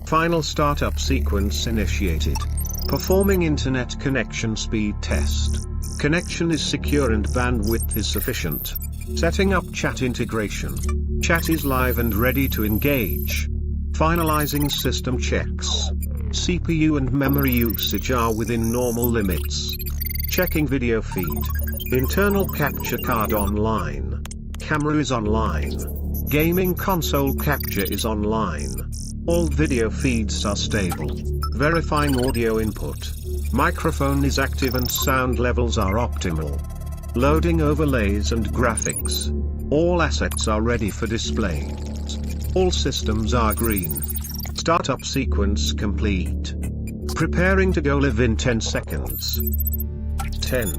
Final startup sequence initiated. Performing internet connection speed test. Connection is secure and bandwidth is sufficient. Setting up chat integration. Chat is live and ready to engage. Finalizing system checks. CPU and memory usage are within normal limits. Checking video feed. Internal capture card online. Camera is online. Gaming console capture is online. All video feeds are stable. Verifying audio input. Microphone is active and sound levels are optimal. Loading overlays and graphics. All assets are ready for display. All systems are green. Startup sequence complete. Preparing to go live in 10 seconds. 10,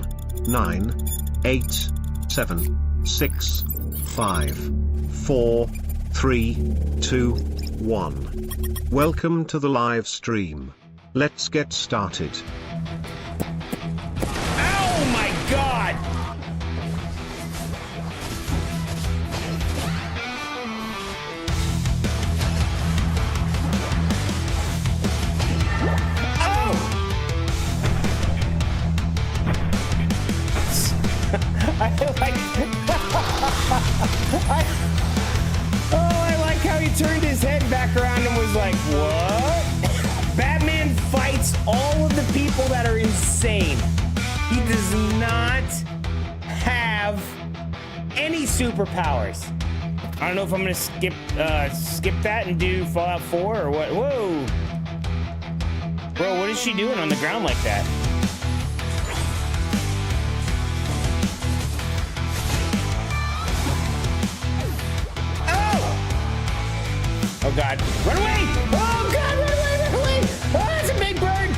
9, 8, 7, 6, 5, 4, 3, 2, 1. Welcome to the live stream. Let's get started. Oh my God! Oh! I like how he turned his head back around and was like, what? does not have any superpowers. I don't know if I'm gonna skip that and do Fallout 4 or what. Whoa, bro, what is she doing on the ground like that? Oh! Oh God! Run away! Oh God! Run away! Run away! Oh, that's a big bird!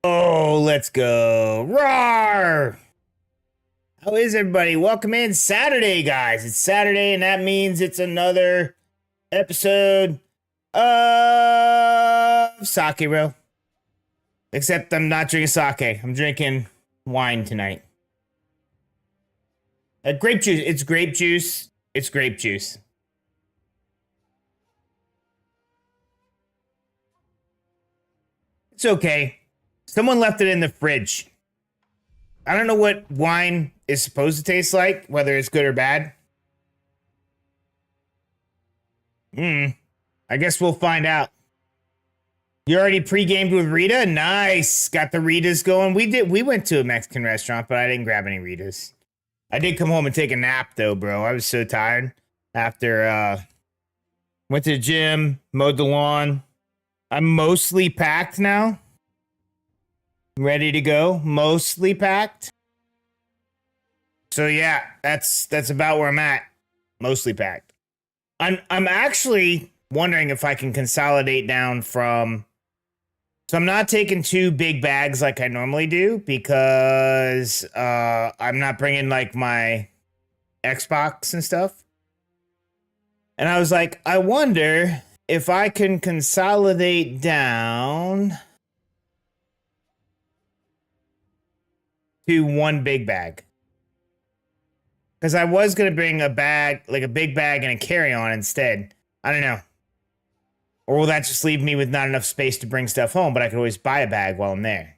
Oh, let's go. Roar! How is everybody? Welcome in. Saturday, guys. It's Saturday, and that means it's another episode of Sekiro. Except I'm not drinking sake. I'm drinking wine tonight. Grape juice. It's grape juice. It's grape juice. It's okay. Someone left it in the fridge. I don't know what wine is supposed to taste like, whether it's good or bad. I guess we'll find out. You already pre-gamed with Rita? Nice. Got the Ritas going. We went to a Mexican restaurant, but I didn't grab any Ritas. I did come home and take a nap though, bro. I was so tired after went to the gym, mowed the lawn. I'm mostly packed now. Ready to go, mostly packed. So yeah, that's about where I'm at. Mostly packed. I'm actually wondering if I can consolidate down from. So I'm not taking 2 big bags like I normally do because I'm not bringing like my Xbox and stuff. And I was like, I wonder if I can consolidate down to 1 big bag. Because I was going to bring a bag, like a big bag and a carry-on instead. I don't know. Or will that just leave me with not enough space to bring stuff home, but I could always buy a bag while I'm there.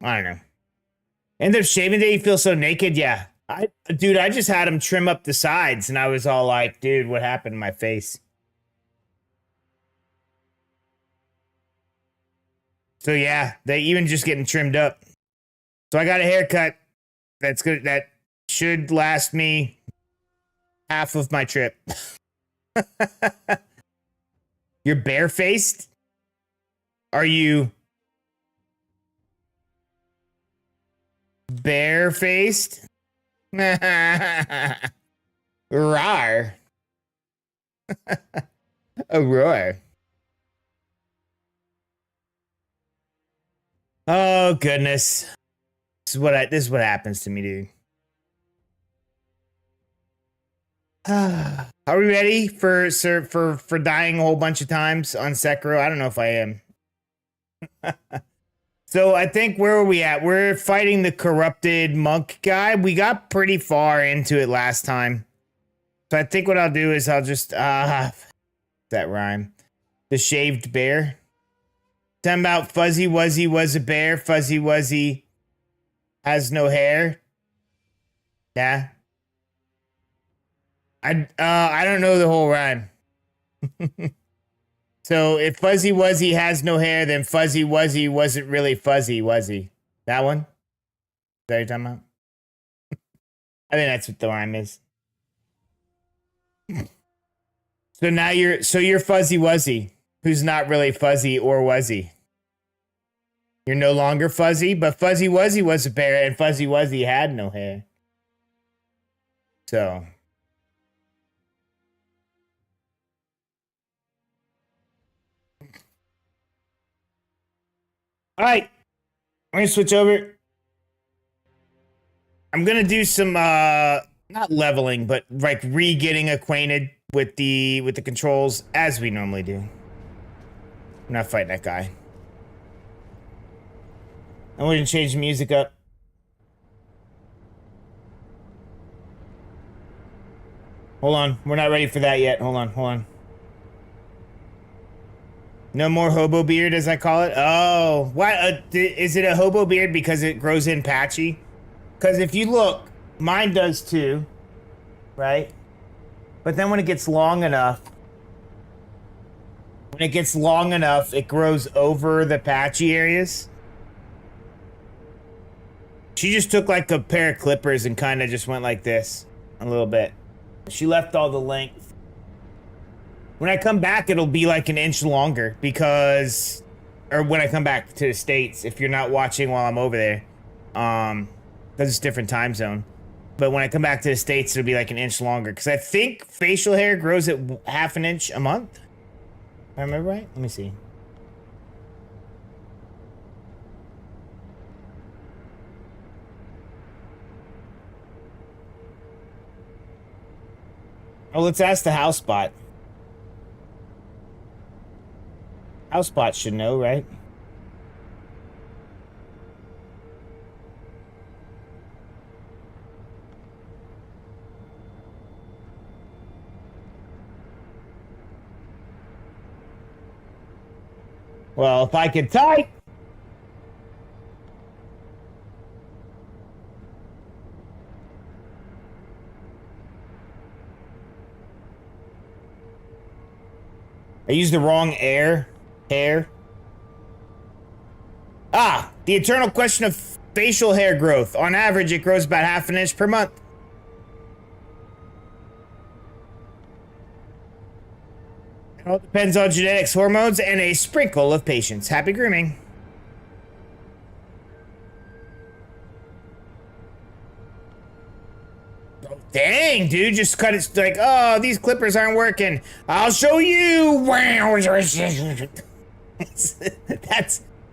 I don't know. End of shaving day, you feel so naked? Yeah. Dude, I just had him trim up the sides, and I was all like, dude, what happened to my face? So yeah, they even just getting trimmed up. So I got a haircut that's good. That should last me half of my trip. You're barefaced? Are you barefaced? Rar. A roar. Oh goodness. This is what happens to me, dude. Are we ready for dying a whole bunch of times on Sekiro? I don't know if I am. So I think where are we at? We're fighting the corrupted monk guy. We got pretty far into it last time. So I think what I'll do is I'll just that rhyme. The shaved bear. Talking about Fuzzy Wuzzy was a bear. Fuzzy Wuzzy has no hair. Yeah. I don't know the whole rhyme. So if Fuzzy Wuzzy has no hair, then Fuzzy Wuzzy wasn't really fuzzy, was he? That one? Is that what you're talking about? I think that's what the rhyme is. So now you're Fuzzy Wuzzy, who's not really fuzzy or wuzzy. You're no longer fuzzy, but Fuzzy Wuzzy was a bear and Fuzzy Wuzzy had no hair. So. All right. I'm going to switch over. I'm going to do some, not leveling, but like re-getting acquainted with the controls as we normally do. I'm not fighting that guy. I'm going to change the music up. Hold on. We're not ready for that yet. Hold on. No more hobo beard, as I call it. Oh, what? Is it a hobo beard because it grows in patchy? Because if you look, mine does too, right? But then when it gets long enough, it grows over the patchy areas. She just took like a pair of clippers and kind of just went like this a little bit. She left all the length. When I come back, it'll be like an inch longer because, or when I come back to the States, if you're not watching while I'm over there, because it's different time zone. But when I come back to the States, it'll be like an inch longer because I think facial hair grows at half an inch a month. If I remember right? Let me see. Oh, let's ask the house bot. Housebot should know, right? Well, if I could type. I used the wrong hair. Ah, the eternal question of facial hair growth. On average, it grows about half an inch per month. It all depends on genetics, hormones, and a sprinkle of patience. Happy grooming. Oh, dang, dude, just cut it like, oh, these clippers aren't working. I'll show you. Wow.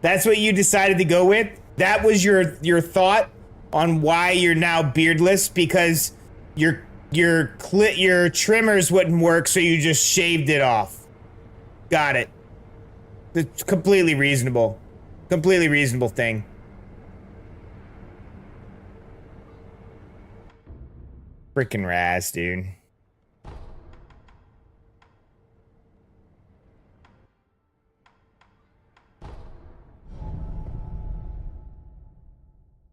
That's what you decided to go with? That was your thought on why you're now beardless, because your trimmers wouldn't work, so you just shaved it off. Got it. It's completely reasonable. Completely reasonable thing. Freaking Raz, dude.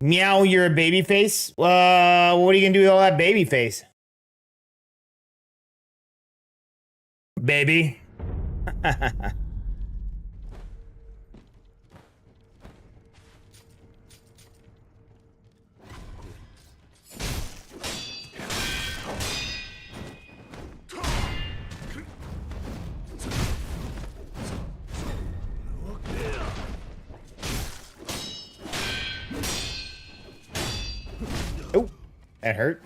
Meow, you're a baby face? What are you gonna do with all that baby face? Baby. Oh, that hurt.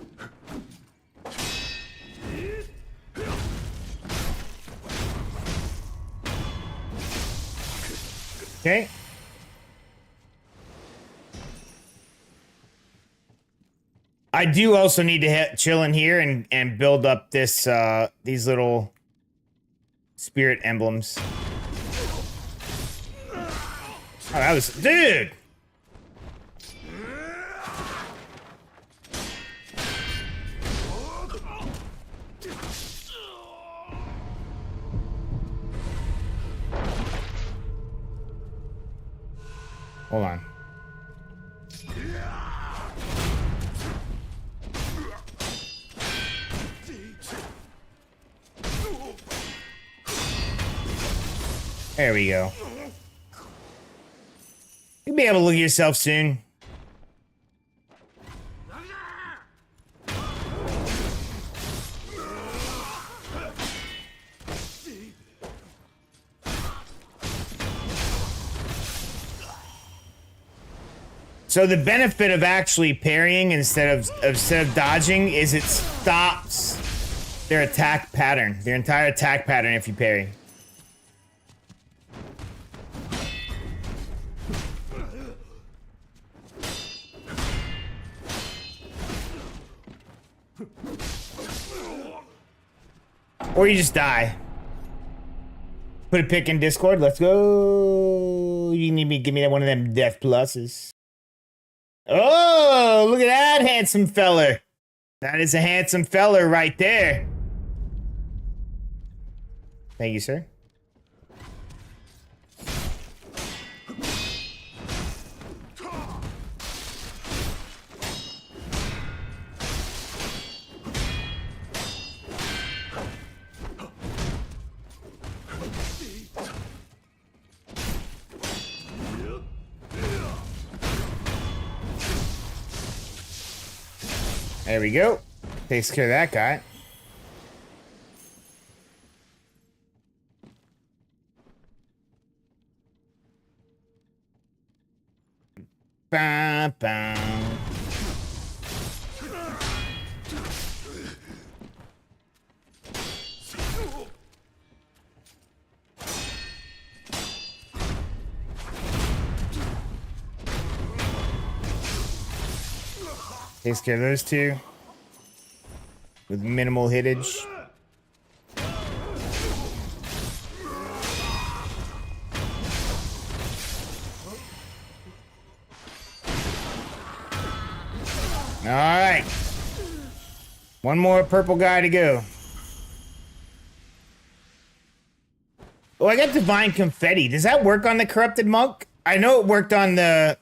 Okay. I do also need to chill in here and build up this these little spirit emblems. Oh, that was, dude. Hold on. There we go. You'll be able to look at yourself soon. So the benefit of actually parrying instead of dodging is it stops their attack pattern, their entire attack pattern if you parry. Or you just die. Put a pic in Discord. Let's go. You need me. Give me one of them death pluses. Oh, look at that handsome feller. That is a handsome feller right there. Thank you, sir. There we go. Takes care of that guy. Ba, ba. Takes care of those two with minimal hittage. All right. One more purple guy to go. Oh, I got divine confetti. Does that work on the corrupted monk? I know it worked on the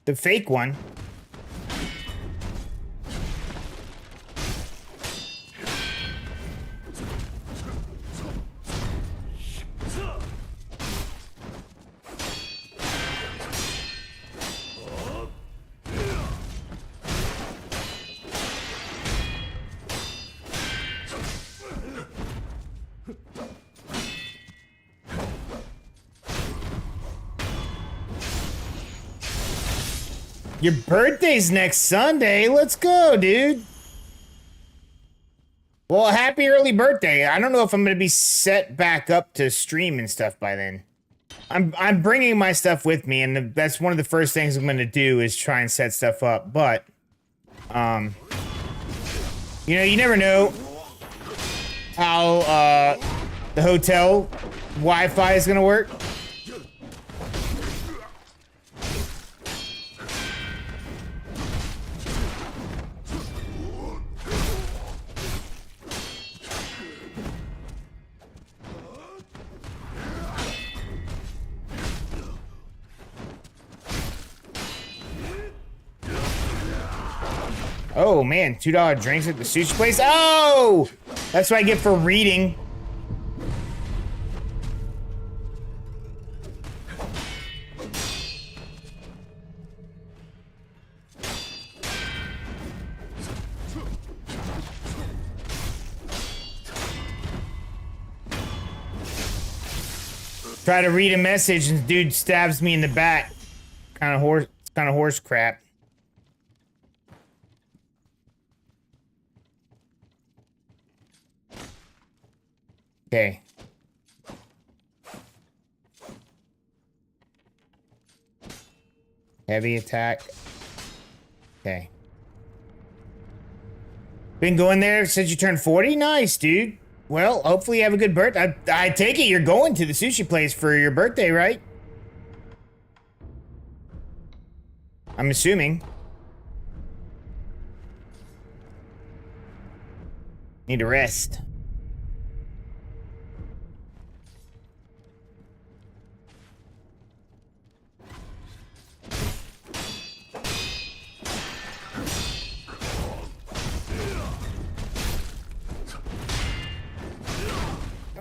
fake one. Your birthday's next Sunday. Let's go, dude. Well, happy early birthday. I don't know if I'm going to be set back up to stream and stuff by then. I'm bringing my stuff with me, and that's one of the first things I'm going to do is try and set stuff up. But, you know, you never know how the hotel Wi-Fi is going to work. Oh man, $2 drinks at the sushi place. Oh, that's what I get for reading. Try to read a message and dude stabs me in the back. Kind of horse crap. Okay. Heavy attack. Okay. Been going there since you turned 40? Nice, dude. Well, hopefully you have a good birthday. I take it you're going to the sushi place for your birthday, right? I'm assuming. Need to rest.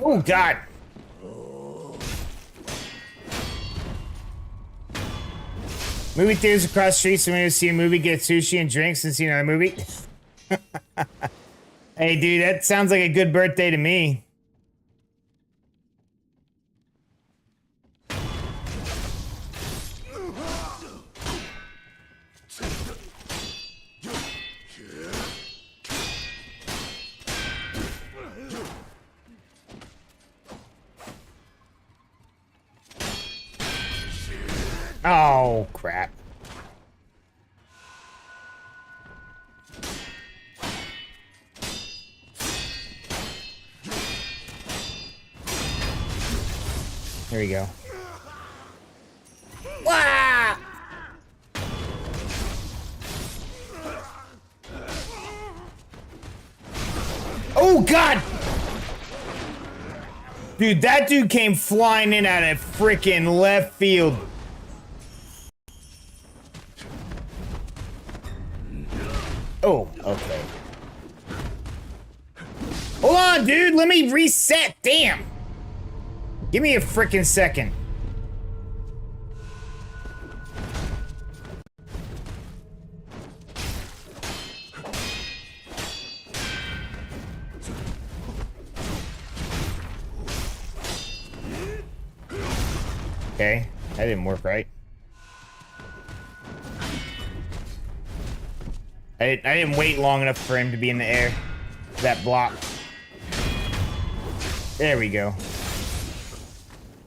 Oh, God. Movie theaters across the street, so when you see a movie, get sushi and drinks and see another movie. Hey, dude, that sounds like a good birthday to me. Oh, crap. There we go. Wah! Oh, God! Dude, that dude came flying in out of freaking left field. Oh, okay. Hold on, dude. Let me reset. Damn. Give me a freaking second. Okay, that didn't work right. I didn't wait long enough for him to be in the air. That block. There we go.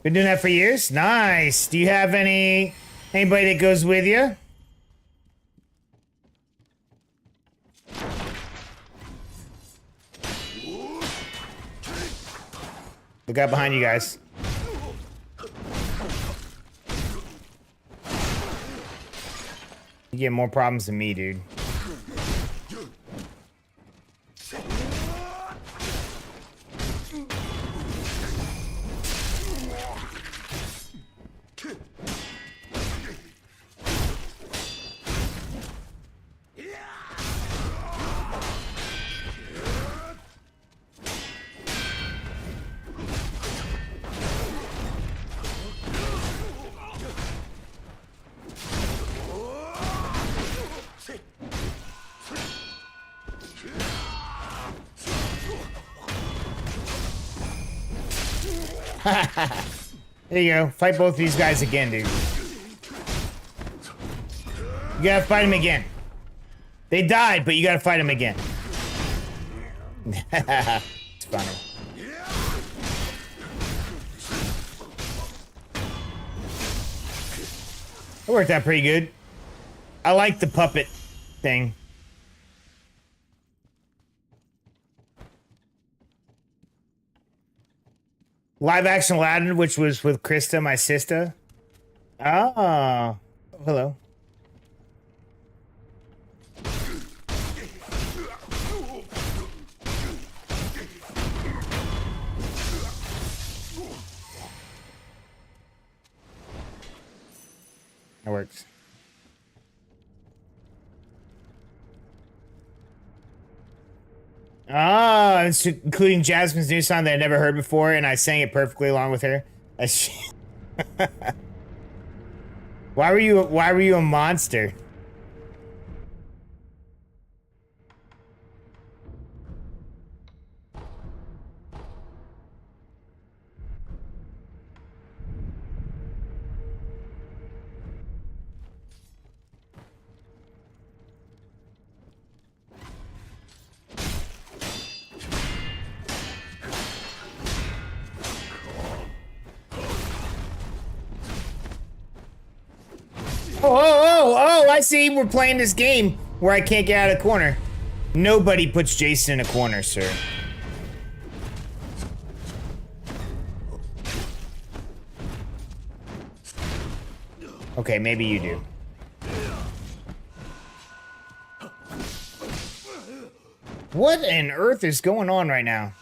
Been doing that for years? Nice. Do you have anybody that goes with you? Look out behind you guys. You get more problems than me, dude. There you go. Fight both of these guys again, dude. You gotta fight them again. They died, but you gotta fight them again. It's funny. It worked out pretty good. I like the puppet thing. Live action Aladdin, which was with Krista, my sister. Oh, hello. That works. Ah, it's including Jasmine's new song that I never heard before, and I sang it perfectly along with her. Why were you a monster? Oh, I see. We're playing this game where I can't get out of the corner. Nobody puts Jason in a corner, sir. Okay, maybe you do. What on earth is going on right now?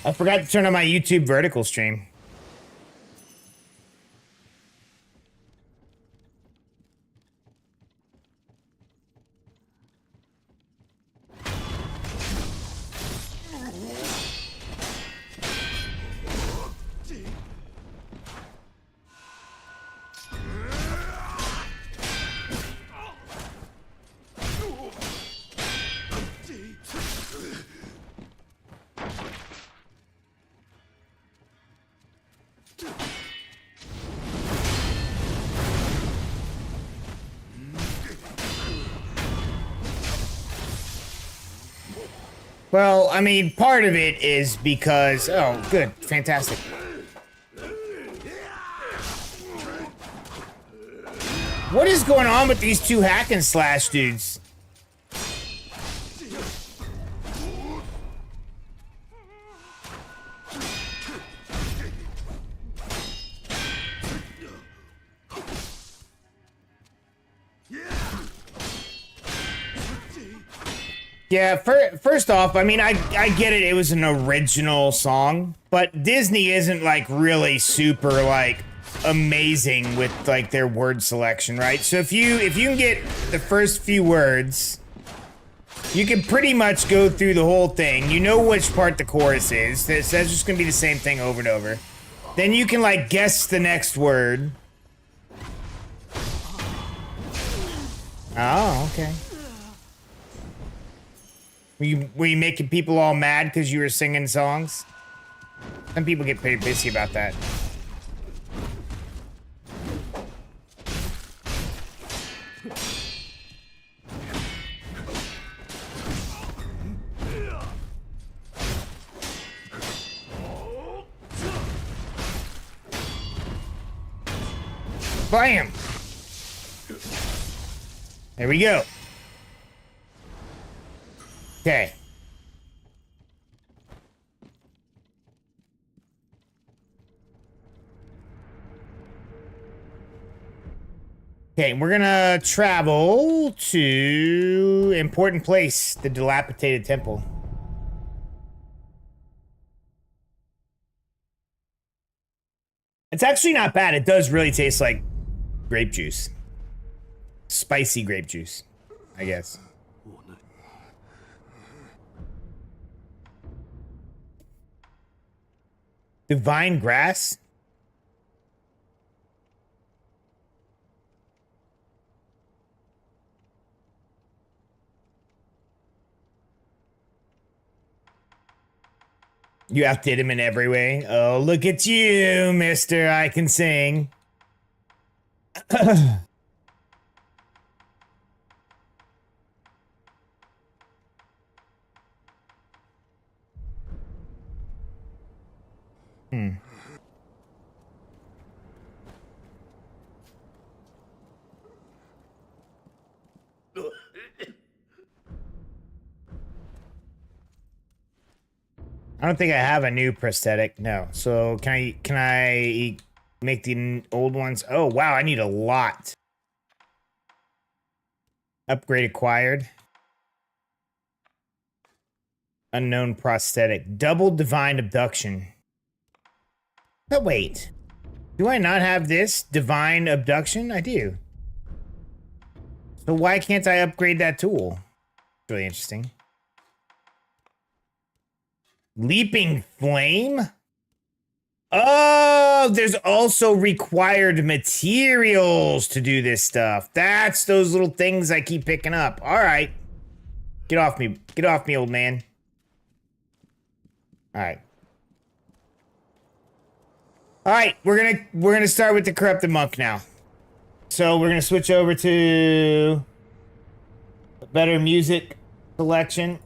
I forgot to turn on my YouTube vertical stream. Well, I mean, part of it is because... Oh, good. Fantastic. What is going on with these two hack and slash dudes? Yeah, first off, I mean, I get it. It was an original song, but Disney isn't like really super like amazing with like their word selection, right? So if you can get the first few words, you can pretty much go through the whole thing. You know which part the chorus is. That's just gonna be the same thing over and over. Then you can like guess the next word. Oh, okay. Were you making people all mad because you were singing songs? Some people get pretty pissy about that. Bam! There we go. Okay. Okay, we're gonna travel to important place, the dilapidated temple. It's actually not bad. It does really taste like grape juice. Spicy grape juice, I guess. Divine grass? You outdid him in every way. Oh, look at you, mister. I can sing. I don't think I have a new prosthetic. No. So can I make the old ones? Oh wow, I need a lot. Upgrade acquired. Unknown prosthetic. Double divine abduction. But wait. Do I not have this divine abduction? I do. So why can't I upgrade that tool? It's really interesting. Leaping flame? Oh, there's also required materials to do this stuff. That's those little things I keep picking up. All right. Get off me. Get off me, old man. All right. All right, we're gonna start with the corrupted monk now. So we're gonna switch over to a better music selection.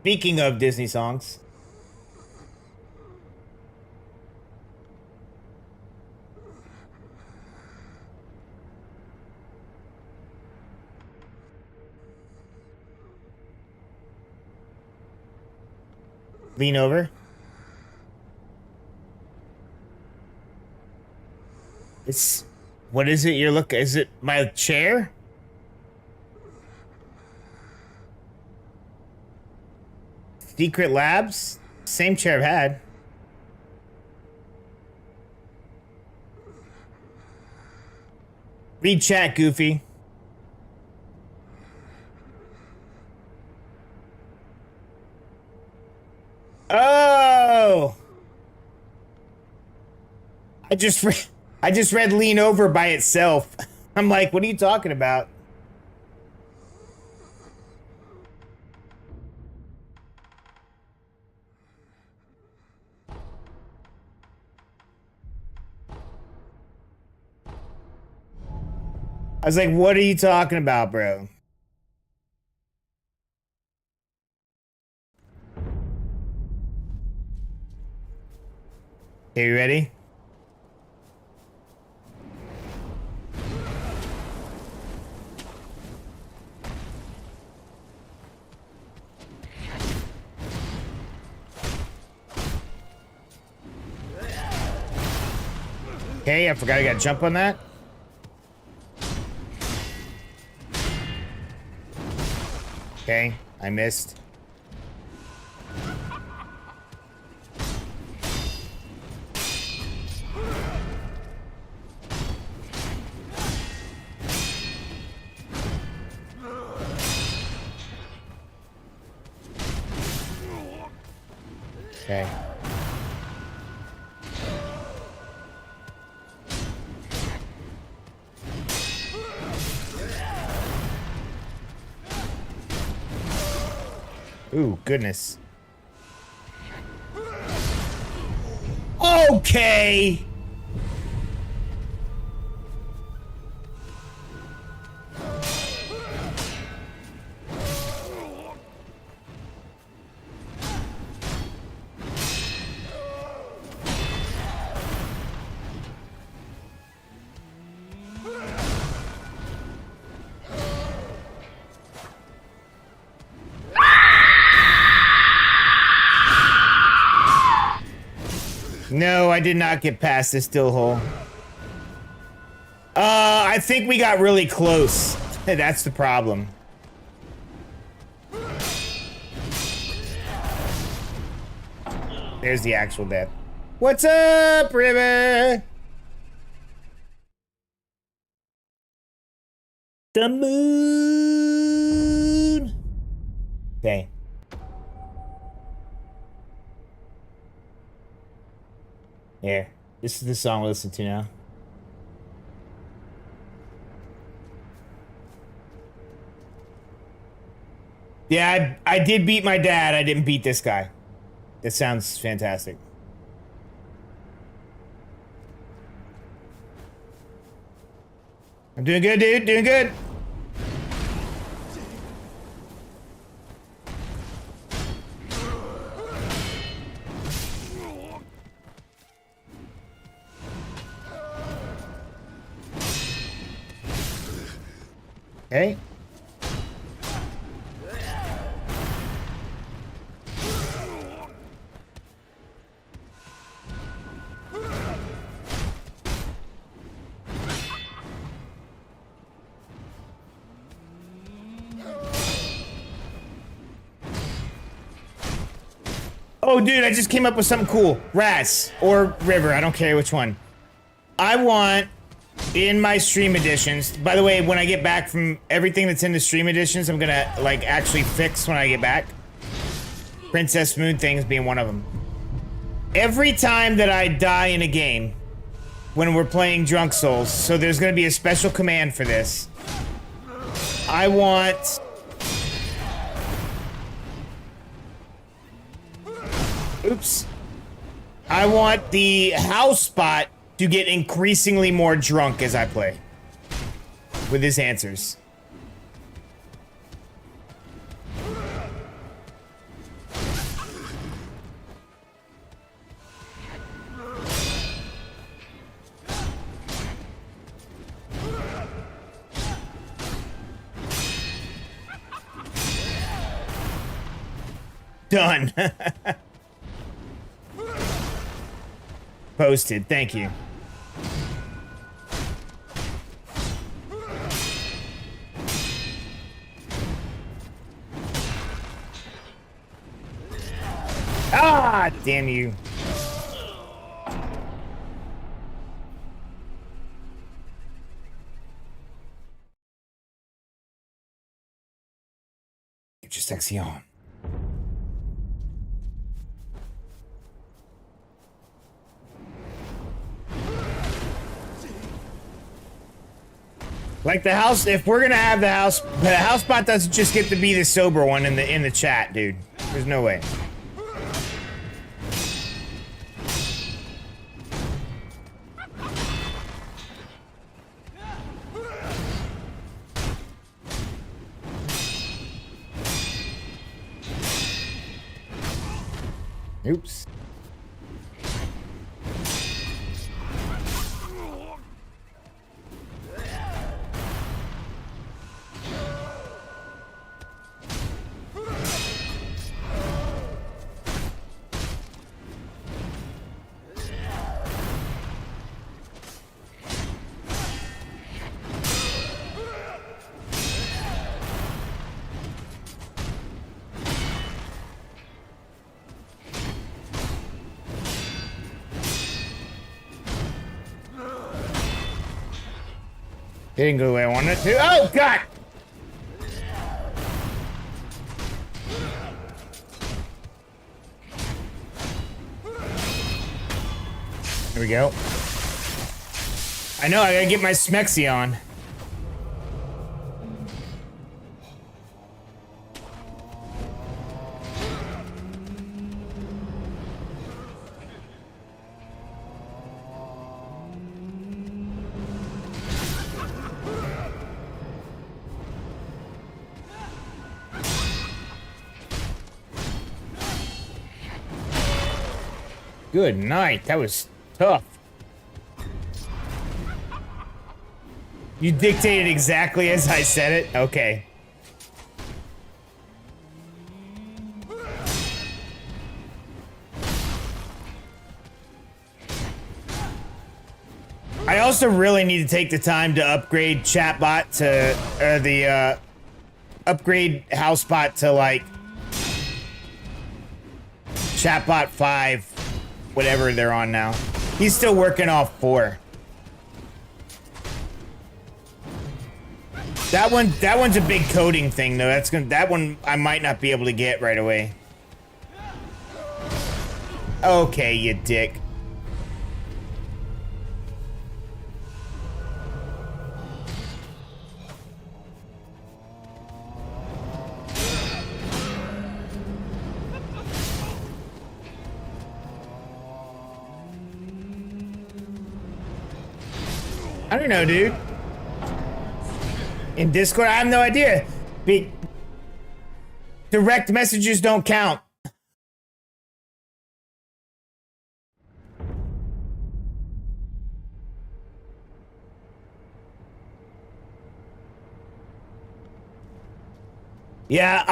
Speaking of Disney songs. Lean over. It's, what is it you're looking, is it my chair? Secret Labs? Same chair I've had. Read chat, Goofy. Oh! I just read lean over by itself. I'm like, what are you talking about? I was like, what are you talking about, bro? Okay, you ready? Okay, I forgot I gotta jump on that. Okay, I missed. Okay. Ooh, goodness. Okay. No, I did not get past this still hole. I think we got really close. That's the problem. There's the actual death. What's up, River? The moon. Okay. Yeah, this is the song we listen to now. Yeah, I did beat my dad. I didn't beat this guy. That sounds fantastic. I'm doing good, dude. Doing good. Okay. Oh, dude, I just came up with something cool. Raz or River, I don't care which one. I want in my stream editions, by the way, when I get back from everything that's in the stream editions, I'm gonna like actually fix when I get back. Princess Moon things being one of them. Every time that I die in a game, when we're playing Drunk Souls, so there's gonna be a special command for this. I want... Oops. I want the house spot to get increasingly more drunk as I play. With his answers. Done. Posted. Thank you. Ah, damn you. Get your sexy on. Like the house, if we're gonna have the house spot doesn't just get to be the sober one in the chat, dude. There's no way. Oops. Didn't go the way I wanted it to. Oh, God! Here we go. I know, I gotta get my Smexy on. Good night. That was tough. You dictated exactly as I said it? Okay. I also really need to take the time to upgrade chatbot to, upgrade housebot to, like, chatbot 5, whatever they're on now. He's still working off 4. That one's a big coding thing though. That one I might not be able to get right away. Okay, you dick. I don't know, dude. In Discord, I have no idea. Direct messages don't count. Yeah,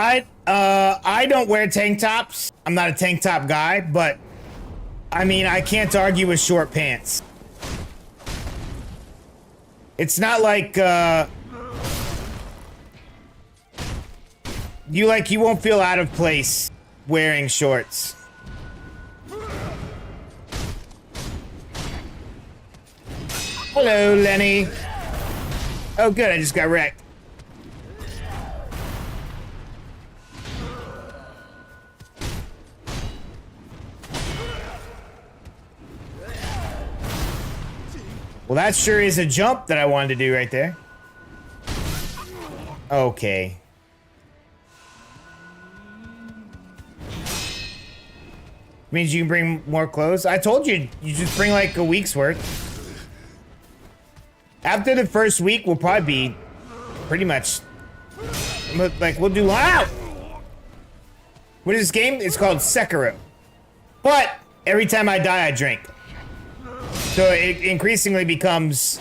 I don't wear tank tops. I'm not a tank top guy, but I mean, I can't argue with short pants. It's not like, you won't feel out of place wearing shorts. Hello, Lenny. Oh, good, I just got wrecked. Well, that sure is a jump that I wanted to do right there. Okay. Means you can bring more clothes? I told you, you just bring like a week's worth. After the first week, we'll probably be pretty much, like, we'll do, wow! What is this game? It's called Sekiro. But every time I die, I drink. So it increasingly becomes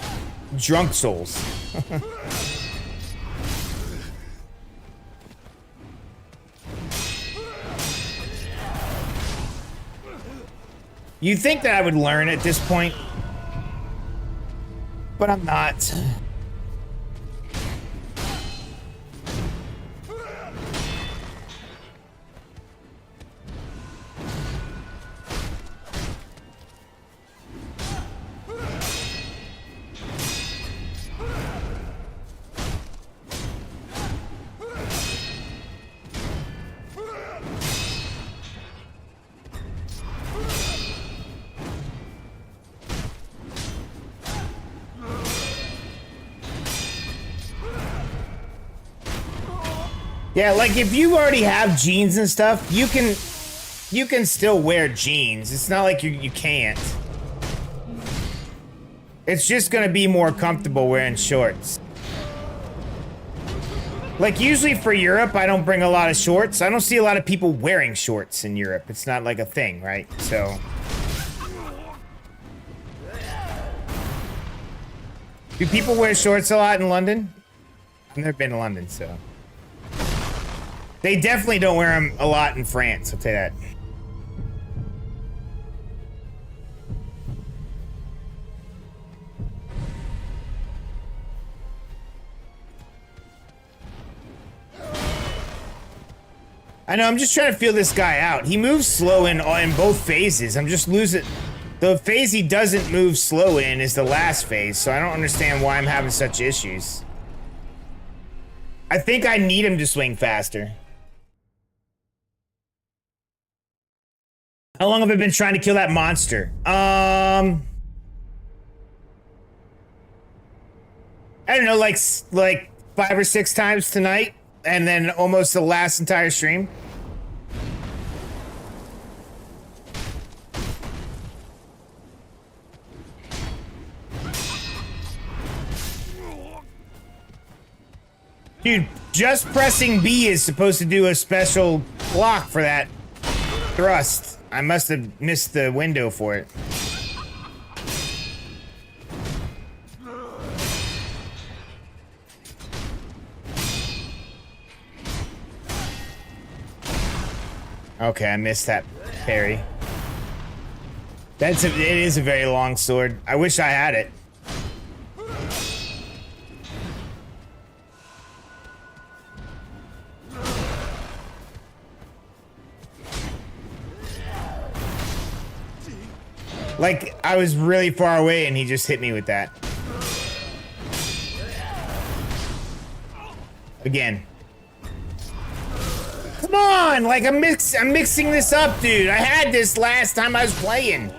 Drunk Souls. You'd think that I would learn at this point, but I'm not. Yeah, like if you already have jeans and stuff, you can still wear jeans. It's not like you can't. It's just gonna be more comfortable wearing shorts. Like usually for Europe, I don't bring a lot of shorts. I don't see a lot of people wearing shorts in Europe. It's not like a thing, right? So. Do people wear shorts a lot in London? I've never been to London, so. They definitely don't wear them a lot in France, I'll tell you that. I know, I'm just trying to feel this guy out. He moves slow in both phases. I'm just losing The phase he doesn't move slow in is the last phase, so I don't understand why I'm having such issues. I think I need him to swing faster. How long have I been trying to kill that monster? I don't know, like 5 or 6 times tonight, and then almost the last entire stream. Dude, just pressing B is supposed to do a special block for that thrust. I must have missed the window for it. Okay, I missed that parry. It is a very long sword. I wish I had it. Like, I was really far away and he just hit me with that. Again. Come on! Like, I'm mixing this up, dude. I had this last time I was playing.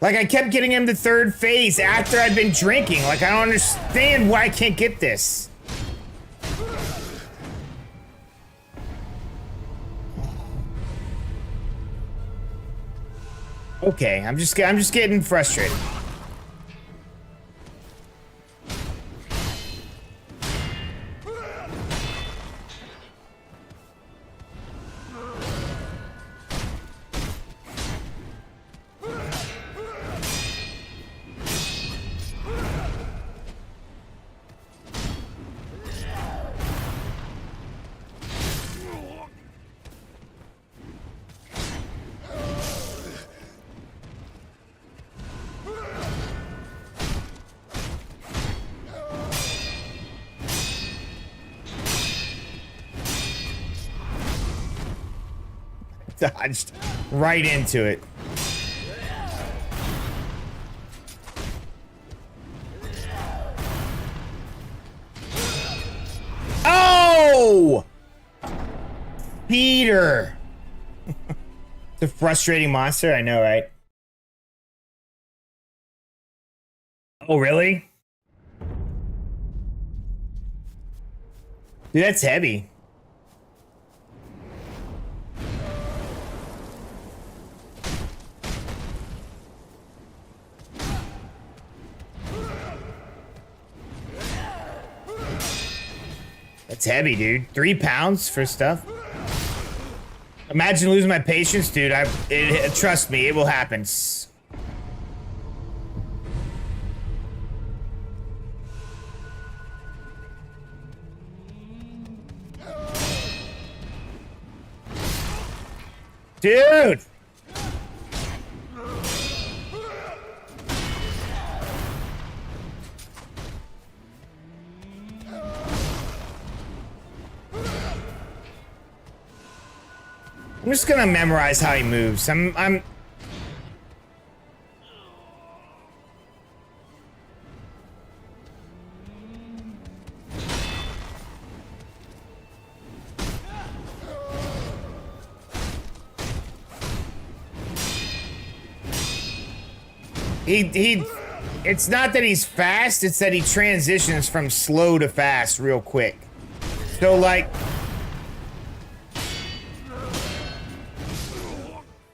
Like, I kept getting him to third phase after I'd been drinking. Like, I don't understand why I can't get this. Okay, I'm just getting frustrated. Dodged right into it. Oh! Peter! It's a frustrating monster, I know, right? Oh, really? Dude, that's heavy. That's heavy, dude. 3 pounds for stuff. Imagine losing my patience, dude. Trust me, it will happen. Dude! I'm just gonna memorize how he moves. It's not that he's fast, it's that he transitions from slow to fast real quick. So like,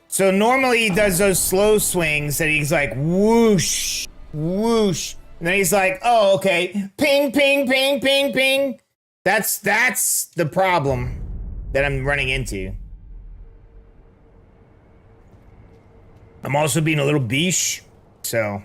so normally he does those slow swings that he's like whoosh, whoosh. And then he's like, oh, okay, ping, ping, ping, ping, ping. That's the problem that I'm running into. I'm also being a little beesh, so.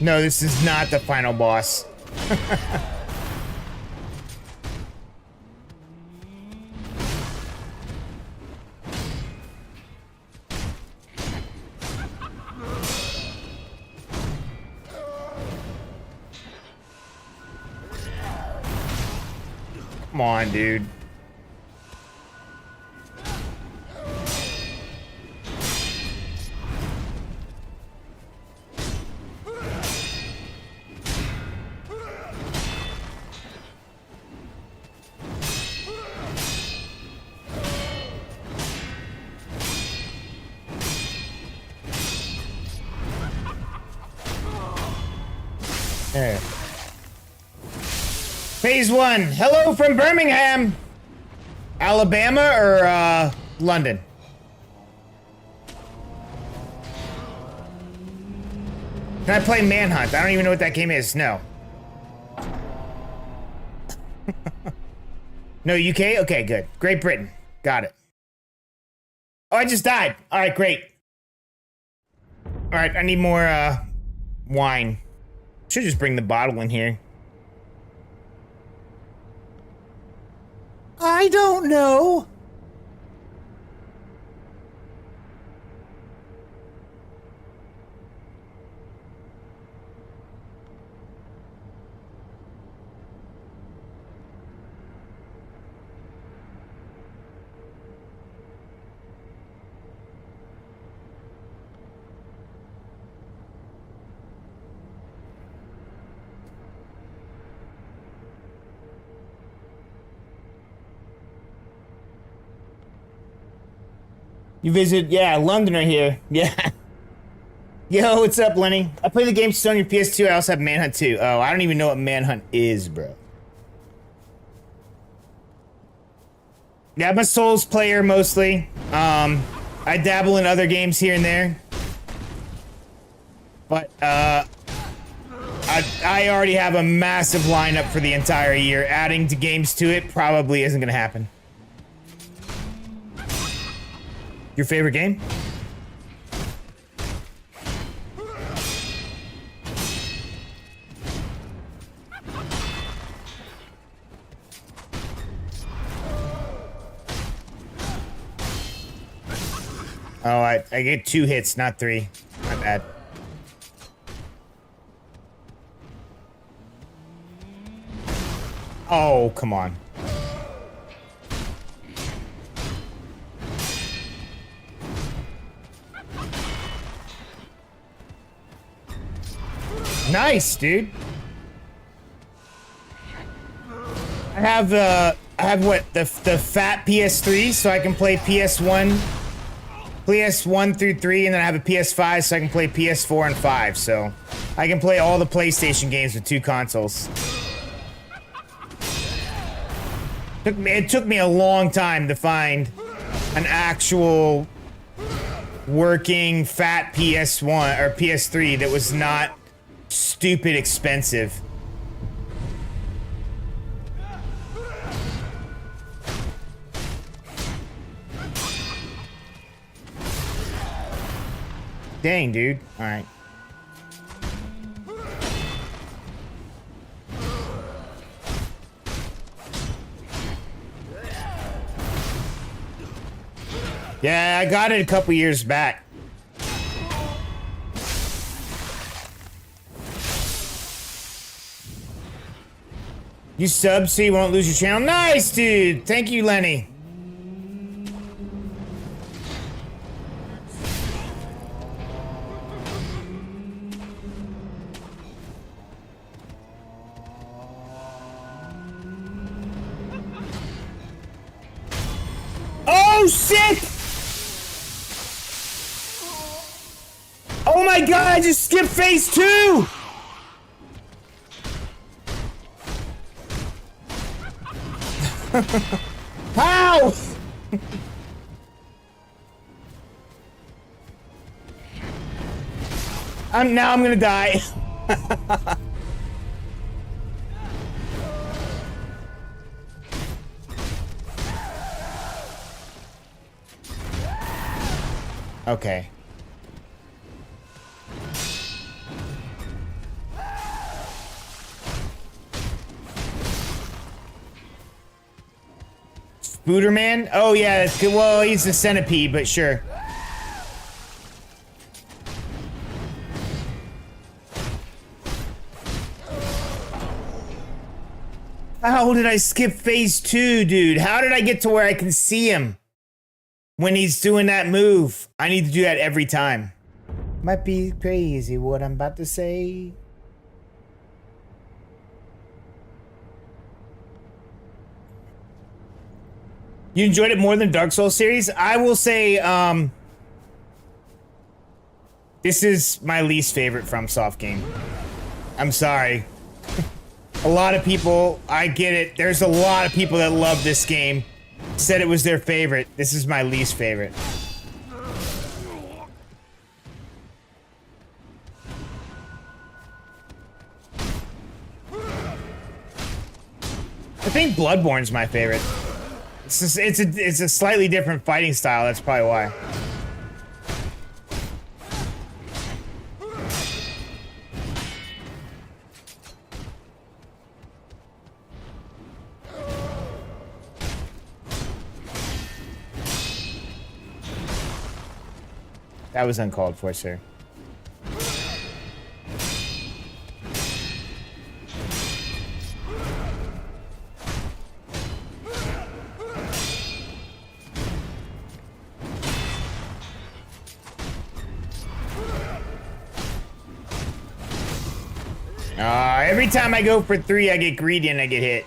No, this is not the final boss. on, dude. There. Phase 1. Hello from Birmingham. Alabama or London? Can I play Manhunt? I don't even know what that game is. No. No, UK? Okay, good. Great Britain. Got it. Oh, I just died. All right, great. All right, I need more wine. Should just bring the bottle in here. I don't know. You visit, yeah, London right here. Yeah. Yo, what's up, Lenny? I play the game still on your PS2. I also have Manhunt 2. Oh, I don't even know what Manhunt is, bro. Yeah, I'm a Souls player mostly. I dabble in other games here and there. But, I already have a massive lineup for the entire year. Adding to games to it probably isn't gonna happen. Your favorite game? Oh, I get 2 hits, not 3. Not bad. Oh, come on. Nice, dude. I have what the fat PS3, so I can play PS1 through 3, and then I have a PS5, so I can play PS4 and 5. So I can play all the PlayStation games with 2 consoles. It took me a long time to find an actual working fat PS1 or PS3 that was not stupid expensive. Dang, dude. All right. Yeah, I got it a couple years back. You sub so you won't lose your channel. Nice, dude. Thank you, Lenny. Oh, shit! Oh my god, I just skipped phase 2! How? I'm gonna die. Okay. Spooderman? Oh yeah, well, he's a centipede, but sure. How did I skip phase 2, dude? How did I get to where I can see him when he's doing that move? I need to do that every time. Might be crazy what I'm about to say. You enjoyed it more than Dark Souls series? I will say, this is my least favorite FromSoft game. I'm sorry. A lot of people, I get it. There's a lot of people that love this game. Said it was their favorite. This is my least favorite. I think Bloodborne's my favorite. It's a slightly different fighting style. That's probably why. That was uncalled for, sir. Every time I go for 3, I get greedy and I get hit.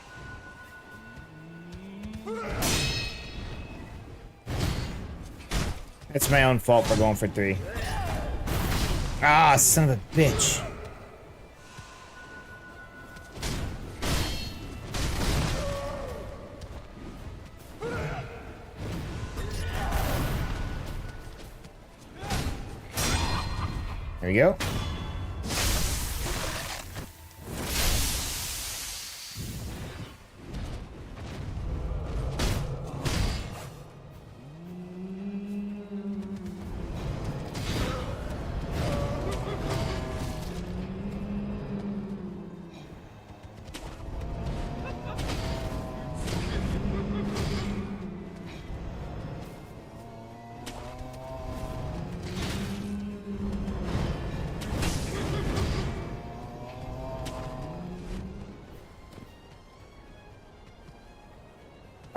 It's my own fault for going for 3. Ah, son of a bitch. There we go.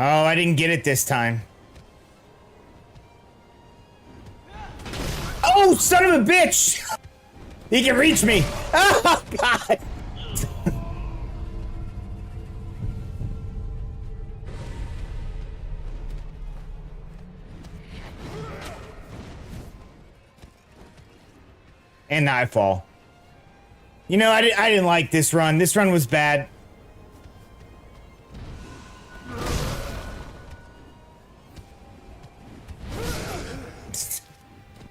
Oh, I didn't get it this time. Oh, son of a bitch! He can reach me! Oh, God! And now I fall. You know, I didn't like this run. This run was bad.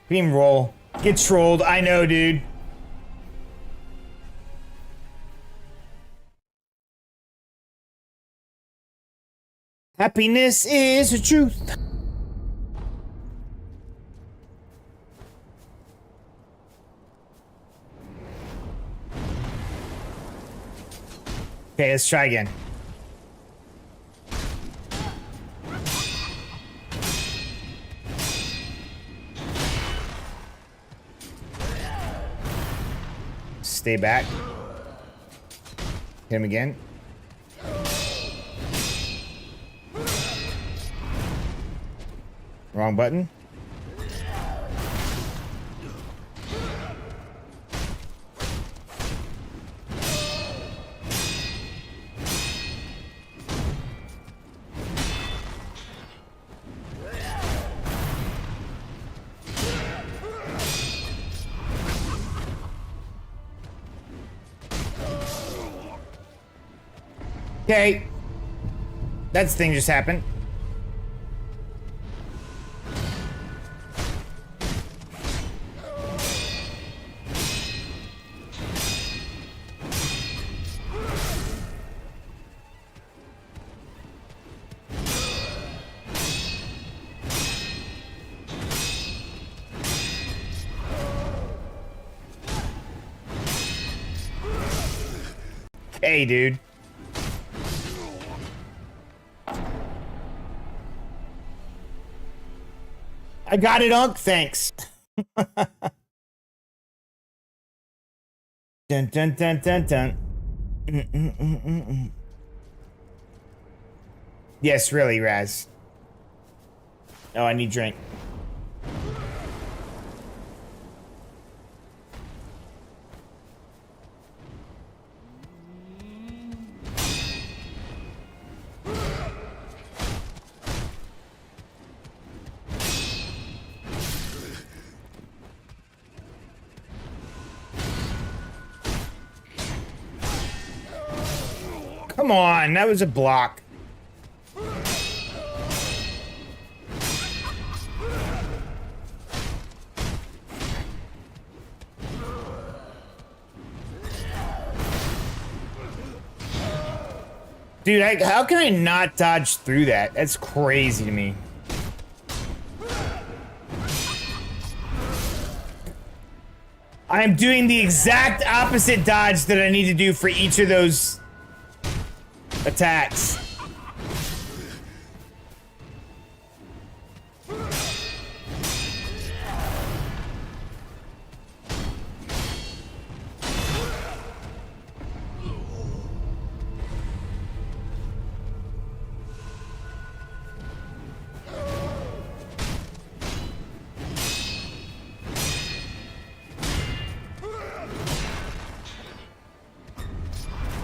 Beam roll. Get trolled. I know, dude. Happiness is the truth. Okay, let's try again. Stay back. Hit him again. Wrong button. Okay. That thing just happened. Hey, dude. I got it, Unc. Thanks. Dun dun dun dun dun. Yes, really, Raz. Oh, I need drink. Come on, that was a block. Dude, how can I not dodge through that? That's crazy to me. I am doing the exact opposite dodge that I need to do for each of those attacks.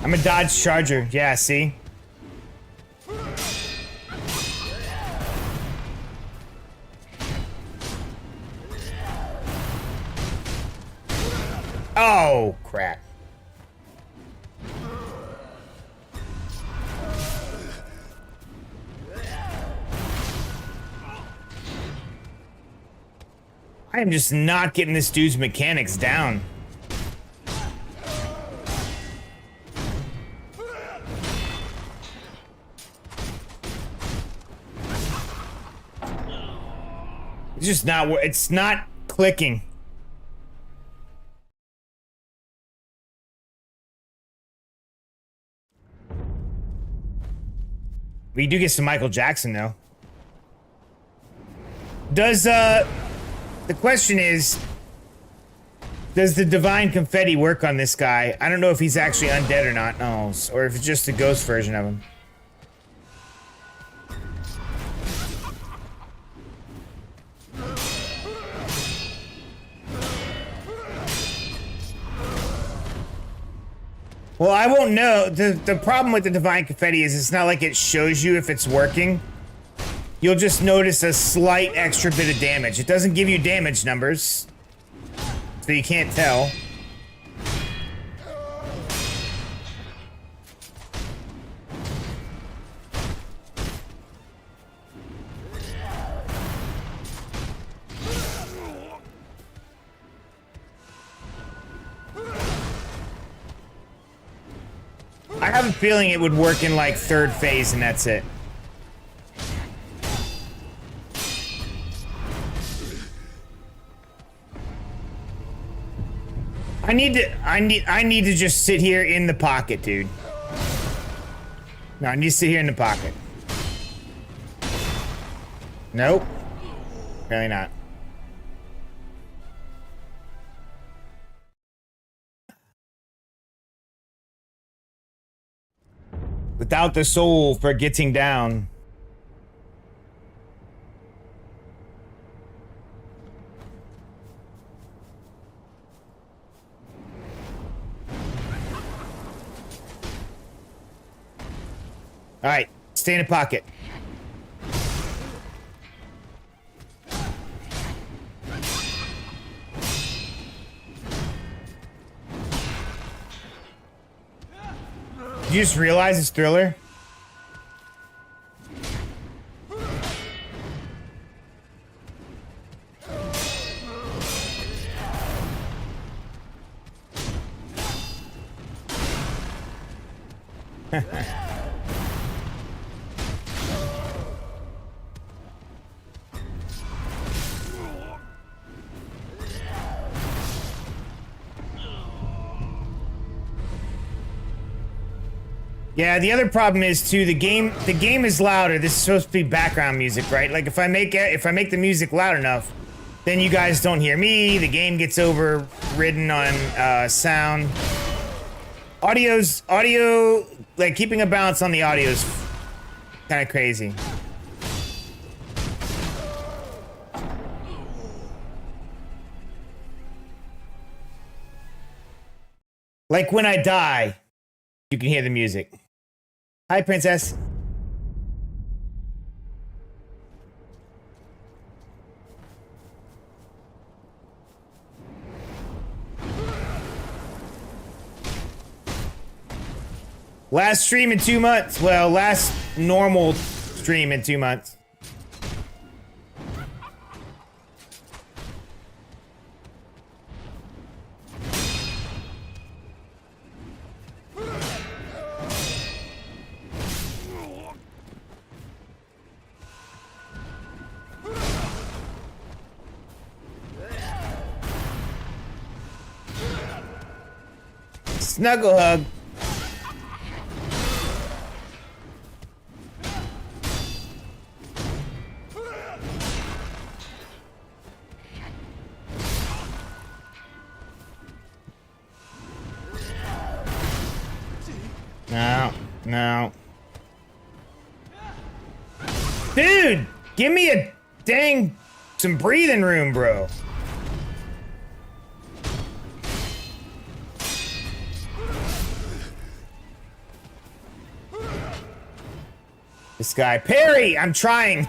I'm a dodge charger. Yeah, see? Oh, crap. I am just not getting this dude's mechanics down. It's just not, it's not clicking. We do get some Michael Jackson, though. Does, the question is, does the divine confetti work on this guy? I don't know if he's actually undead or not, no, or if it's just a ghost version of him. Well, I won't know. The problem with the divine confetti is it's not like it shows you if it's working. You'll just notice a slight extra bit of damage. It doesn't give you damage numbers, so you can't tell. I have a feeling it would work in like third phase and that's it. I need to just sit here in the pocket, dude. No, I need to sit here in the pocket. Nope. Really not. Without the soul for getting down. All right, stay in the pocket. Did you just realize it's Thriller? Yeah, the other problem is too the game is louder. This is supposed to be background music, right? Like if I make the music loud enough, then you guys don't hear me. The game gets overridden on sound. Audio, like keeping a balance on the audio is kind of crazy. Like when I die, you can hear the music. Hi, princess. Last stream in 2 months. Well, last normal stream in 2 months. Snuggle hug. No. Dude, give me a dang some breathing room, bro. This guy, parry! I'm trying.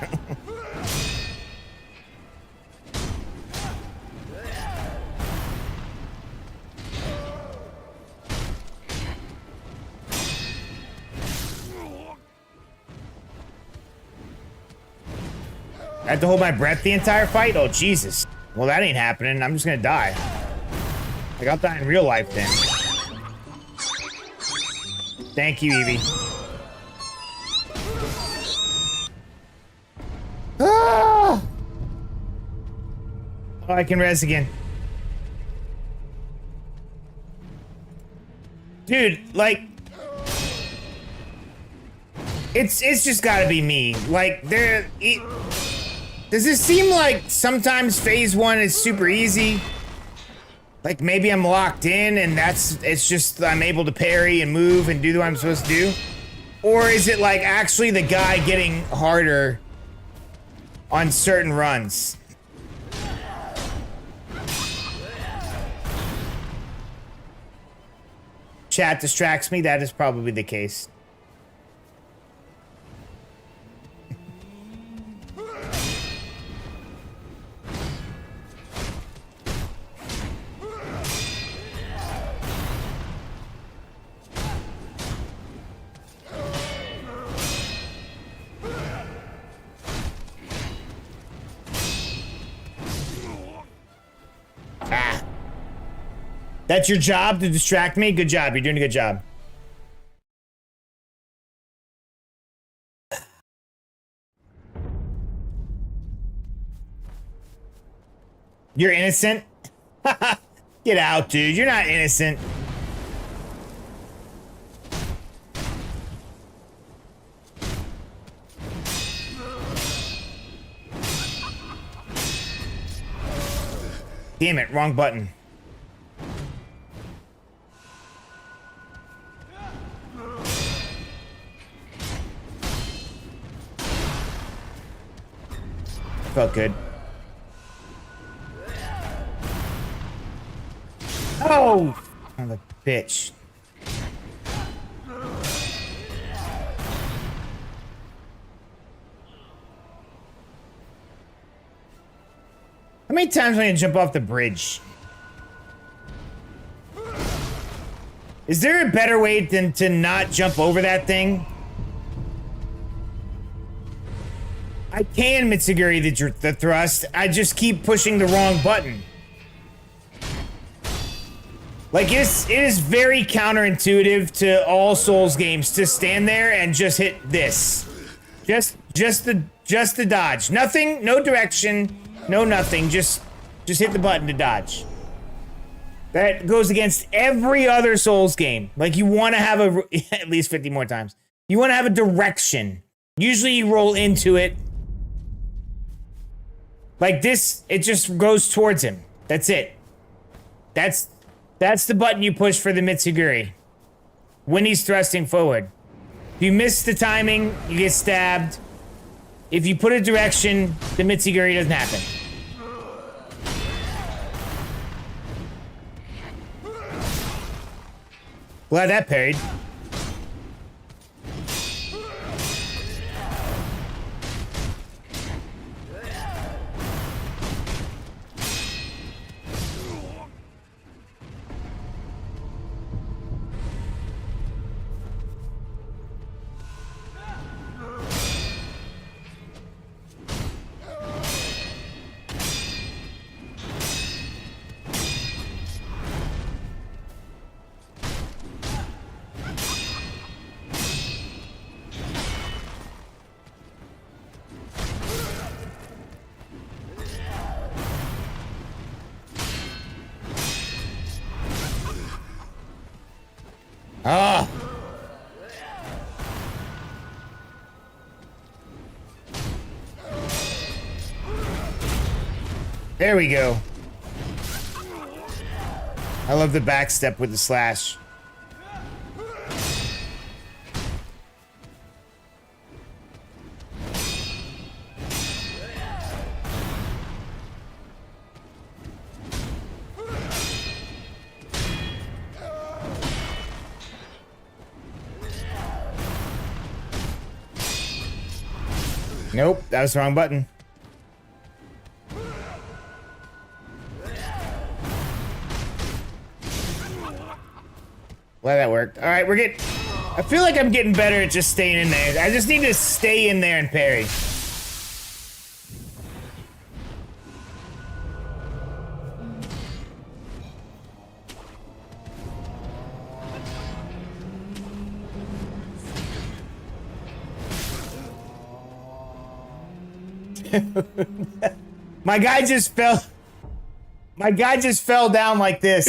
I have to hold my breath the entire fight? Oh, Jesus. Well, that ain't happening. I'm just gonna die. Like, I'll die in real life then. Thank you, Evie. Ah! Oh, I can res again. Dude, like... It's just gotta be me. Like, does it seem like sometimes phase 1 is super easy? Like maybe I'm locked in and it's just I'm able to parry and move and do what I'm supposed to do? Or is it like actually the guy getting harder on certain runs? Chat distracts me, that is probably the case. That's your job, to distract me? Good job. You're doing a good job. You're innocent? Get out, dude. You're not innocent. Damn it, wrong button. Felt good. Oh! I'm a bitch. How many times am I gonna jump off the bridge? Is there a better way than to not jump over that thing? I can Mitsuguri the thrust. I just keep pushing the wrong button. Like it is very counterintuitive to all Souls games to stand there and just hit this. Just the dodge. Nothing, no direction, no nothing. Just hit the button to dodge. That goes against every other Souls game. Like you want to have at least 50 more times. You want to have a direction. Usually you roll into it. Like this, it just goes towards him. That's it. That's the button you push for the Mitsuguri. When he's thrusting forward. you miss the timing, you get stabbed. If you put a direction, the Mitsuguri doesn't happen. Glad that parried. Ah! There we go. I love the backstep with the slash. Nope, that was the wrong button. Well, that worked. All right, we're getting... I feel like I'm getting better at just staying in there. I just need to stay in there and parry. My guy just fell. My guy just fell down like this.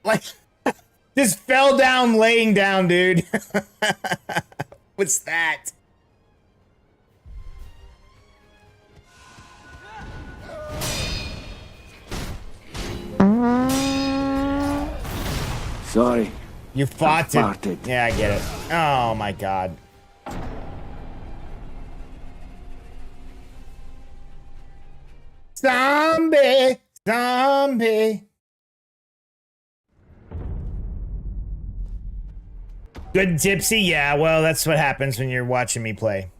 Like, just fell down laying down, dude. What's that? Sorry. You fought farted. it. Yeah, I get it. Oh my god. Zombie! Zombie! Good tipsy? Yeah, well, that's what happens when you're watching me play.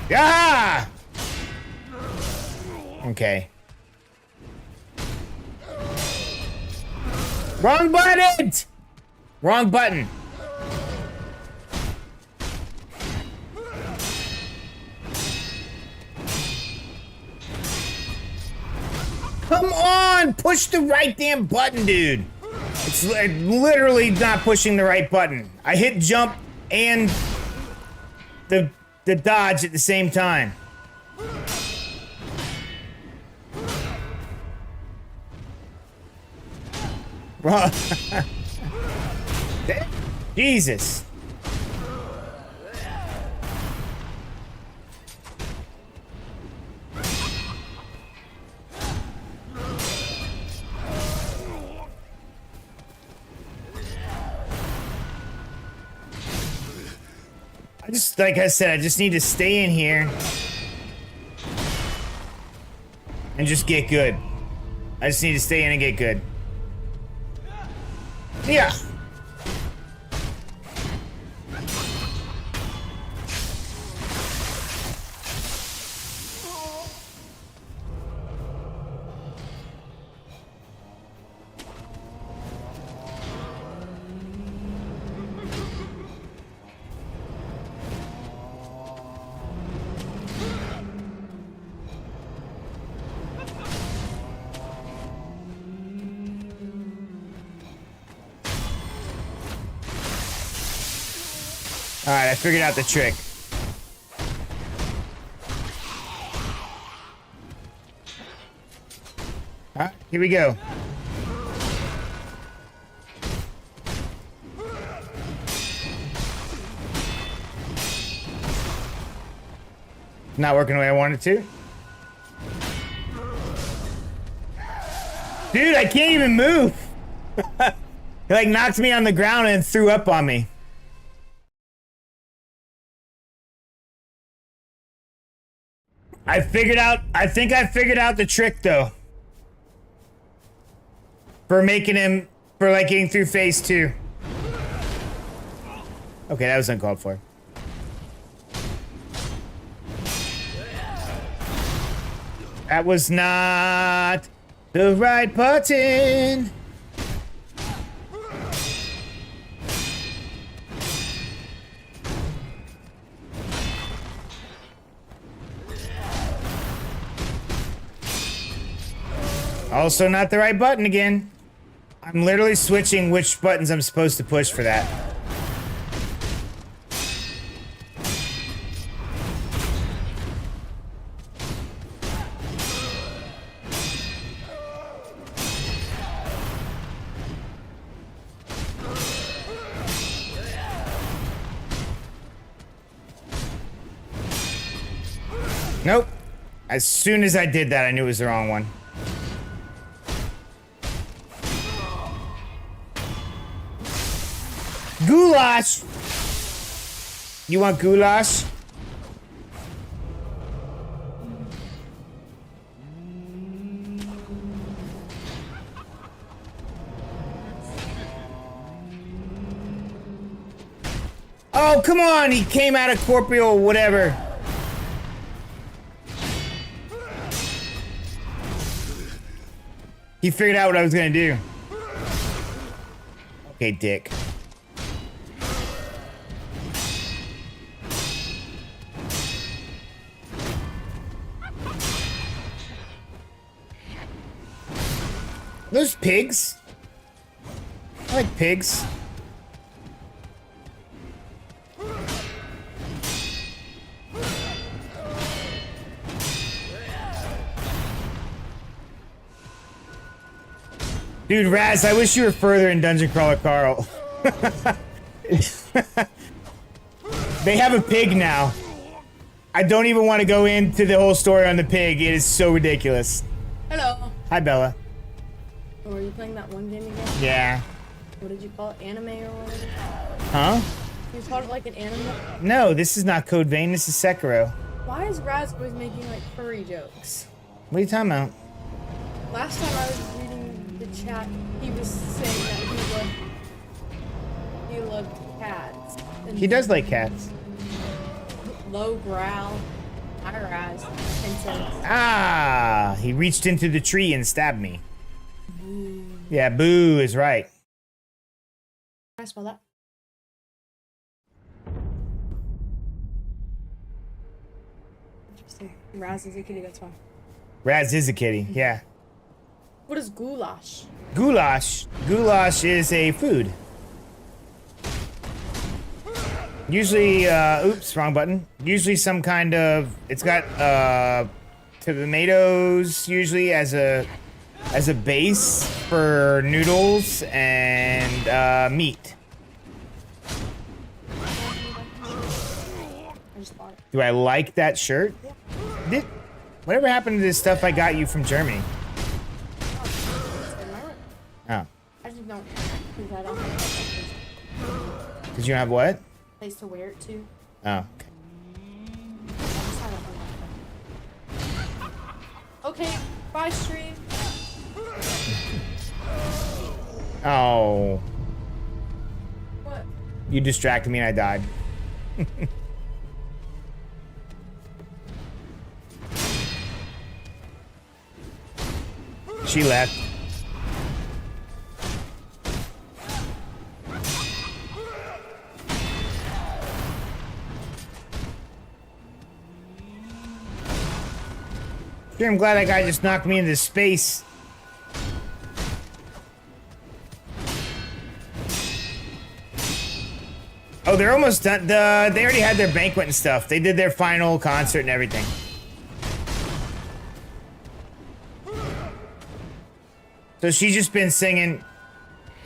Yeah! Okay. Wrong button! Wrong button. Come on! Push the right damn button, dude. It's literally not pushing the right button. I hit jump and the dodge at the same time. Bro. Jesus. I just, like I said, I just need to stay in here and just get good. I just need to stay in and get good. Yeah. Alright, I figured out the trick. Here we go. Not working the way I wanted to. Dude, I can't even move. He like knocked me on the ground and threw up on me. I think I figured out the trick though. For making him, for like getting through phase 2. Okay, that was uncalled for. That was not the right button. Also not the right button again. I'm literally switching which buttons I'm supposed to push for that. Nope. As soon as I did that, I knew it was the wrong one. Goulash! You want goulash? Oh, come on! He came out of corporeal whatever. He figured out what I was gonna do. Okay, dick. Those pigs. I like pigs. Dude, Raz, I wish you were further in Dungeon Crawler Carl. They have a pig now. I don't even want to go into the whole story on the pig. It is so ridiculous. Hello. Hi, Bella. Oh, are you playing that one game again? Yeah. What did you call it? Anime or whatever? Huh? You called it like an anime? No, this is not Code Vein. This is Sekiro. Why is Raz always making like furry jokes? What are you talking about? Last time I was reading the chat, he was saying that he loved cats. And He does like cats. low growl. Hi, Raz. Princess. Ah, he reached into the tree and stabbed me. Yeah, boo is right. Can I spell that? Interesting. Raz is a kitty, that's why. Raz is a kitty, yeah. What is goulash? Goulash. Goulash is a food. Usually, oops, wrong button. Usually some kind of, it's got, tomatoes usually as a base for noodles and, meat. I just bought it. Do I like that shirt? Whatever happened to this stuff I got you from Germany? Oh. I just don't, because I don't have Did you have what? a place to wear it to. Oh. Okay. I just have a Okay, bye stream. Oh. What? You distracted me and I died. She left. Sure, I'm glad that guy just knocked me into space. Oh, they're almost done. They already had their banquet and stuff. They did their final concert and everything. So she's just been singing.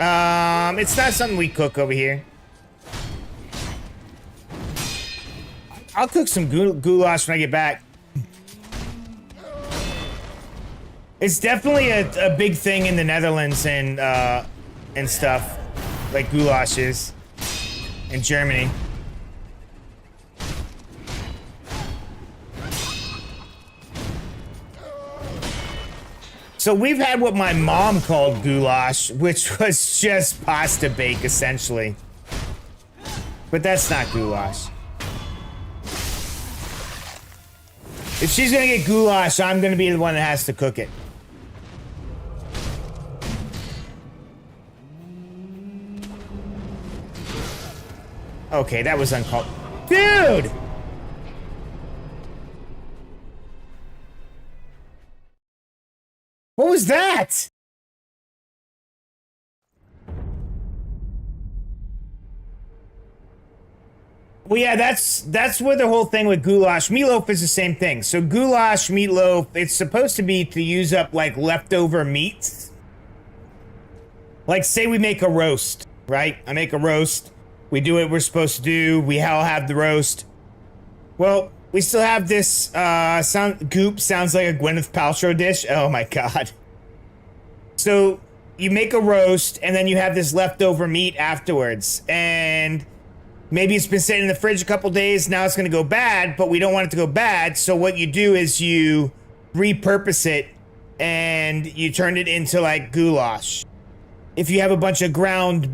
It's not something we cook over here. I'll cook some goulash when I get back. It's definitely a big thing in the Netherlands and stuff, like goulash is in Germany. So we've had what my mom called goulash, which was just pasta bake, essentially. But that's not goulash. If she's gonna get goulash, I'm gonna be the one that has to cook it. Okay, that was uncalled. Dude! What was that? Well, yeah, that's where the whole thing with goulash. Meatloaf is the same thing. So goulash, meatloaf, it's supposed to be to use up, like, leftover meats. Like, say we make a roast, right? I make a roast. We do what we're supposed to do. We all have the roast. Well, we still have this, goop sounds like a Gwyneth Paltrow dish. Oh my god. So, you make a roast, and then you have this leftover meat afterwards. And maybe it's been sitting in the fridge a couple days, now it's gonna go bad, but we don't want it to go bad, so what you do is you repurpose it, and you turn it into, like, goulash. If you have a bunch of ground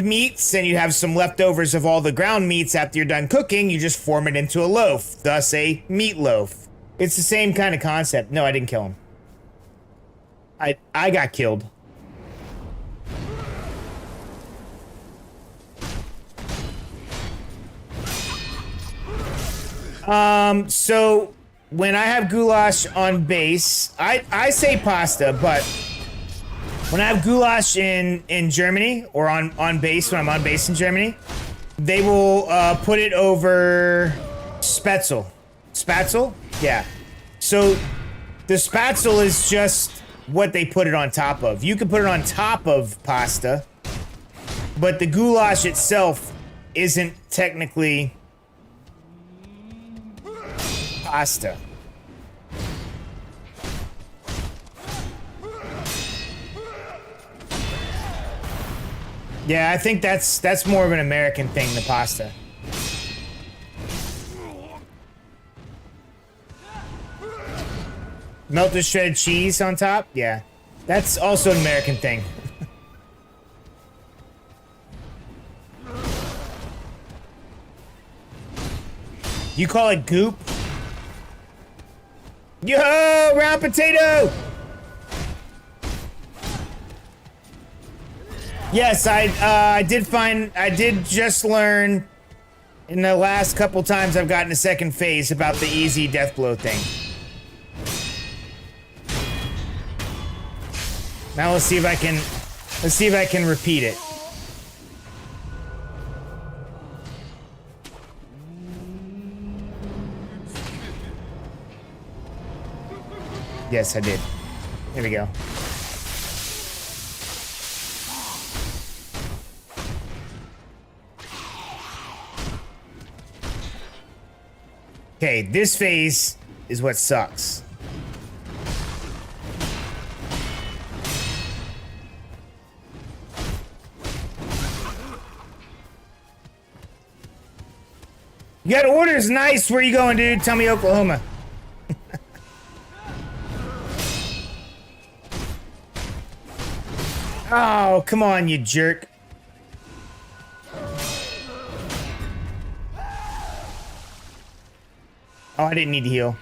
meats and you have some leftovers of all the ground meats after you're done cooking, you just form it into a loaf, thus a meatloaf. It's the same kind of concept. No, I didn't kill him. I got killed. So when I have goulash on base, I say pasta, but when I have goulash in Germany, or on base, when I'm on base in Germany, they will put it over Spätzle. Spätzle? Yeah. So the Spätzle is just what they put it on top of. You can put it on top of pasta, but the goulash itself isn't technically pasta. Yeah, I think that's more of an American thing, the pasta. Melted shredded cheese on top? Yeah. That's also an American thing. You call it goop? Yo, round potato! Yes, I did just learn in the last couple times I've gotten a second phase about the easy death blow thing. Now let's see if I can repeat it. Yes, I did. Here we go. Okay, this phase is what sucks. You got orders, nice. Where you going, dude? Tell me Oklahoma. Oh, come on, you jerk. Oh, I didn't need to heal.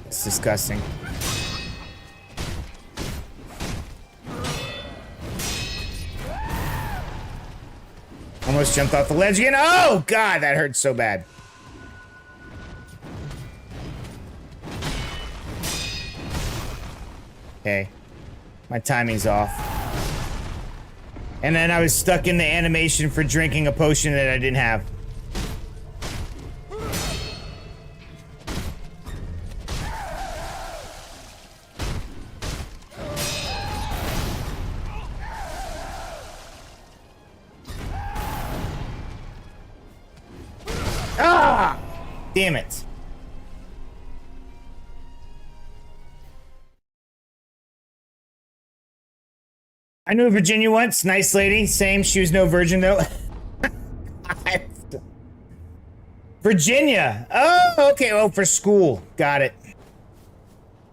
It's disgusting. Almost jumped off the ledge again. Oh, God, that hurt so bad. Okay. My timing's off. And then I was stuck in the animation for drinking a potion that I didn't have. Ah! Damn it. I knew Virginia once. Nice lady. Same. She was no virgin, though. Virginia. Oh, okay. Oh, for school. Got it.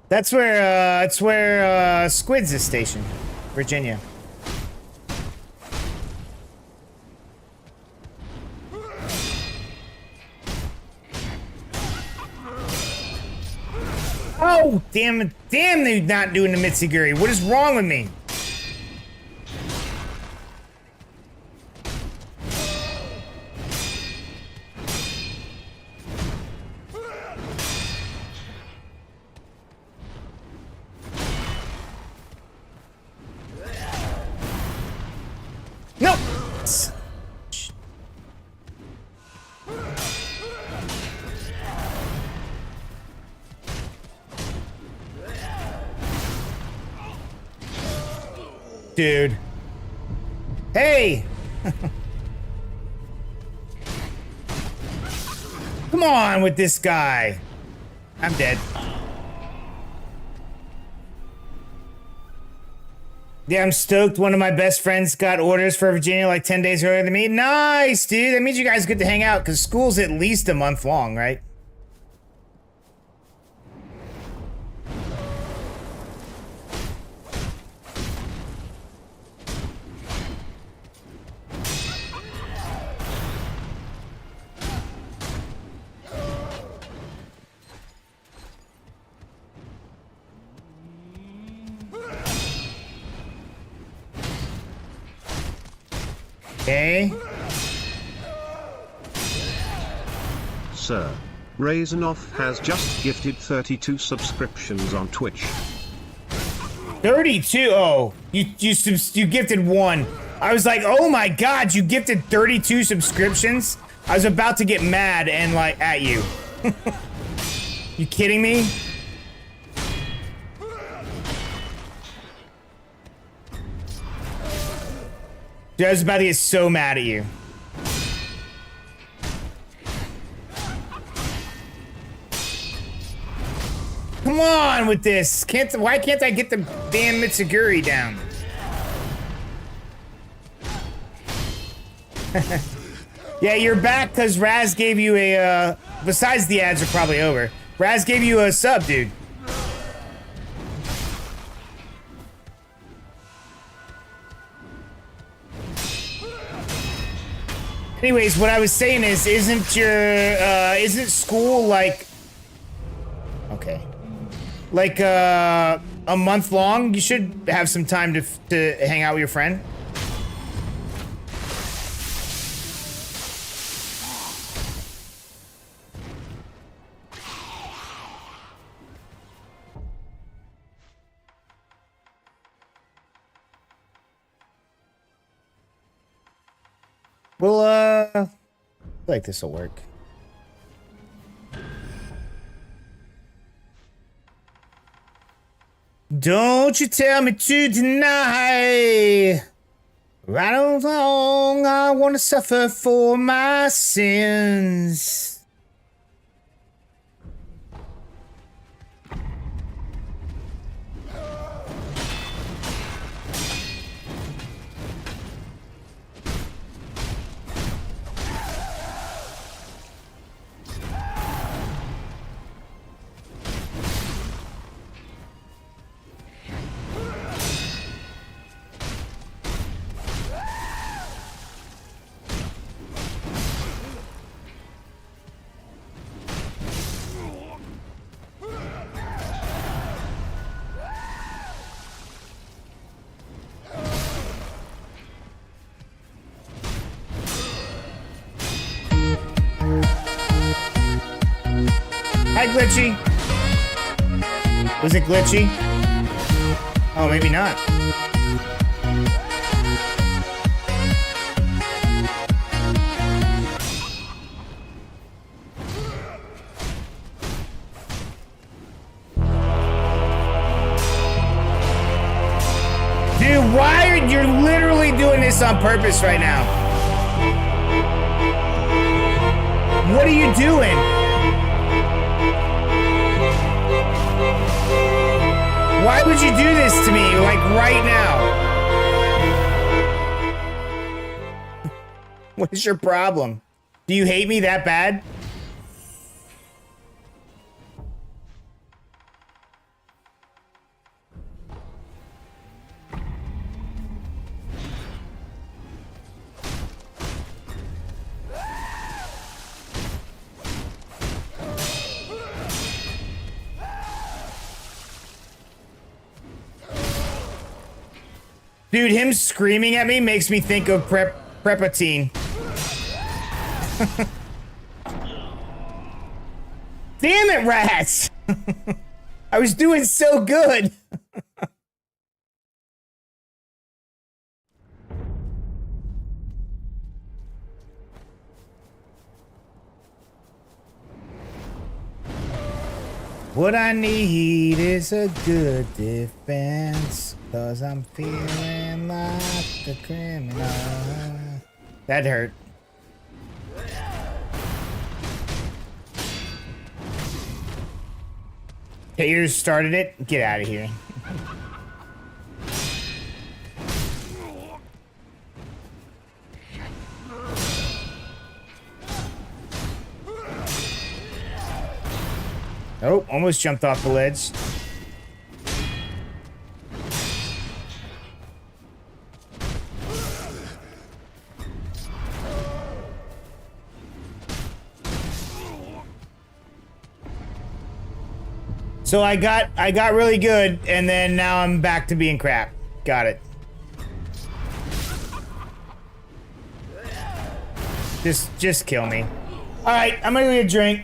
That's where Squids is stationed. Virginia. Oh, damn it. Damn, they're not doing the Mitsuguri. What is wrong with me? No! Dude. Hey! Come on with this guy. I'm dead. Yeah, I'm stoked. One of my best friends got orders for Virginia like 10 days earlier than me. Nice, dude. That means you guys get to hang out because school's at least a month long, right? Okay. Sir, Raisinoff has just gifted 32 subscriptions on Twitch. 32? Oh, you gifted one. I was like, oh my god, you gifted 32 subscriptions? I was about to get mad and like at you. You kidding me? Dude, I was about to get so mad at you. Come on with this. Why can't I get the damn Mitsuguri down? Yeah, you're back because Raz gave you a, besides the ads are probably over. Raz gave you a sub, dude. Anyways, what I was saying is, isn't school like, okay, like a month long? You should have some time to hang out with your friend. Well, I feel like this will work. Don't you tell me to deny. Right or wrong, I want to suffer for my sins. Hi, Glitchy. Was it glitchy? Oh, maybe not. Why are you literally doing this on purpose right now? What are you doing? Why would you do this to me, like, right now? What is your problem? Do you hate me that bad? Dude, him screaming at me makes me think of Prepatine. Damn it, rats! I was doing so good. What I need is a good defense, 'cause I'm feeling like a criminal. That hurt. Taters started it? Get out of here. Oh, almost jumped off the ledge. So I got really good, and then now I'm back to being crap. Got it. Just kill me. All right, I'm gonna get a drink.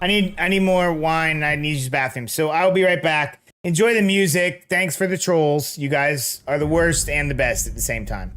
I need more wine. I need to use the bathroom. So I'll be right back. Enjoy the music. Thanks for the trolls. You guys are the worst and the best at the same time.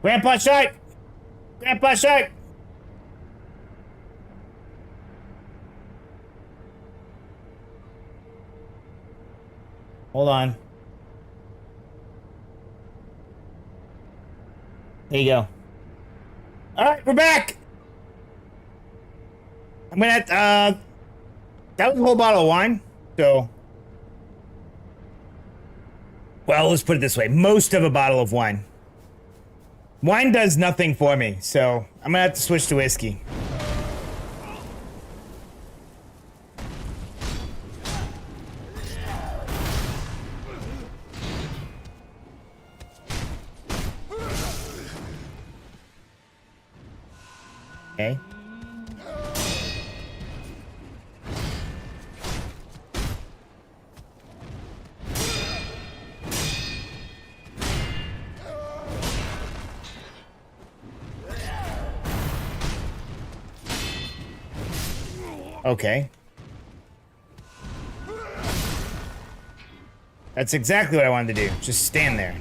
Grandpa Shark! Grandpa Shark! Hold on. There you go. Alright, we're back! I'm gonna that was a whole bottle of wine, so Well, let's put it this way. Most of a bottle of wine. Wine does nothing for me, so I'm gonna have to switch to whiskey. Okay. Okay. That's exactly what I wanted to do. Just stand there.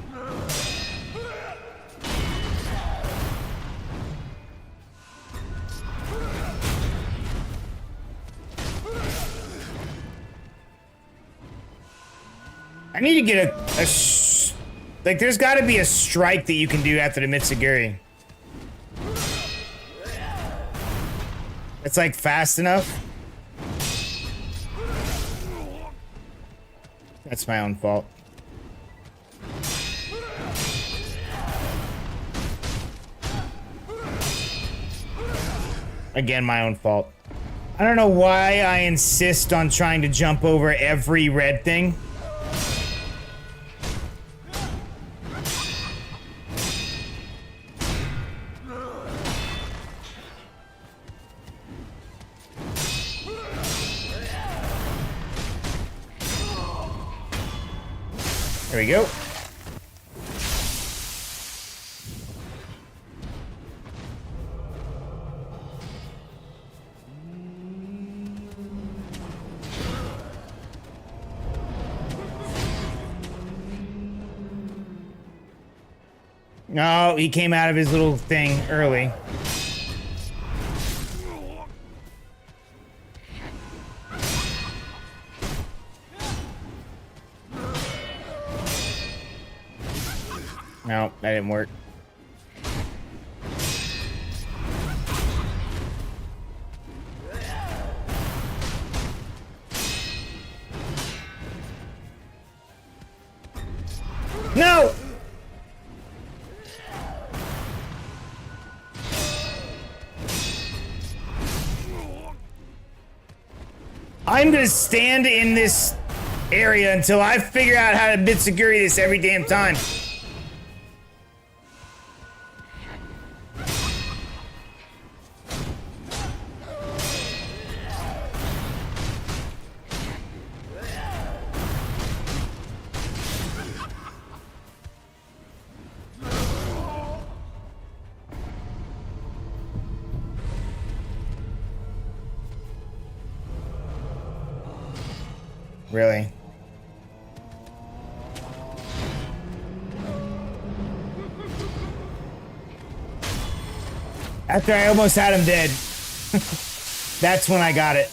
I need to get like, there's got to be a strike that you can do after the Mitsuguri. It's like fast enough. That's my own fault. Again, my own fault. I don't know why I insist on trying to jump over every red thing. There we go. No, he came out of his little thing early. No, that didn't work. No! I'm gonna stand in this area until I figure out how to Mitsuguri this every damn time. Really? After I almost had him dead. That's when I got it.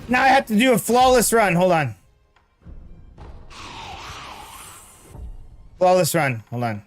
Now I have to do a flawless run. Hold on. Flawless run. Hold on.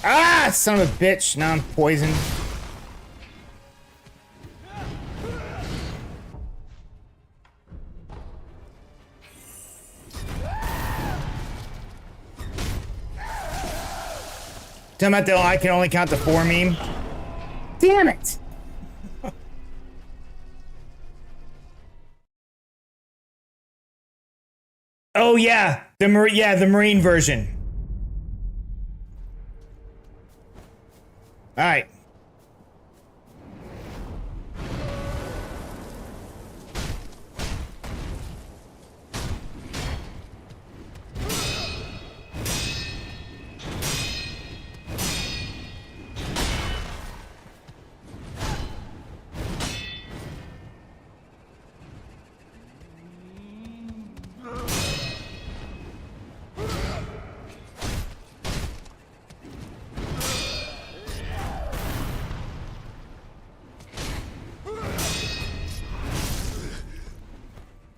Ah, son of a bitch. Now I'm poisoned. Talking about the I can only count to 4 meme. Damn it! Oh yeah, the Marine version. All right.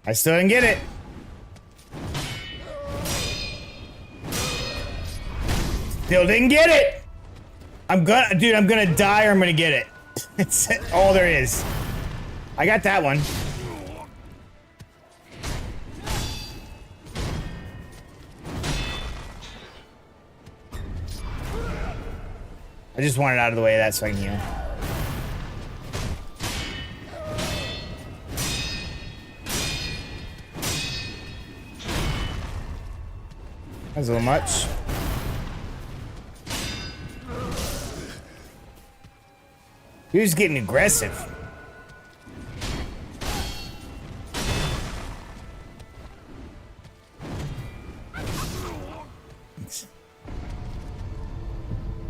I still didn't get it. Still didn't get it. I'm gonna die or I'm gonna get it. It's all there is. I got that one. I just want it out of the way of that so I can heal. That's a little much. He was getting aggressive.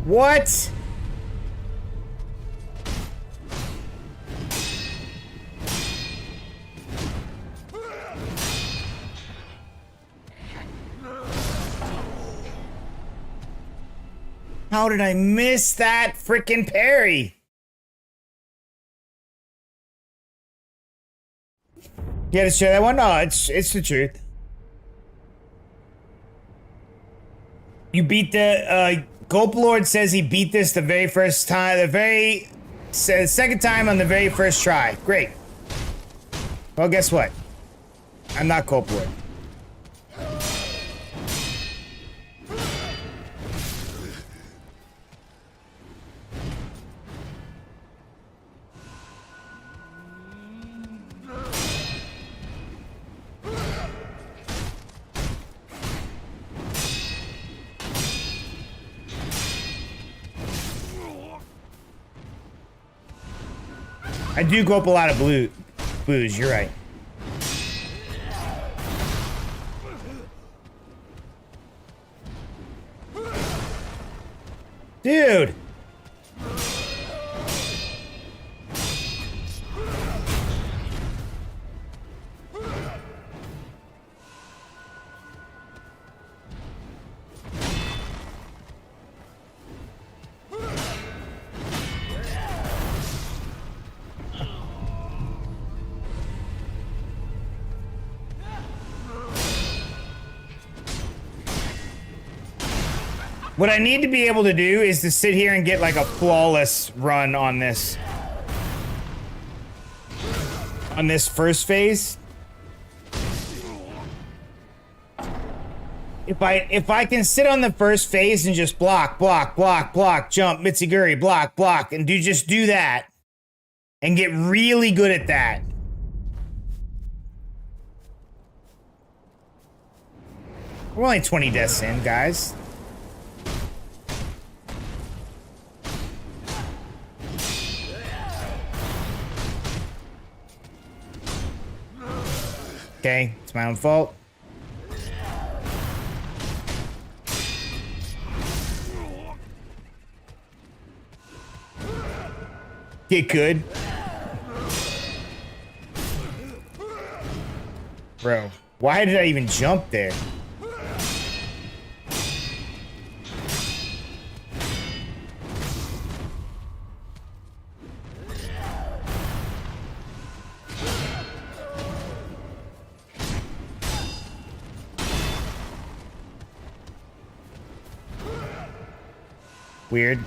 What? How did I miss that freaking parry? You had to share that one? No, it's the truth. You beat the Gulp Lord says he beat this the very first time, second time on the very first try. Great. Well, guess what? I'm not Gulp Lord. I do go up a lot of booze, you're right. Dude! What I need to be able to do is to sit here and get like a flawless run on this. On this first phase. If I can sit on the first phase and just block, jump, Mitsuguri, block, and just do that. And get really good at that. We're only 20 deaths in, guys. Okay, it's my own fault. Get good. Bro, why did I even jump there? Weird.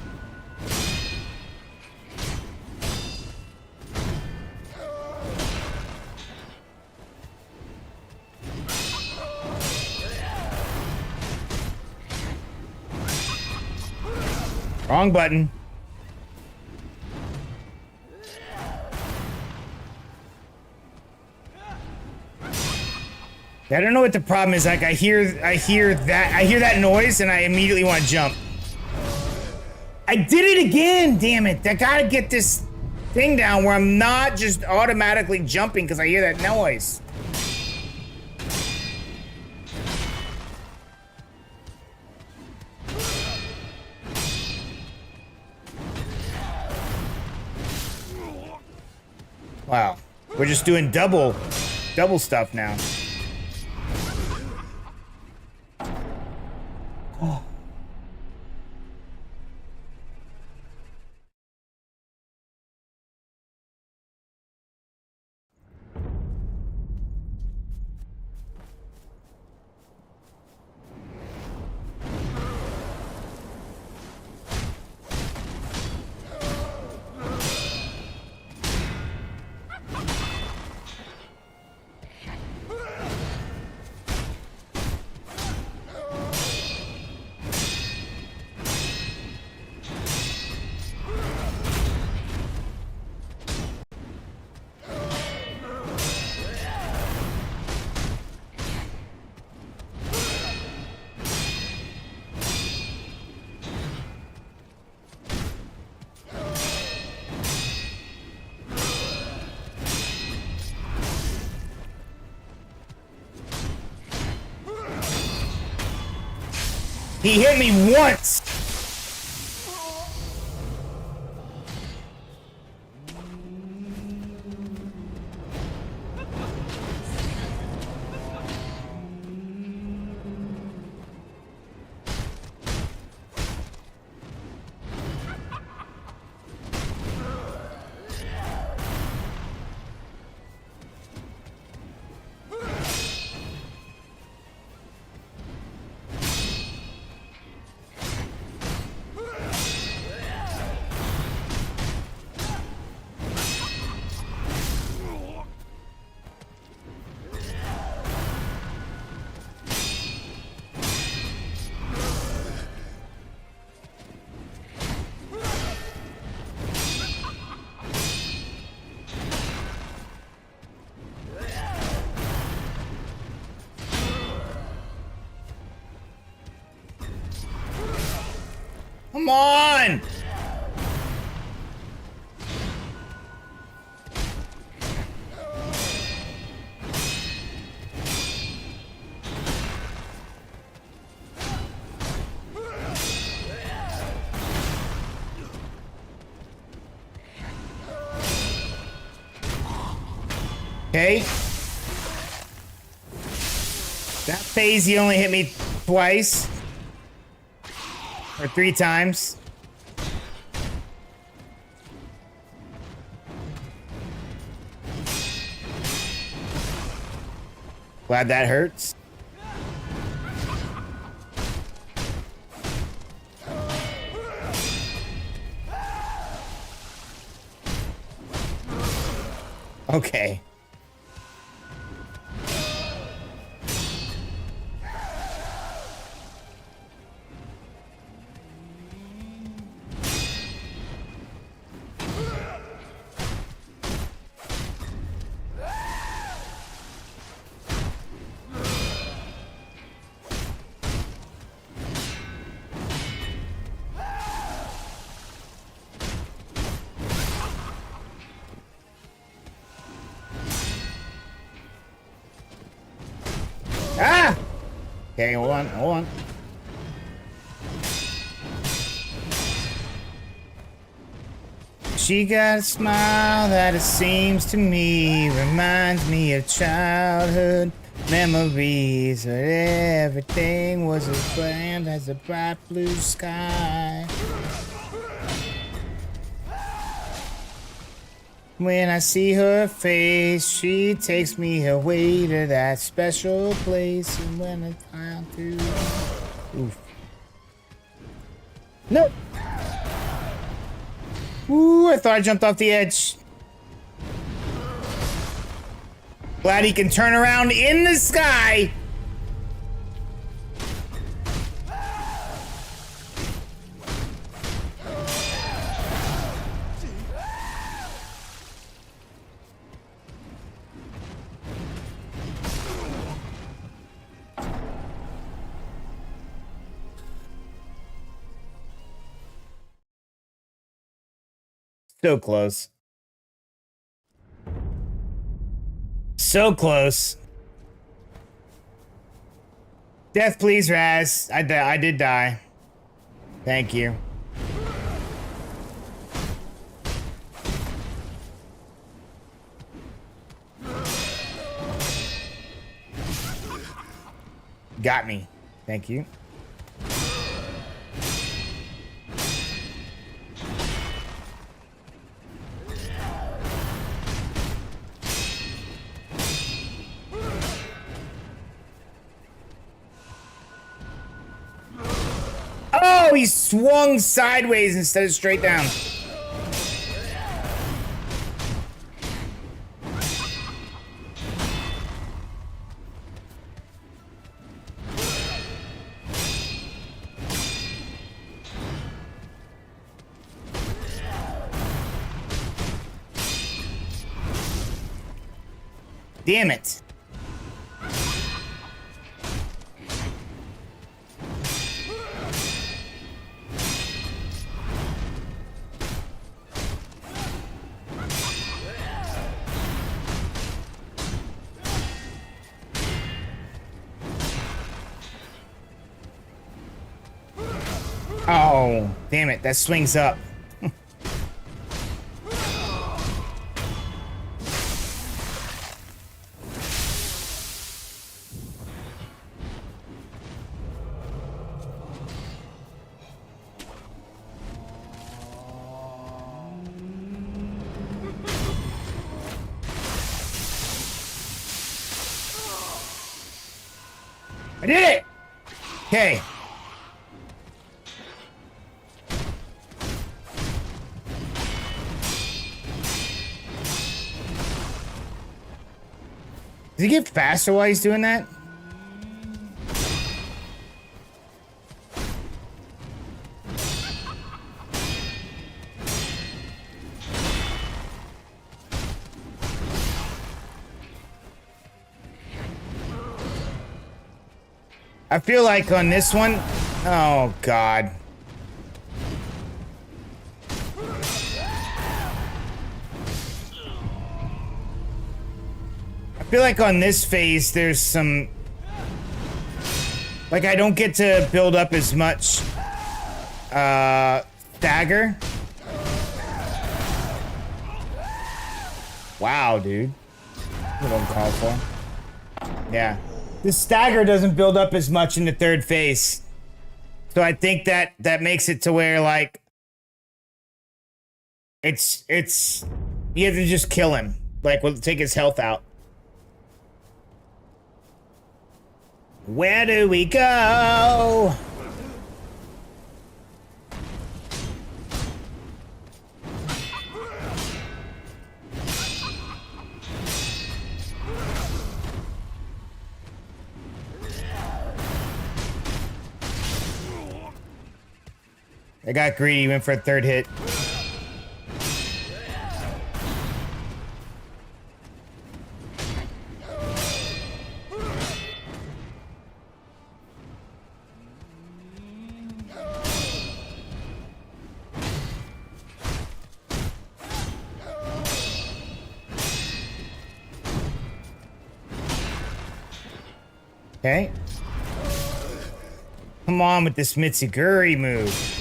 Wrong button. I don't know what the problem is. Like I hear that noise and I immediately want to jump. I did it again, damn it. I gotta get this thing down where I'm not just automatically jumping because I hear that noise. Wow. We're just doing double stuff now. Oh. He hit me once. Come on! Okay. That phase, he only hit me twice. Or 3 times. Glad that hurts. Okay. Ah! Okay, hold on, hold on. She got a smile that it seems to me reminds me of childhood memories, but everything was as bland as a bright blue sky. When I see her face, she takes me away to that special place. And when it's time to... Oof. Nope. Ooh, I thought I jumped off the edge. Glad he can turn around in the sky. So close. So close. Death, please, Raz. I did die. Thank you. Got me. Thank you. Oh, he swung sideways instead of straight down. Damn it. No. Damn it. That swings up. I did it! Okay. Does he get faster while he's doing that? I feel like on this one, oh God. I feel like on this phase, there's some, like I don't get to build up as much, stagger. Wow, dude. What I'm called for. Yeah. The stagger doesn't build up as much in the third phase. So I think that makes it to where, like, it's, you have to just kill him. Like, we'll take his health out. Where do we go? I got greedy, went for a third hit. Okay. Come on with this Mitsuguri move.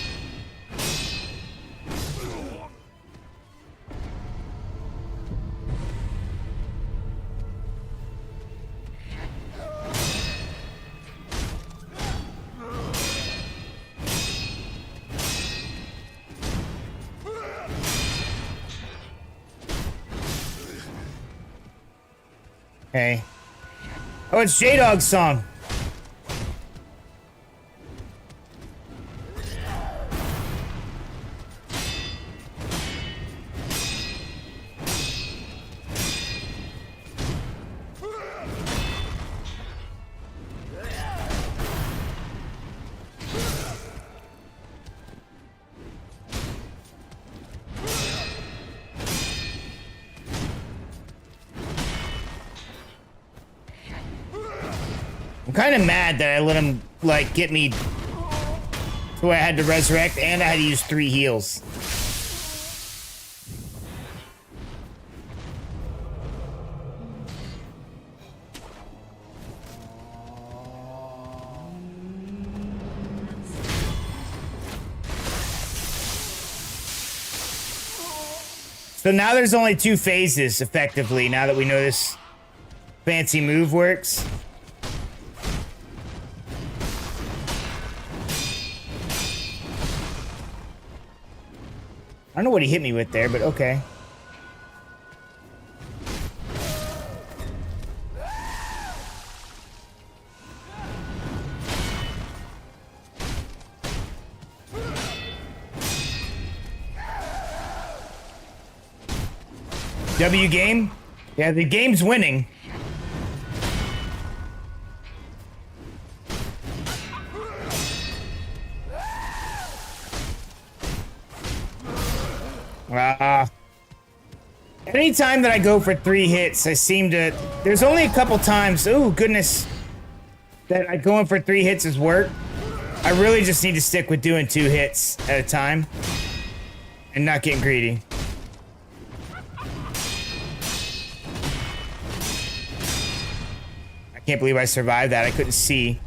Okay. Oh, it's J-Dog's song. I'm kind of mad that I let him, like, get me to where I had to resurrect and I had to use 3 heals. So now there's only 2 phases, effectively, now that we know this fancy move works. I don't know what he hit me with there, but okay. W game? Yeah, the game's winning. Anytime that I go for 3 hits, I seem to... There's only a couple times... Oh, goodness. That I going for 3 hits has worked. I really just need to stick with doing 2 hits at a time. And not getting greedy. I can't believe I survived that. I couldn't see.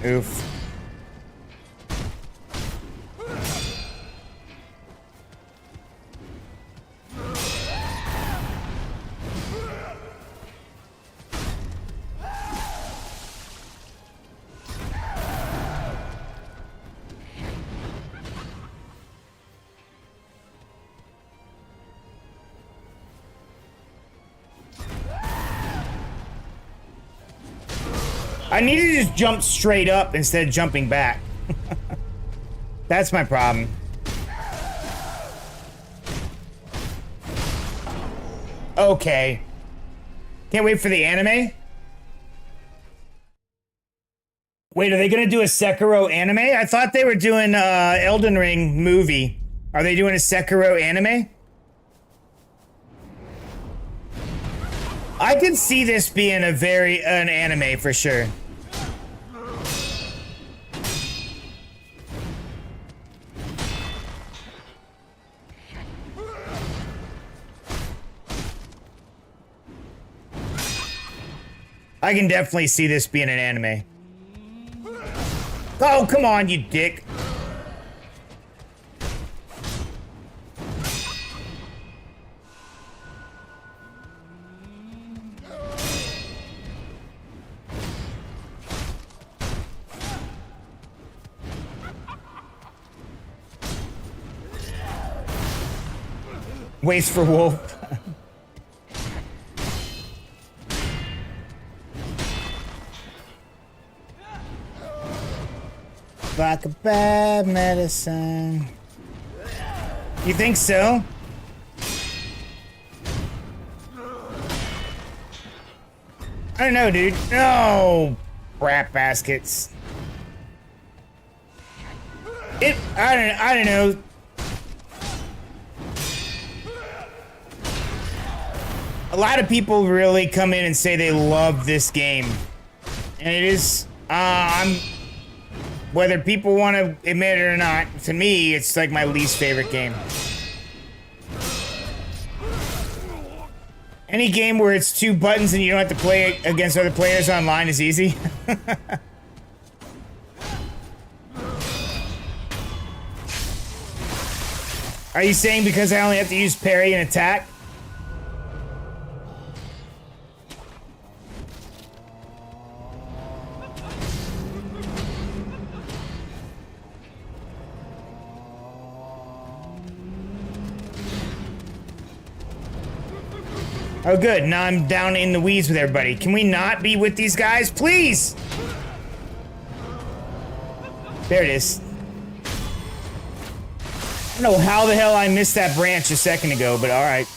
Oof. I need to just jump straight up instead of jumping back. That's my problem. Okay. Can't wait for the anime. Wait, are they gonna do a Sekiro anime? I thought they were doing Elden Ring movie. Are they doing a Sekiro anime? I can see this being an anime for sure. I can definitely see this being an anime. Oh, come on, you dick. Waits for wolf. Like a bad medicine. You think so? I don't know, dude. No, rat baskets. I don't know. A lot of people really come in and say they love this game, and it is. Whether people want to admit it or not, to me, it's like my least favorite game. Any game where it's 2 buttons and you don't have to play against other players online is easy. Are you saying because I only have to use parry and attack? Oh, good. Now I'm down in the weeds with everybody. Can we not be with these guys, please? There it is. I don't know how the hell I missed that branch a second ago, but all right.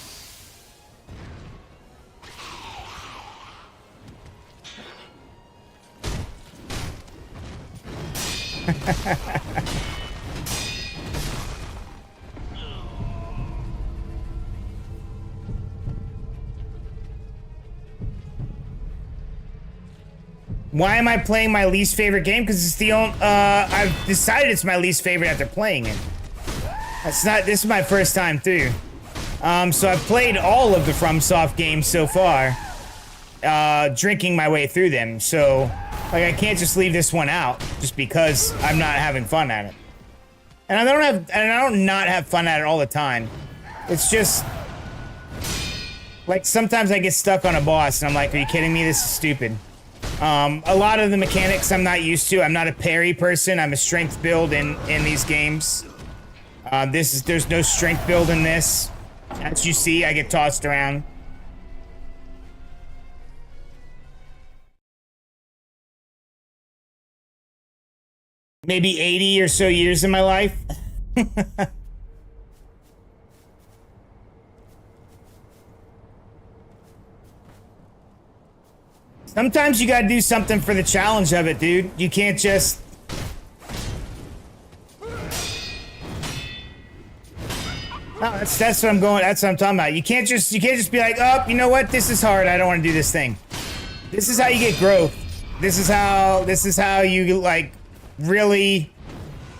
Why am I playing my least favorite game? Because it's the only, I've decided it's my least favorite after playing it. This is my first time through. So I've played all of the FromSoft games so far, drinking my way through them. So, like, I can't just leave this one out just because I'm not having fun at it. And I don't not have fun at it all the time. It's just, like, sometimes I get stuck on a boss and I'm like, are you kidding me? This is stupid. A lot of the mechanics I'm not used to. I'm not a parry person. I'm a strength build in these games. There's no strength build in this. As you see, I get tossed around. Maybe 80 or so years in my life. Sometimes you gotta do something for the challenge of it, dude. You can't just... No, that's what I'm going. That's what I'm talking about. You can't just be like, oh, you know what? This is hard. I don't want to do this thing. This is how you get growth. This is how you like really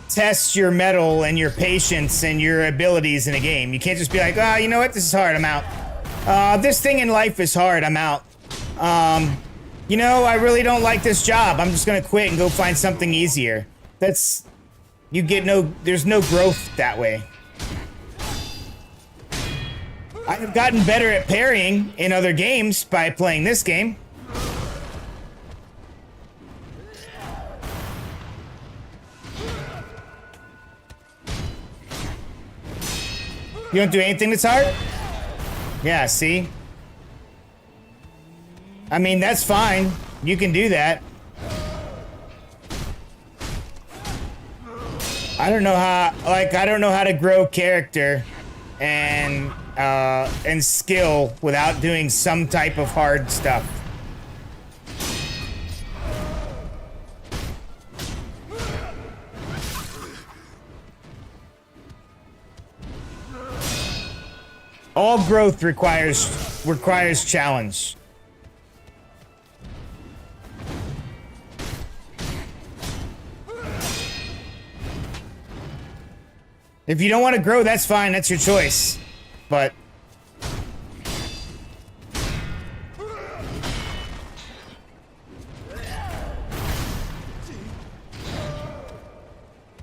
test your mettle and your patience and your abilities in a game. You can't just be like, oh, you know what? This is hard. I'm out. This thing in life is hard. I'm out. you know, I really don't like this job. I'm just gonna quit and go find something easier. That's, there's no growth that way. I've gotten better at parrying in other games by playing this game. You don't do anything that's hard? Yeah, see? I mean, that's fine. You can do that. I don't know how, like, I don't know how to grow character and skill without doing some type of hard stuff. All growth requires challenge. If you don't want to grow, that's fine. That's your choice. But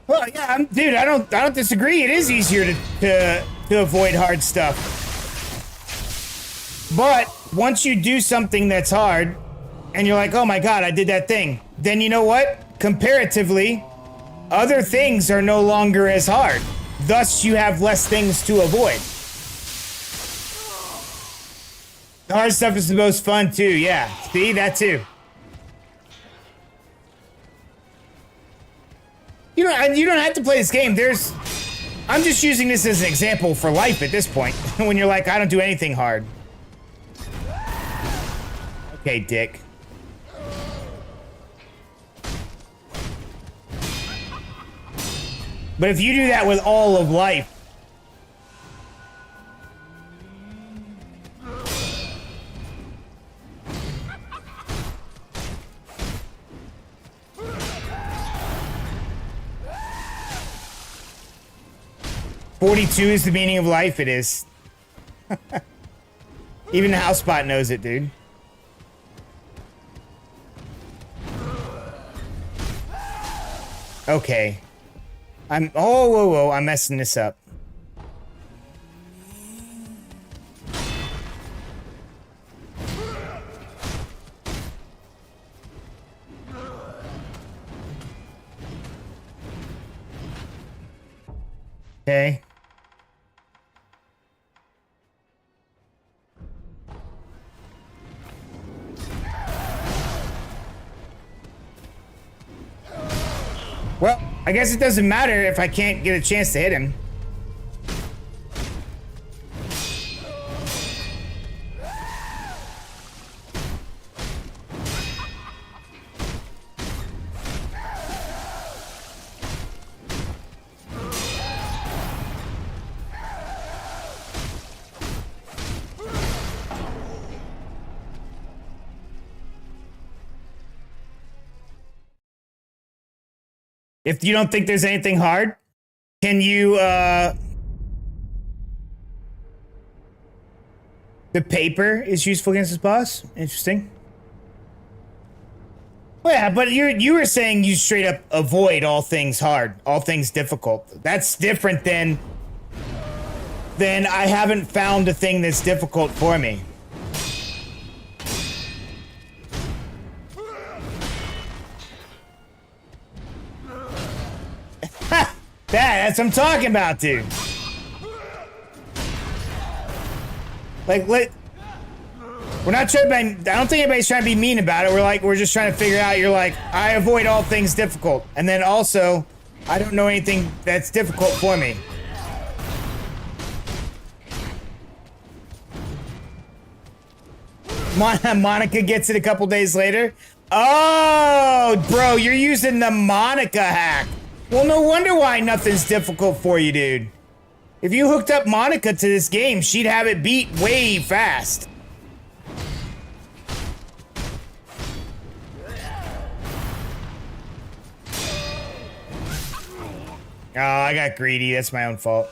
well, yeah, dude, I don't disagree. It is easier to avoid hard stuff. But once you do something that's hard, and you're like, oh my god, I did that thing, then you know what? Comparatively, other things are no longer as hard. Thus, you have less things to avoid. The hard stuff is the most fun too, yeah. See, that too. You don't have to play this game. I'm just using this as an example for life at this point. When you're like, I don't do anything hard. Okay, dick. But if you do that with all of life, .42 is the meaning of life. It is. Even the housebot knows it, dude. Okay. Whoa, I'm messing this up. Okay. Well, I guess it doesn't matter if I can't get a chance to hit him. If you don't think there's anything hard, can you, the paper is useful against this boss? Interesting. Well, yeah, but you were saying you straight up avoid all things hard, all things difficult. That's different than I haven't found a thing that's difficult for me. That's what I'm talking about, dude. Like, we're not trying to, I don't think anybody's trying to be mean about it. We're just trying to figure out, you're like, I avoid all things difficult. And then also, I don't know anything that's difficult for me. Monica gets it a couple days later. Oh, bro, you're using the Monica hack. Well, no wonder why nothing's difficult for you, dude. If you hooked up Monica to this game, she'd have it beat way fast. Oh, I got greedy. That's my own fault.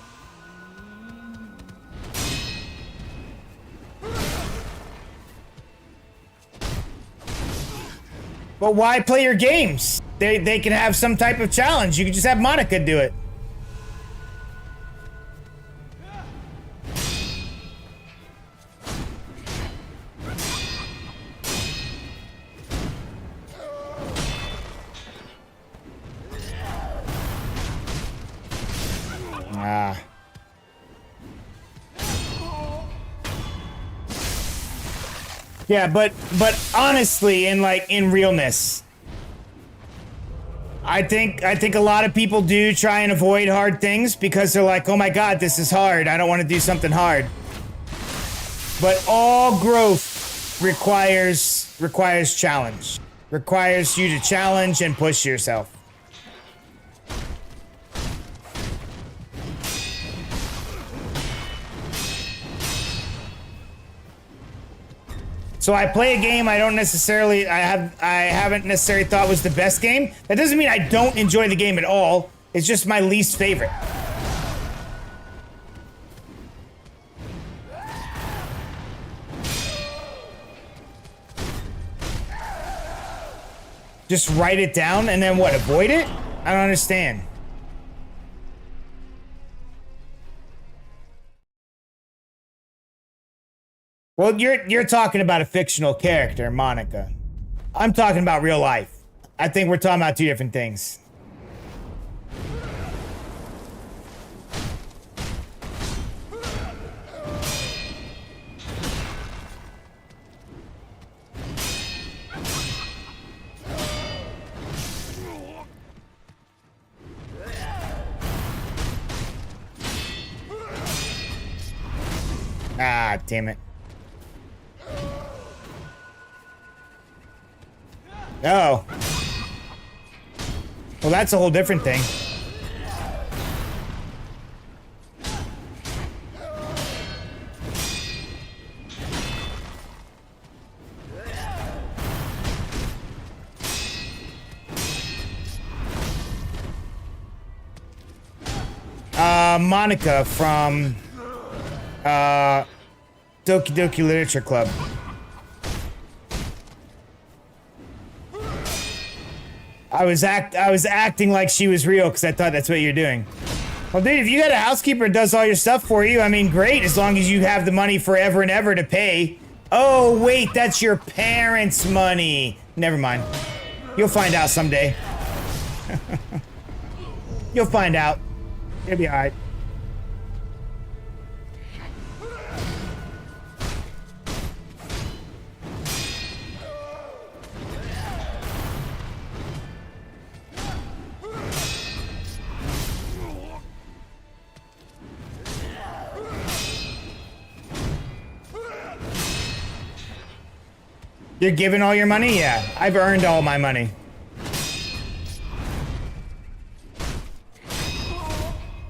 But why play your games? They can have some type of challenge. You can just have Monica do it. Ah. Yeah, but honestly, in realness, I think a lot of people do try and avoid hard things because they're like, oh my god, this is hard. I don't want to do something hard. But all growth requires challenge. Requires you to challenge and push yourself. So I play a game I haven't necessarily thought was the best game. That doesn't mean I don't enjoy the game at all. It's just my least favorite. Just write it down and then what, avoid it? I don't understand. Well, you're talking about a fictional character, Monica. I'm talking about real life. I think we're talking about two different things. Ah, damn it. Oh. Well, that's a whole different thing. Monica from Doki Doki Literature Club. I was acting like she was real because I thought that's what you're doing. Well, dude, if you got a housekeeper that does all your stuff for you, I mean, great, as long as you have the money forever and ever to pay. Oh, wait, that's your parents' money. Never mind. You'll find out someday. You'll find out. It'll be all right. You're giving all your money? Yeah, I've earned all my money.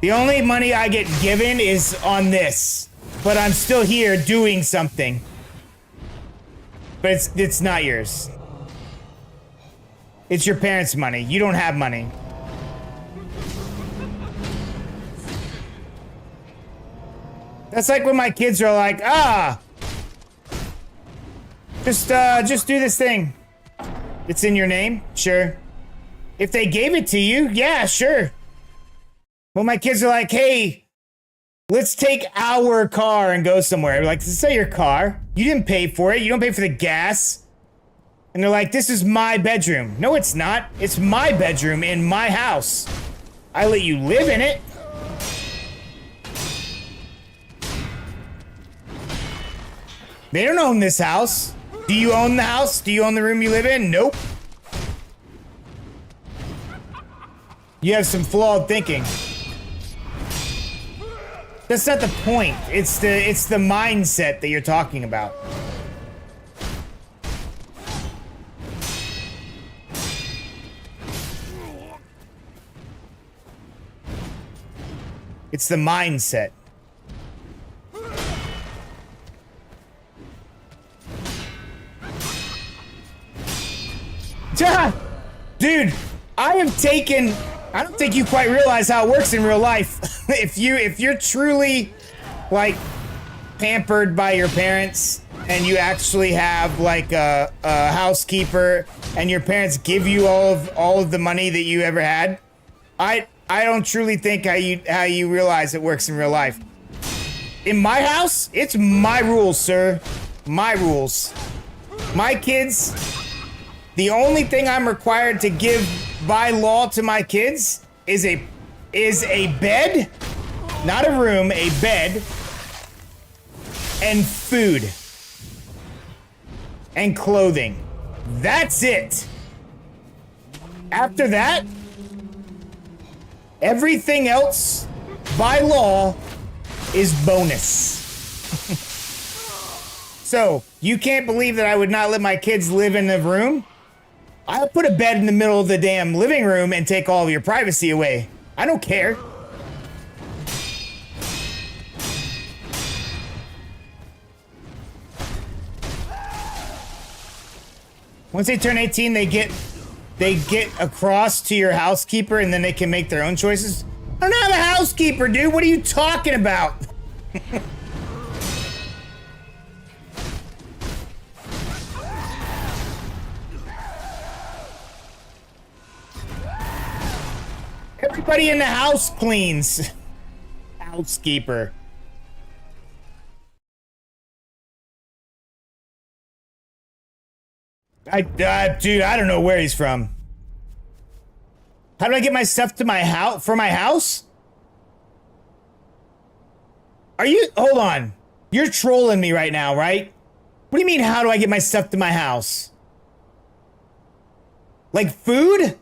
The only money I get given is on this, but I'm still here doing something. But it's not yours. It's your parents' money. You don't have money. That's like when my kids are like, just do this thing. It's in your name? Sure. If they gave it to you, yeah, sure. Well, my kids are like, hey, let's take our car and go somewhere. We're like, this is not your car. You didn't pay for it. You don't pay for the gas. And they're like, this is my bedroom. No, it's not. It's my bedroom in my house. I let you live in it. They don't own this house. Do you own the house? Do you own the room you live in? Nope. You have some flawed thinking. That's not the point. It's the mindset that you're talking about. It's the mindset. Dude, I don't think you quite realize how it works in real life. If you're truly, like, pampered by your parents, and you actually have like a housekeeper and your parents give you all of the money that you ever had, I don't truly think how you realize it works in real life. In my house, it's my rules, sir. My rules. My kids, the only thing I'm required to give by law to my kids is a bed, not a room, a bed, and food. And clothing. That's it. After that, everything else, by law, is bonus. So, you can't believe that I would not let my kids live in the room? I'll put a bed in the middle of the damn living room and take all of your privacy away. I don't care. Once they turn 18, they get across to your housekeeper and then they can make their own choices. I don't have a housekeeper, dude. What are you talking about? Everybody in the house cleans. Housekeeper. Dude, I don't know where he's from. How do I get my stuff to my house? For my house? Are you? Hold on. You're trolling me right now, right? What do you mean, how do I get my stuff to my house? Like food?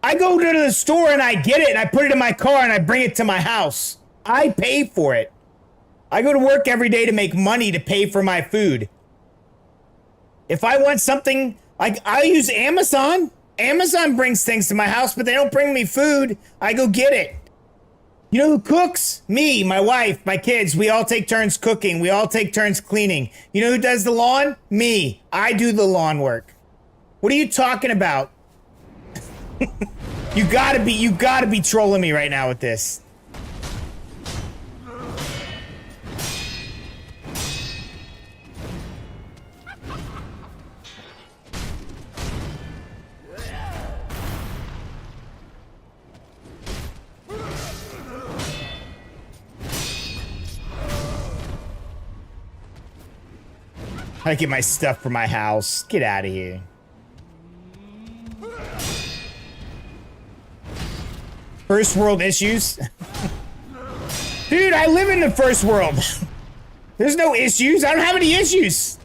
I go to the store and I get it and I put it in my car and I bring it to my house. I pay for it. I go to work every day to make money to pay for my food. If I want something, like I use Amazon. Amazon brings things to my house, but they don't bring me food. I go get it. You know who cooks? Me, my wife, my kids. We all take turns cooking. We all take turns cleaning. You know who does the lawn? Me. I do the lawn work. What are you talking about? You gotta be trolling me right now with this. I get my stuff from my house. Get out of here. First world issues? Dude, I live in the first world. There's no issues. I don't have any issues.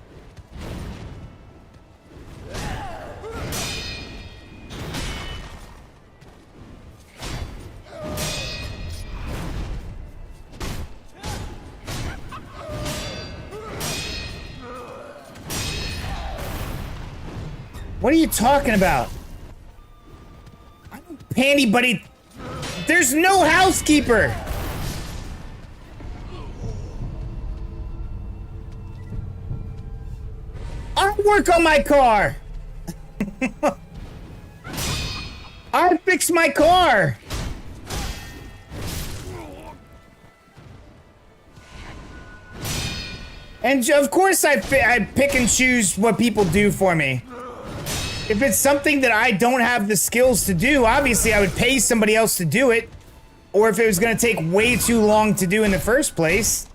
What are you talking about? I don't pay anybody. There's no housekeeper. I work on my car. I fix my car. And of course I pick and choose what people do for me. If it's something that I don't have the skills to do, obviously I would pay somebody else to do it. Or if it was gonna take way too long to do in the first place.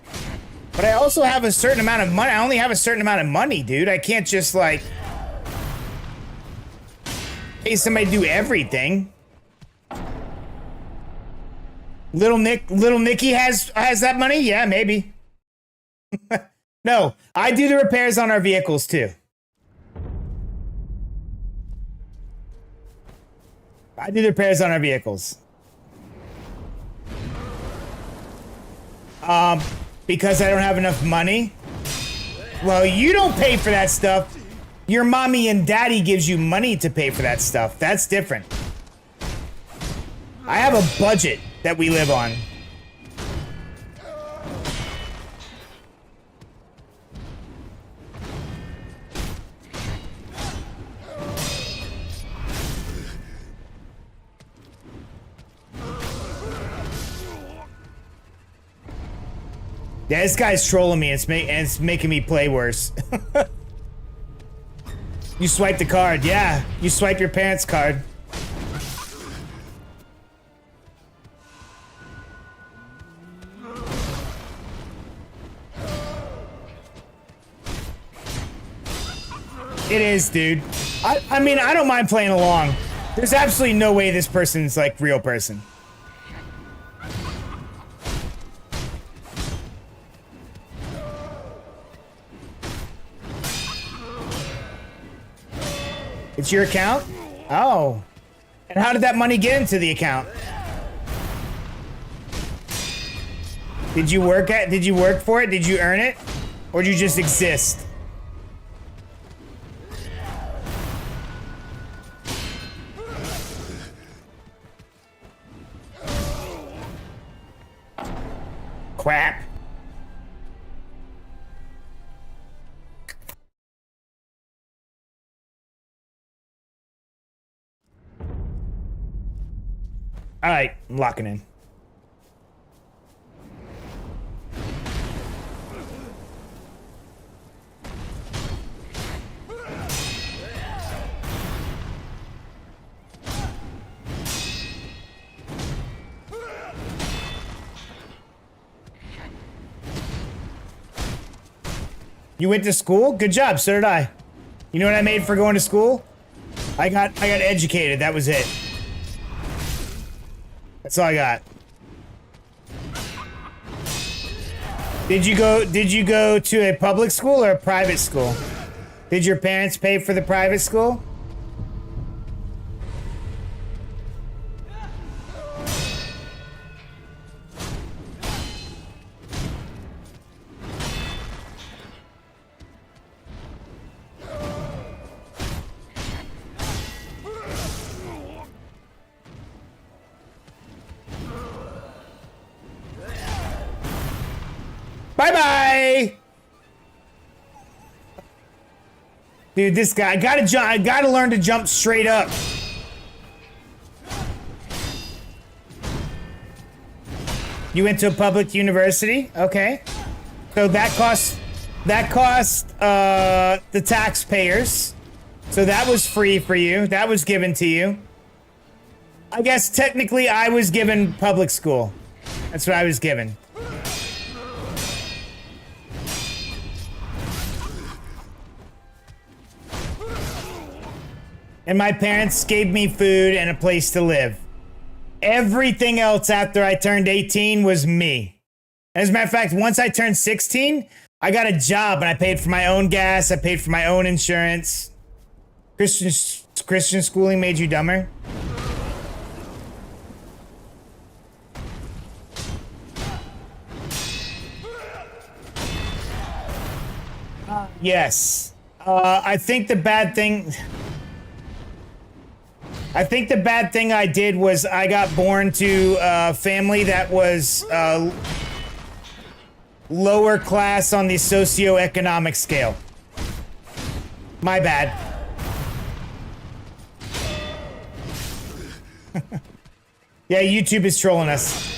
But I also have a certain amount of money. I only have a certain amount of money, dude. I can't just like pay somebody to do everything. Little Nicky has that money? Yeah, maybe. No, I do the repairs on our vehicles too. I do the repairs on our vehicles. Because I don't have enough money. Well, you don't pay for that stuff. Your mommy and daddy gives you money to pay for that stuff. That's different. I have a budget that we live on. Yeah, this guy's trolling me. And it's making me play worse. You swipe the card. Yeah, you swipe your parents' card. It is, dude. I mean, I don't mind playing along. There's absolutely no way this person's like real person. It's your account? Oh. And how did that money get into the account? Did you work for it? Did you earn it? Or did you just exist? Crap. All right, I'm locking in. You went to school? Good job, so did I. You know what I made for going to school? I got educated, that was it. That's all I got. Did you go to a public school or a private school? Did your parents pay for the private school? Bye-bye! Dude, this guy, I gotta learn to jump straight up. You went to a public university? Okay. So that cost the taxpayers. So that was free for you. That was given to you. I guess technically I was given public school. That's what I was given. And my parents gave me food and a place to live. Everything else after I turned 18 was me. As a matter of fact, once I turned 16, I got a job and I paid for my own gas. I paid for my own insurance. Christian schooling made you dumber? Yes. I think the bad thing I did was I got born to a family that was lower class on the socioeconomic scale. My bad. Yeah, YouTube is trolling us.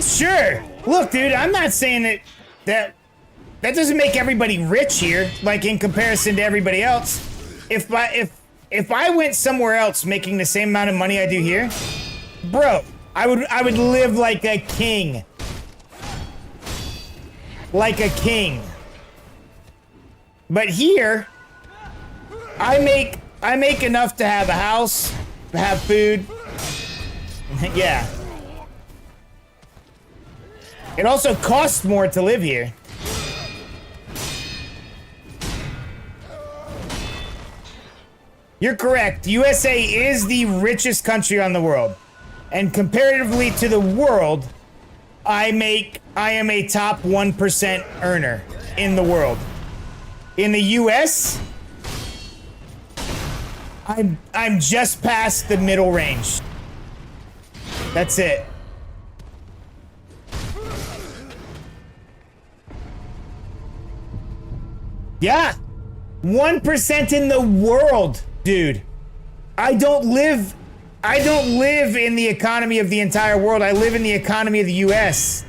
Sure. Look, dude, I'm not saying that doesn't make everybody rich here, like in comparison to everybody else. If I went somewhere else making the same amount of money I do here, bro, I would live like a king. Like a king. But here, I make enough to have a house, to have food. Yeah. It also costs more to live here. You're correct. USA is the richest country on the world. And comparatively to the world, I am a top 1% earner in the world. In the US, I'm just past the middle range. That's it. Yeah. 1% in the world, dude. I don't live in the economy of the entire world. I live in the economy of the US.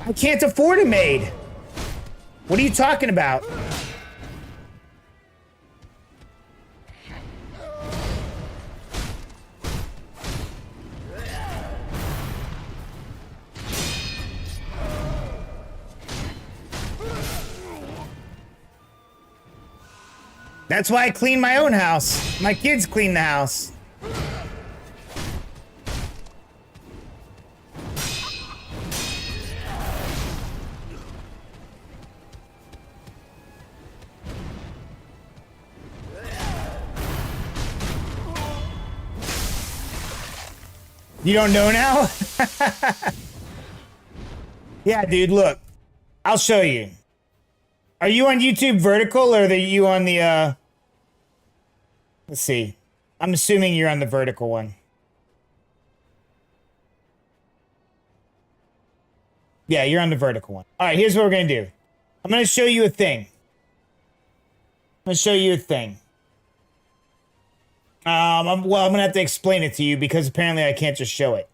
I can't afford a maid. What are you talking about? That's why I clean my own house. My kids clean the house. You don't know now? Yeah, dude, look. I'll show you. Are you on YouTube vertical or are you on the, let's see. I'm assuming you're on the vertical one. Yeah, you're on the vertical one. All right, here's what we're going to do. I'm going to show you a thing. I'm going to show you a thing. I'm going to have to explain it to you because apparently I can't just show it.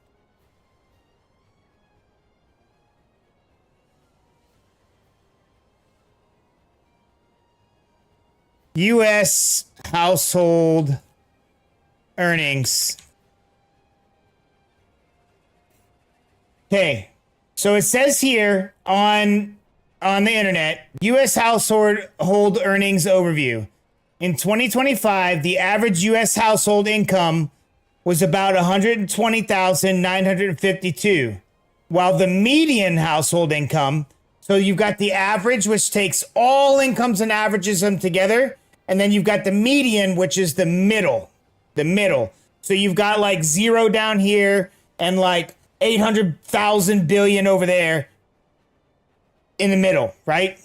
U.S. household earnings. Okay, so it says here on the internet, U.S. household earnings overview. In 2025, the average U.S. household income was about $120,952, while the median household income, so you've got the average, which takes all incomes and averages them together, and then you've got the median, which is the middle. The middle. So you've got like 0 down here and like 800,000 billion over there in the middle, right?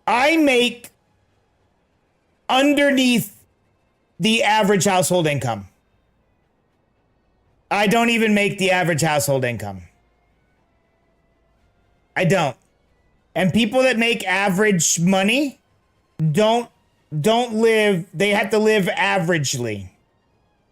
I make underneath the average household income. I don't even make the average household income. I don't. And people that make average money don't live, they have to live averagely.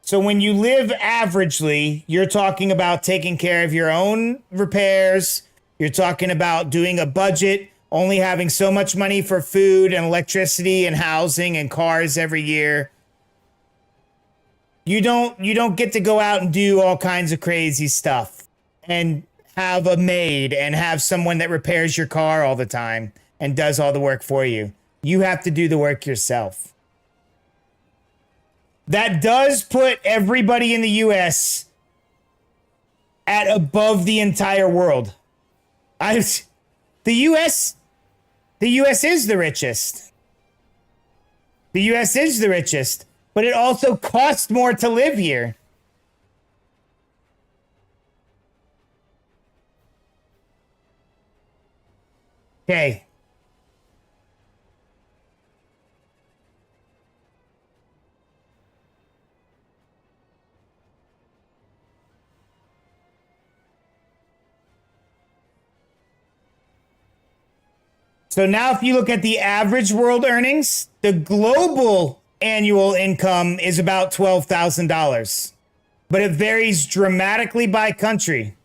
So when you live averagely, you're talking about taking care of your own repairs. You're talking about doing a budget, only having so much money for food and electricity and housing and cars every year. You don't get to go out and do all kinds of crazy stuff and have a maid and have someone that repairs your car all the time and does all the work for you. You have to do the work yourself. That does put everybody in the US at above the entire world. The US is the richest. The US is the richest, but it also costs more to live here. Okay. So now if you look at the average world earnings, the global annual income is about $12,000, but it varies dramatically by country.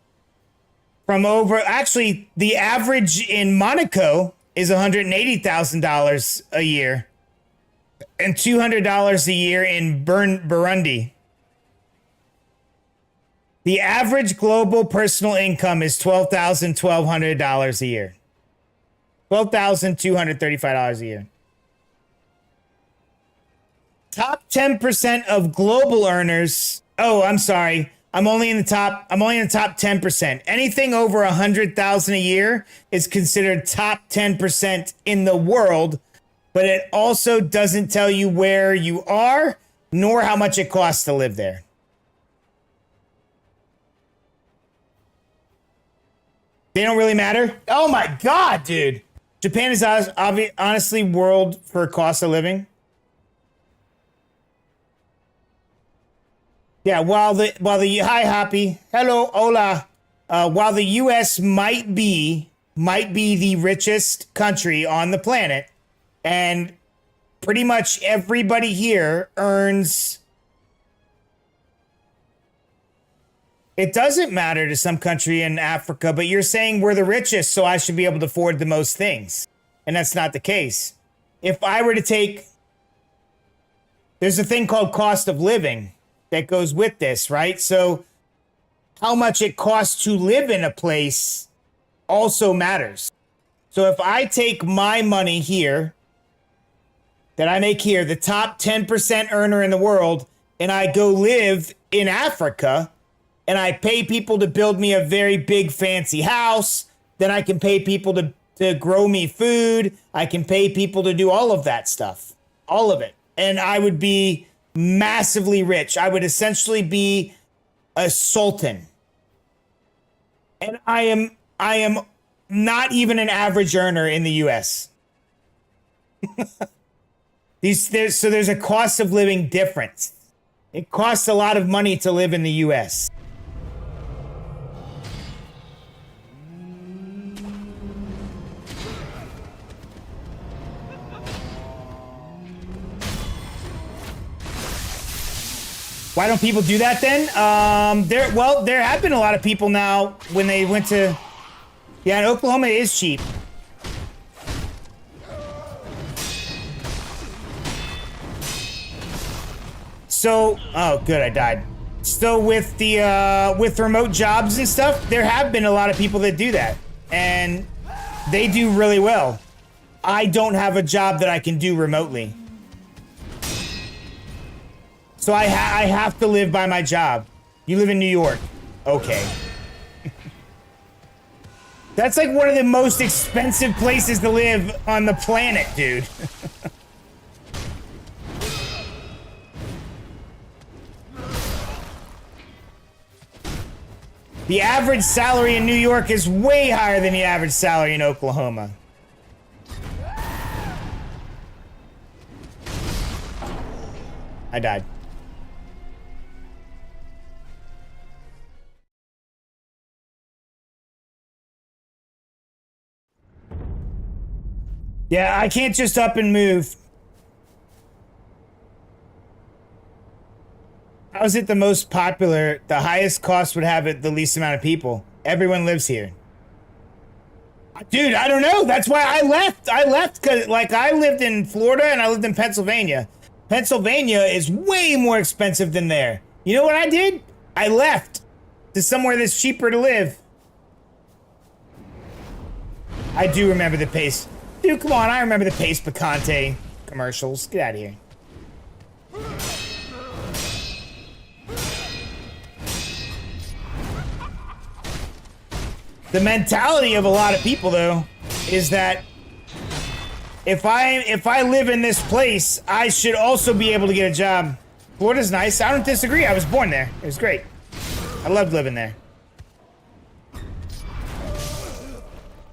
Actually, the average in Monaco is $180,000 a year and $200 a year in Burundi. The average global personal income is $12,200 a year. $12,235 a year. Top 10% of global earners. Oh, I'm sorry. I'm only in the top 10%. Anything over 100,000 a year is considered top 10% in the world, but it also doesn't tell you where you are nor how much it costs to live there. They don't really matter. Oh my God, dude. Japan is honestly world for cost of living. Yeah, while the hi Happy, hello, hola, while the U.S. might be the richest country on the planet, and pretty much everybody here earns. It doesn't matter to some country in Africa, but you're saying we're the richest, so I should be able to afford the most things. And that's not the case. If I were to take... There's a thing called cost of living that goes with this, right? So how much it costs to live in a place also matters. So if I take my money here, that I make here, the top 10% earner in the world, and I go live in Africa... and I pay people to build me a very big fancy house, then I can pay people to grow me food. I can pay people to do all of that stuff. All of it. And I would be massively rich. I would essentially be a sultan. And I am not even an average earner in the US. So there's a cost of living difference. It costs a lot of money to live in the US. Why don't people do that then? There have been a lot of people now when they went to... Yeah, and Oklahoma is cheap. So, oh, good, I died. So with the, with remote jobs and stuff, there have been a lot of people that do that. And they do really well. I don't have a job that I can do remotely. So I have to live by my job. You live in New York. Okay. That's like one of the most expensive places to live on the planet, dude. The average salary in New York is way higher than the average salary in Oklahoma. I died. Yeah, I can't just up and move. How is it the most popular? The highest cost would have it the least amount of people. Everyone lives here. Dude, I don't know. That's why I left. I left because, like, I lived in Florida and I lived in Pennsylvania. Pennsylvania is way more expensive than there. You know what I did? I left to somewhere that's cheaper to live. I do remember the Pace. Dude, come on. I remember the Pace Picante commercials. Get out of here. The mentality of a lot of people, though, is that if I live in this place, I should also be able to get a job. Florida's nice. I don't disagree. I was born there. It was great. I loved living there.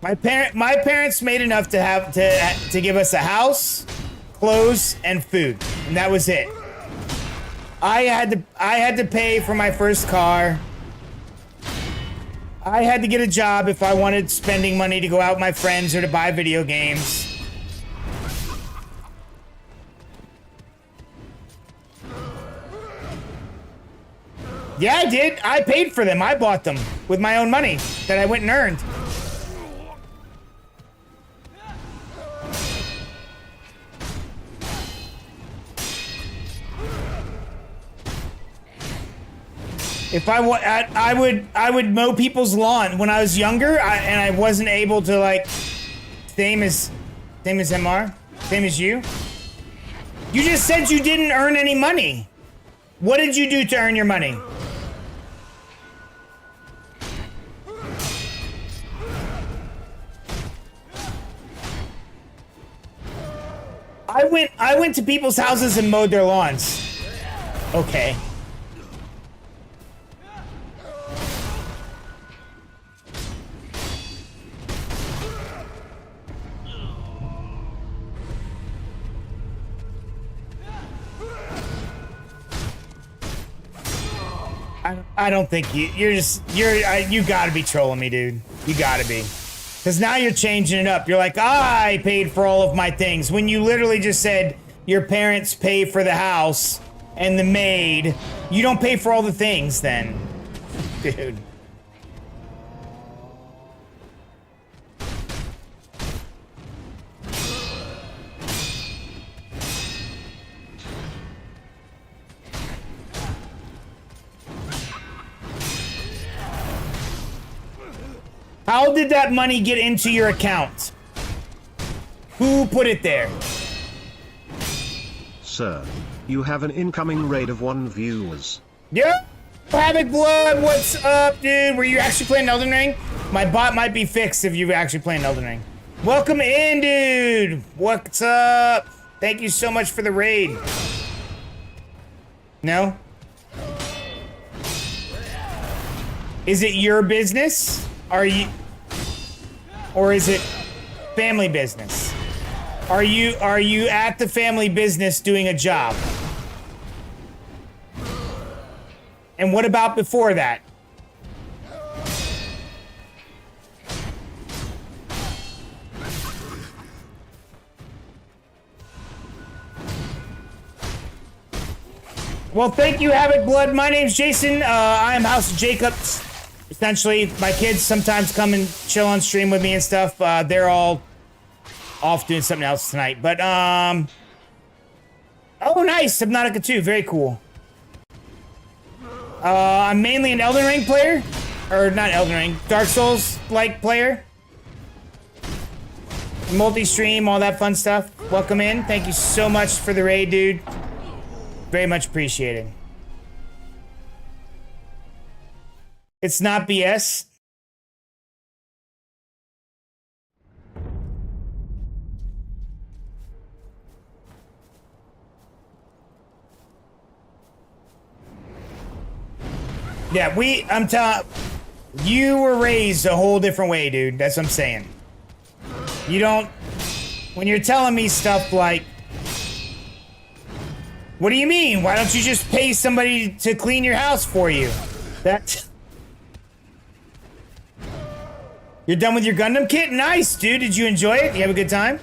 My parents made enough to have to give us a house, clothes, and food, and that was it. I had to pay for my first car. I had to get a job if I wanted spending money to go out with my friends or to buy video games. Yeah, I did. I paid for them. I bought them with my own money that I went and earned. If I would mow people's lawn when I was younger, and I wasn't able to, like, same as MR, same as you. You just said you didn't earn any money. What did you do to earn your money? I went to people's houses and mowed their lawns. Okay. I don't think you gotta be trolling me, dude. You gotta be. Because now you're changing it up. You're like, I paid for all of my things. When you literally just said your parents pay for the house and the maid. You don't pay for all the things then. Dude. How did that money get into your account? Who put it there? Sir, you have an incoming raid of 1 viewers. Yeah, Havoc Blood, what's up, dude? Were you actually playing Elden Ring? My bot might be fixed if you were actually playing Elden Ring. Welcome in, dude. What's up? Thank you so much for the raid. No? Is it your business? Are you, or is it family business? Are you at the family business doing a job? And what about before that? Well, thank you, Havoc Blood. My name's Jason. I am House of Jacobs. Essentially, my kids sometimes come and chill on stream with me and stuff. They're all off doing something else tonight. But, oh, nice. Subnautica 2. Very cool. I'm mainly an Elden Ring player. Or, not Elden Ring. Dark Souls-like player. Multi-stream, all that fun stuff. Welcome in. Thank you so much for the raid, dude. Very much appreciated. It's not BS. Yeah, I'm telling you were raised a whole different way, dude. That's what I'm saying. You don't, when you're telling me stuff like, what do you mean? Why don't you just pay somebody to clean your house for you? You're done with your Gundam kit? Nice, dude. Did you enjoy it? You have a good time?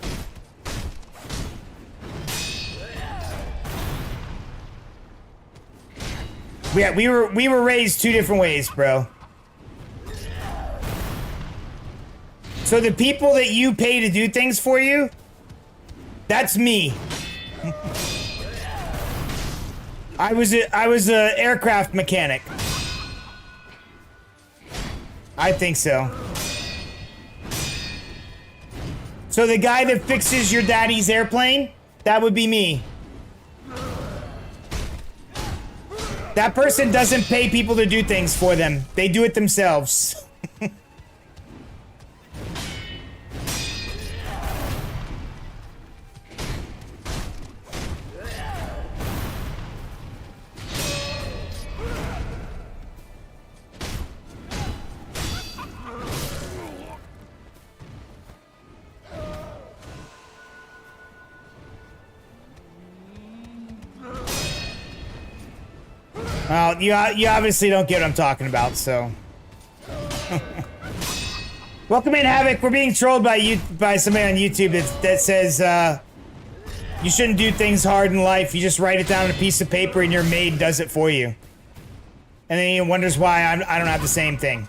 Yeah, we were raised 2 different ways, bro. So the people that you pay to do things for you, that's me. I was a aircraft mechanic. I think so. So the guy that fixes your daddy's airplane, that would be me. That person doesn't pay people to do things for them. They do it themselves. Well, you obviously don't get what I'm talking about, so. Welcome in, Havoc. We're being trolled by somebody on YouTube that says you shouldn't do things hard in life. You just write it down on a piece of paper and your maid does it for you. And then he wonders why I don't have the same thing.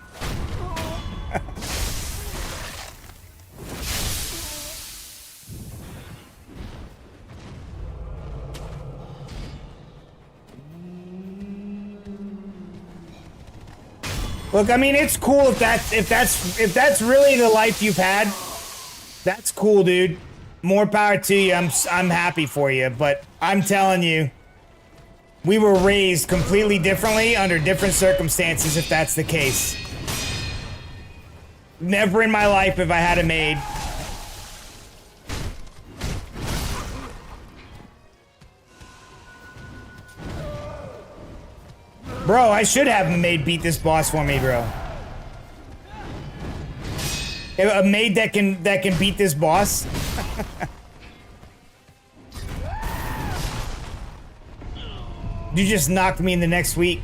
Look, I mean, it's cool if that's really the life you've had. That's cool, dude. More power to you. I'm happy for you, but I'm telling you, we were raised completely differently under different circumstances. If that's the case, never in my life have I had a maid. Bro, I should have a maid beat this boss for me, bro. A maid that can beat this boss. You just knocked me in the next week.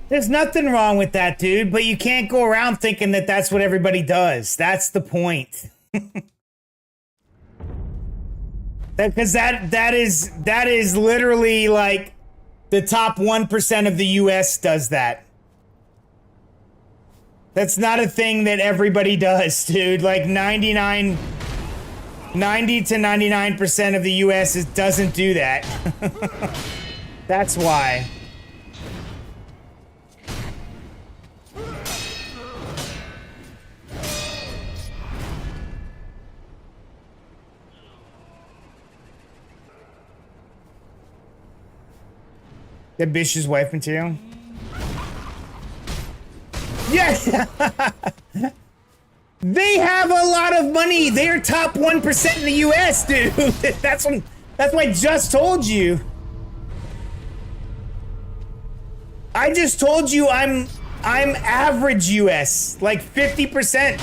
There's nothing wrong with that, dude, but you can't go around thinking that that's what everybody does. That's the point. Because that is literally like the top 1% of the US does that. That's not a thing that everybody does, dude. Like 90 to 99% of the US doesn't do that. That's why. That bitch's wife material? Yeah! They have a lot of money! They're top 1% in the US, dude! That's what I just told you! I just told you I'm average US, like 50%.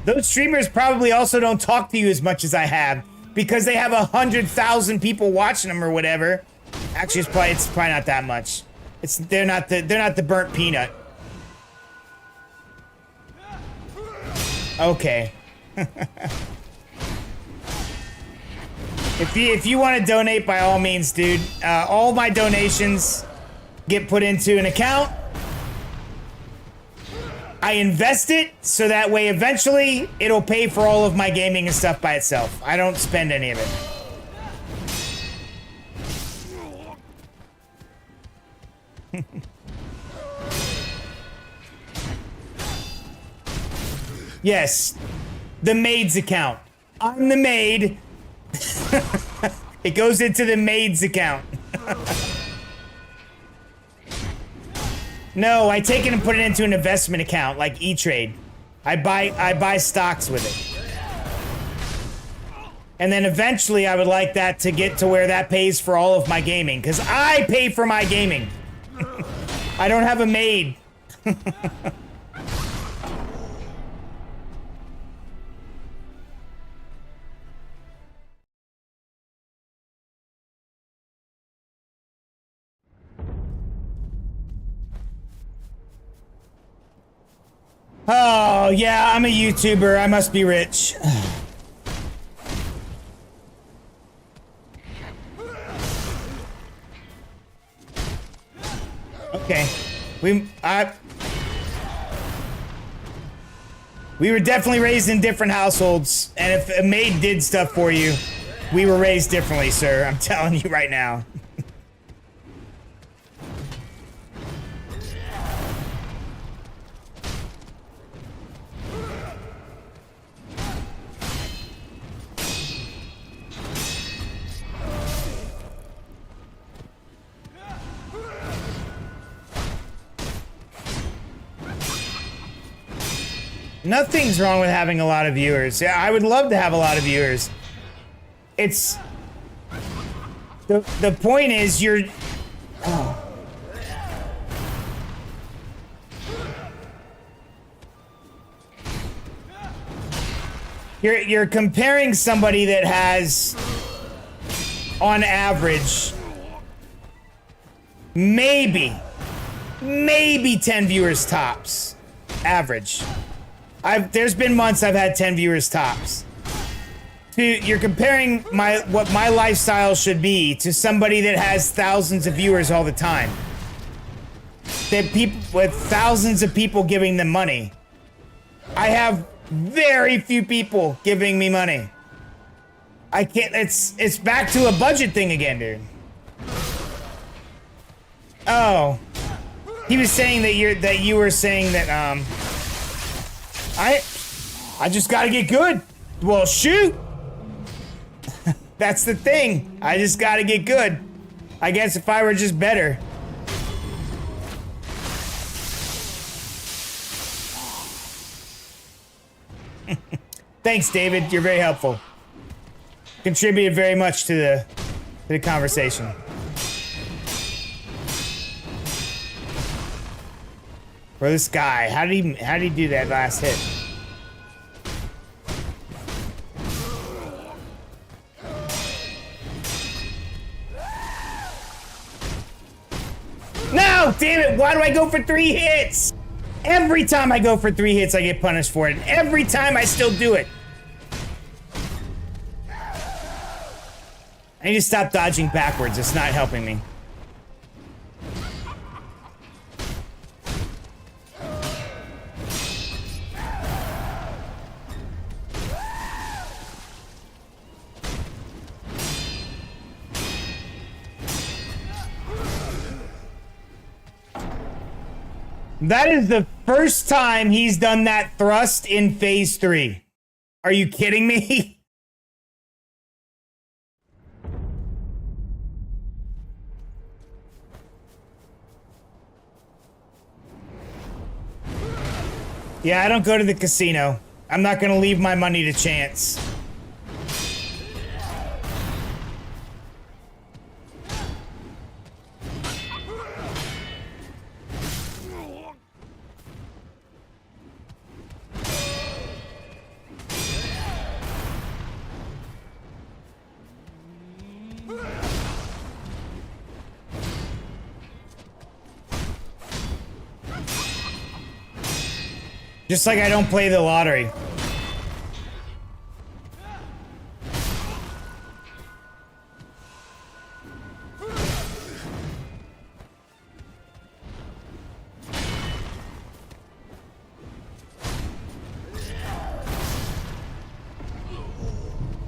Those streamers probably also don't talk to you as much as I have because they have 100,000 people watching them or whatever. Actually, it's probably not that much. They're not the burnt peanut. Okay. If you want to donate, by all means, dude. All my donations get put into an account. I invest it so that way eventually it'll pay for all of my gaming and stuff by itself. I don't spend any of it. Yes, the maid's account. I'm the maid. It goes into the maid's account. No, I take it and put it into an investment account like E-Trade. I buy stocks with it. And then eventually I would like that to get to where that pays for all of my gaming, because I pay for my gaming. I don't have a maid. Oh, yeah, I'm a YouTuber. I must be rich. Okay. We were definitely raised in different households, and if a maid did stuff for you, we were raised differently, sir. I'm telling you right now. Nothing's wrong with having a lot of viewers. Yeah, I would love to have a lot of viewers. It's... The point is, you're... Oh. You're comparing somebody that has, on average, maybe 10 viewers tops. Average. There's been months I've had 10 viewers tops. You're comparing what my lifestyle should be to somebody that has thousands of viewers all the time. That people with thousands of people giving them money. I have very few people giving me money. I can't. It's back to a budget thing again, dude. Oh, he was saying that you were saying that I just gotta get good. Well, shoot. That's the thing. I just gotta get good. I guess if I were just better. Thanks, David. You're very helpful. Contributed very much to the conversation. Bro, this guy, how did he do that last hit? No, damn it, why do I go for 3 hits? Every time I go for 3 hits, I get punished for it. And every time I still do it. I need to stop dodging backwards. It's not helping me. That is the first time he's done that thrust in phase 3. Are you kidding me? Yeah, I don't go to the casino. I'm not gonna leave my money to chance. Just like I don't play the lottery.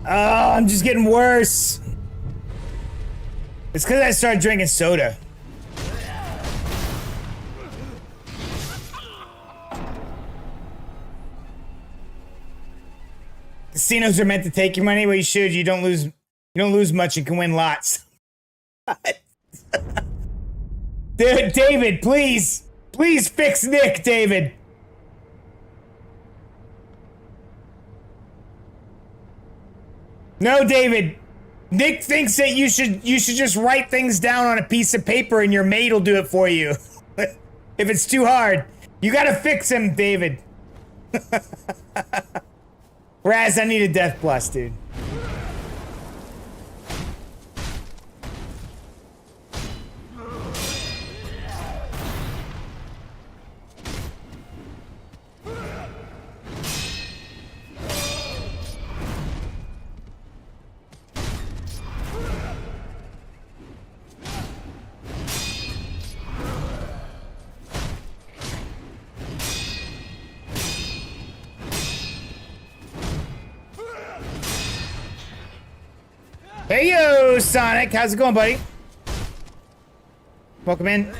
Oh, I'm just getting worse. It's because I started drinking soda. Casinos are meant to take your money. Well, you should. You don't lose much and can win lots. Dude, David, please. Please fix Nick, David. No, David. Nick thinks that you should just write things down on a piece of paper and your maid will do it for you. If it's too hard. You gotta fix him, David. Raz, I need a death plus, dude. Hey yo, Sonic, how's it going, buddy? Welcome in.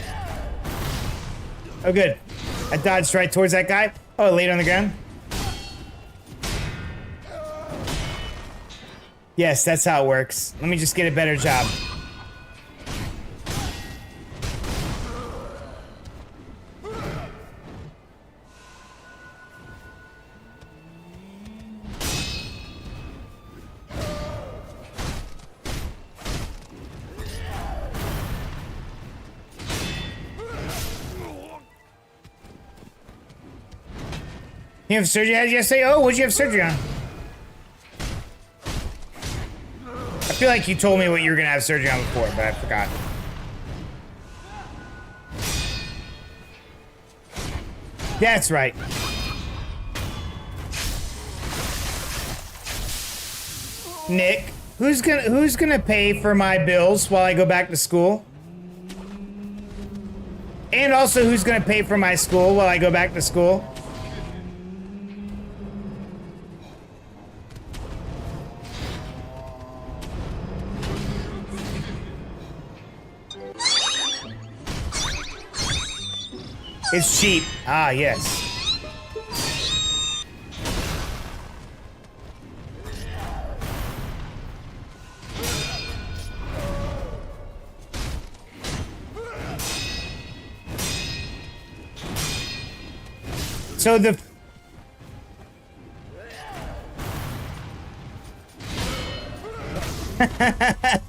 Oh, good. I dodged right towards that guy. Oh, I laid on the ground. Yes, that's how it works. Let me just get a better job. You have surgery yesterday? Oh, what'd you have surgery on? I feel like you told me what you were gonna have surgery on before, but I forgot. That's right. Nick, who's gonna pay for my bills while I go back to school? And also, who's gonna pay for my school while I go back to school? It's cheap. Ah, yes. So the...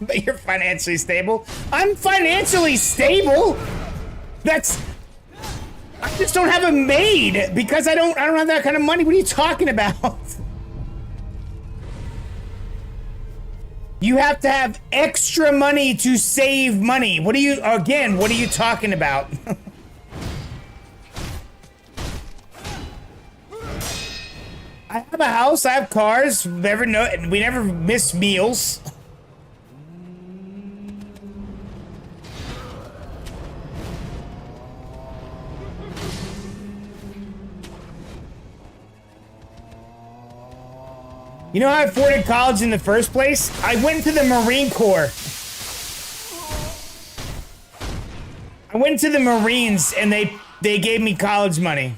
But you're financially stable? I'm financially stable? That's... just don't have a maid because I don't have that kind of money. What are you talking about? You have to have extra money to save money. What are you talking about? I have a house, I have cars, we never miss meals. You know how I afforded college in the first place? I went to the Marine Corps. I went to the Marines and they gave me college money.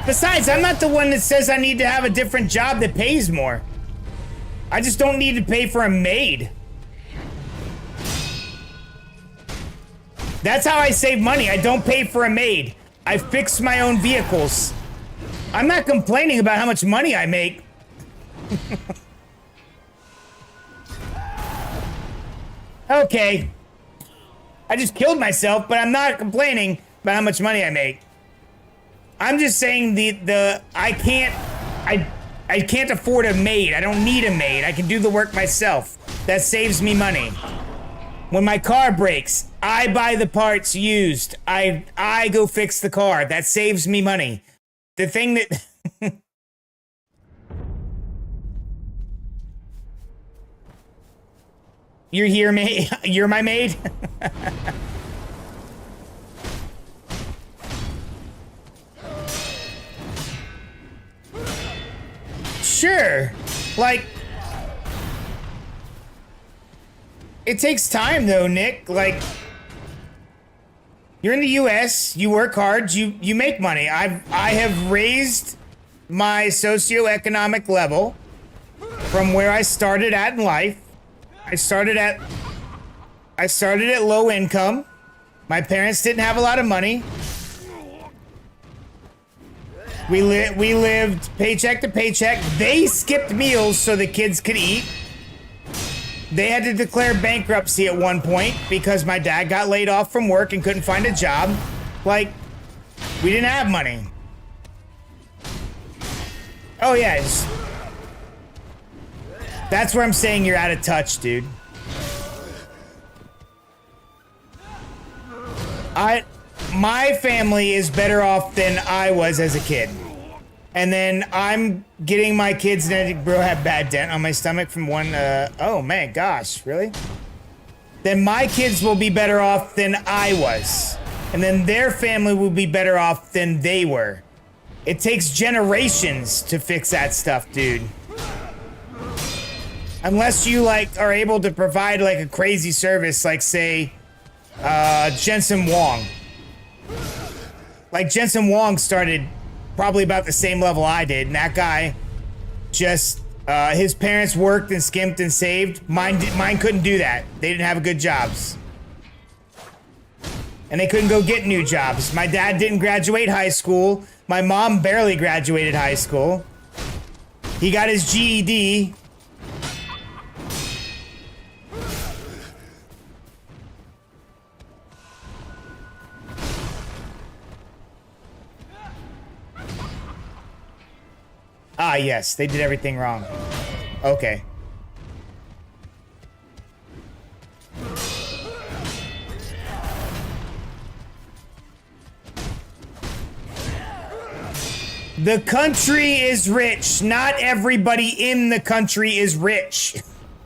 Besides, I'm not the one that says I need to have a different job that pays more. I just don't need to pay for a maid. That's how I save money. I don't pay for a maid. I fix my own vehicles. I'm not complaining about how much money I make. Okay. I just killed myself, but I'm not complaining about how much money I make. I'm just saying I can't afford a maid. I don't need a maid. I can do the work myself. That saves me money. When my car breaks, I buy the parts used. I go fix the car. That saves me money. The thing that You're here, mate. You're my maid. Sure. Like, it takes time though, Nick. Like, you're in the US, you work hard, you make money. I have raised my socioeconomic level from where I started at in life. I started at low income. My parents didn't have a lot of money. We lived paycheck to paycheck. They skipped meals so the kids could eat. They had to declare bankruptcy at one point because my dad got laid off from work and couldn't find a job. Like, we didn't have money. Oh yeah, that's where I'm saying you're out of touch, dude. My family is better off than I was as a kid. And then I'm getting my kids, bro, have bad dent on my stomach from one, oh man, gosh, really? Then my kids will be better off than I was. And then their family will be better off than they were. It takes generations to fix that stuff, dude. Unless you, like, are able to provide, like, a crazy service, like, say, Jensen Wong. Like, Jensen Wong started probably about the same level I did, and that guy just, his parents worked and skimped and saved. Mine couldn't do that. They didn't have good jobs. And they couldn't go get new jobs. My dad didn't graduate high school. My mom barely graduated high school. He got his GED. Ah, yes, they did everything wrong. Okay. The country is rich. Not everybody in the country is rich.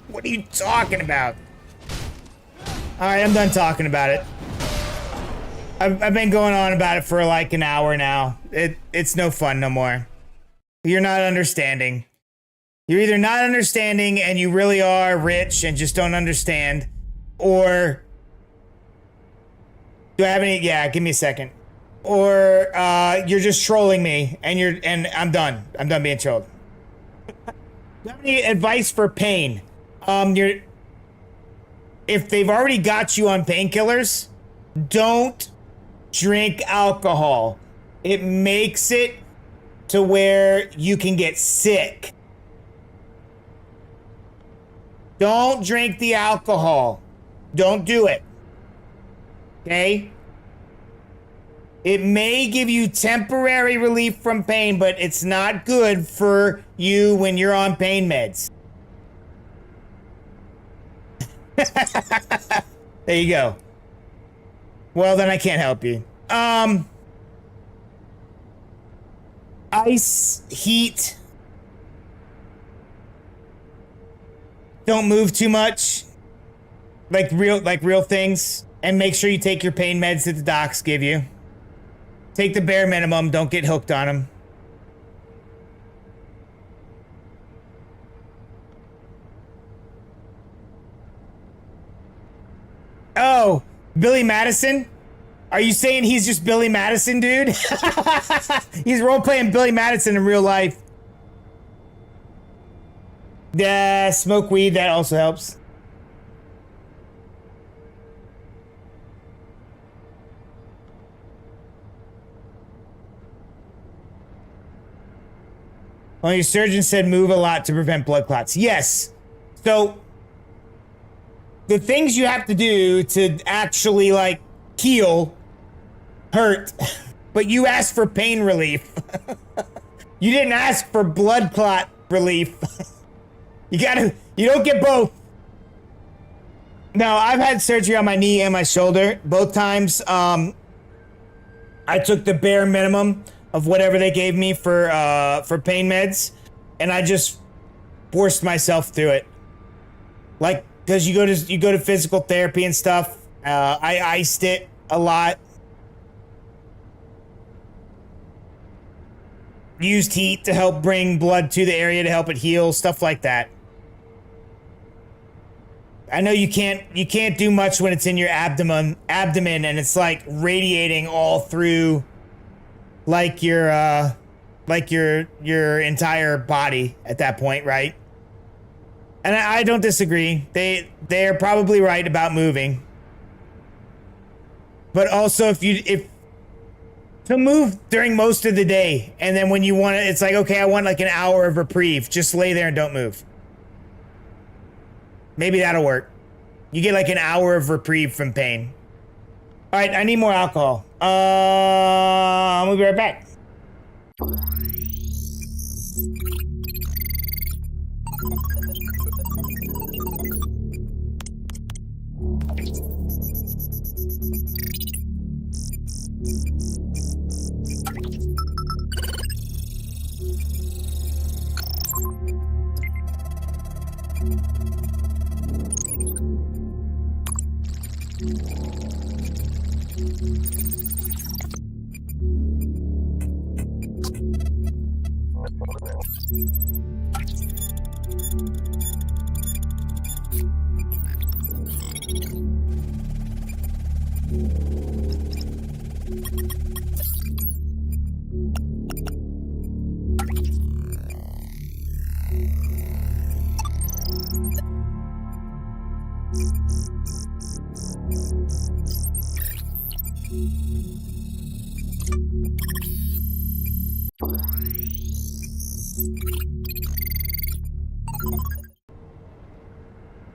What are you talking about? All right, I'm done talking about it. I've been going on about it for like an hour now. It's no fun no more. You're not understanding. You're either not understanding and you really are rich and just don't understand, or do I have any? Yeah, give me a second. Or you're just trolling me and I'm done. I'm done being trolled. Do you have any advice for pain? If they've already got you on painkillers, don't drink alcohol. It makes it to where you can get sick. Don't drink the alcohol. Don't do it. Okay? It may give you temporary relief from pain, but it's not good for you when you're on pain meds. There you go. Well, then I can't help you. Ice, heat. Don't move too much. Like real things. And make sure you take your pain meds that the docs give you. Take the bare minimum. Don't get hooked on them. Oh, Billy Madison? Are you saying he's just Billy Madison, dude? He's role-playing Billy Madison in real life. Yeah, smoke weed, that also helps. Well, your surgeon said move a lot to prevent blood clots. Yes. So, the things you have to do to actually, like, heal hurt, but you asked for pain relief. You didn't ask for blood clot relief. You don't get both. No, I've had surgery on my knee and my shoulder. Both times, I took the bare minimum of whatever they gave me for pain meds, and I just forced myself through it. Like, because you go to physical therapy and stuff. I iced it a lot. Used heat to help bring blood to the area to help it heal, stuff like that. I know you can't do much when it's in your abdomen and it's like radiating all through like your entire body at that point, right? And I don't disagree. They're probably right about moving. But also if to move during most of the day, and then when you want it, it's like, okay, I want like an hour of reprieve. Just lay there and don't move. Maybe that'll work. You get like an hour of reprieve from pain. All right, I need more alcohol. We'll be right back.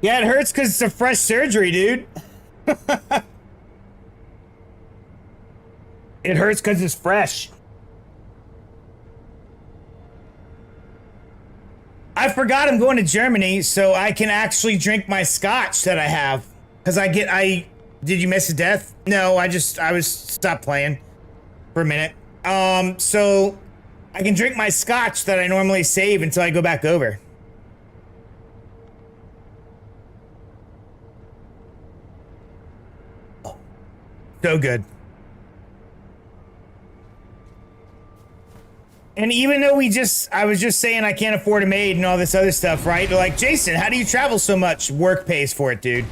Yeah, it hurts because it's a fresh surgery, dude. It hurts because it's fresh. I forgot I'm going to Germany, so I can actually drink my scotch that I have. Because did you miss a death? No, I was stopped playing for a minute. So I can drink my scotch that I normally save until I go back over. So good. And even though I was just saying I can't afford a maid and all this other stuff, right? They're like, Jason, how do you travel so much? Work pays for it, dude.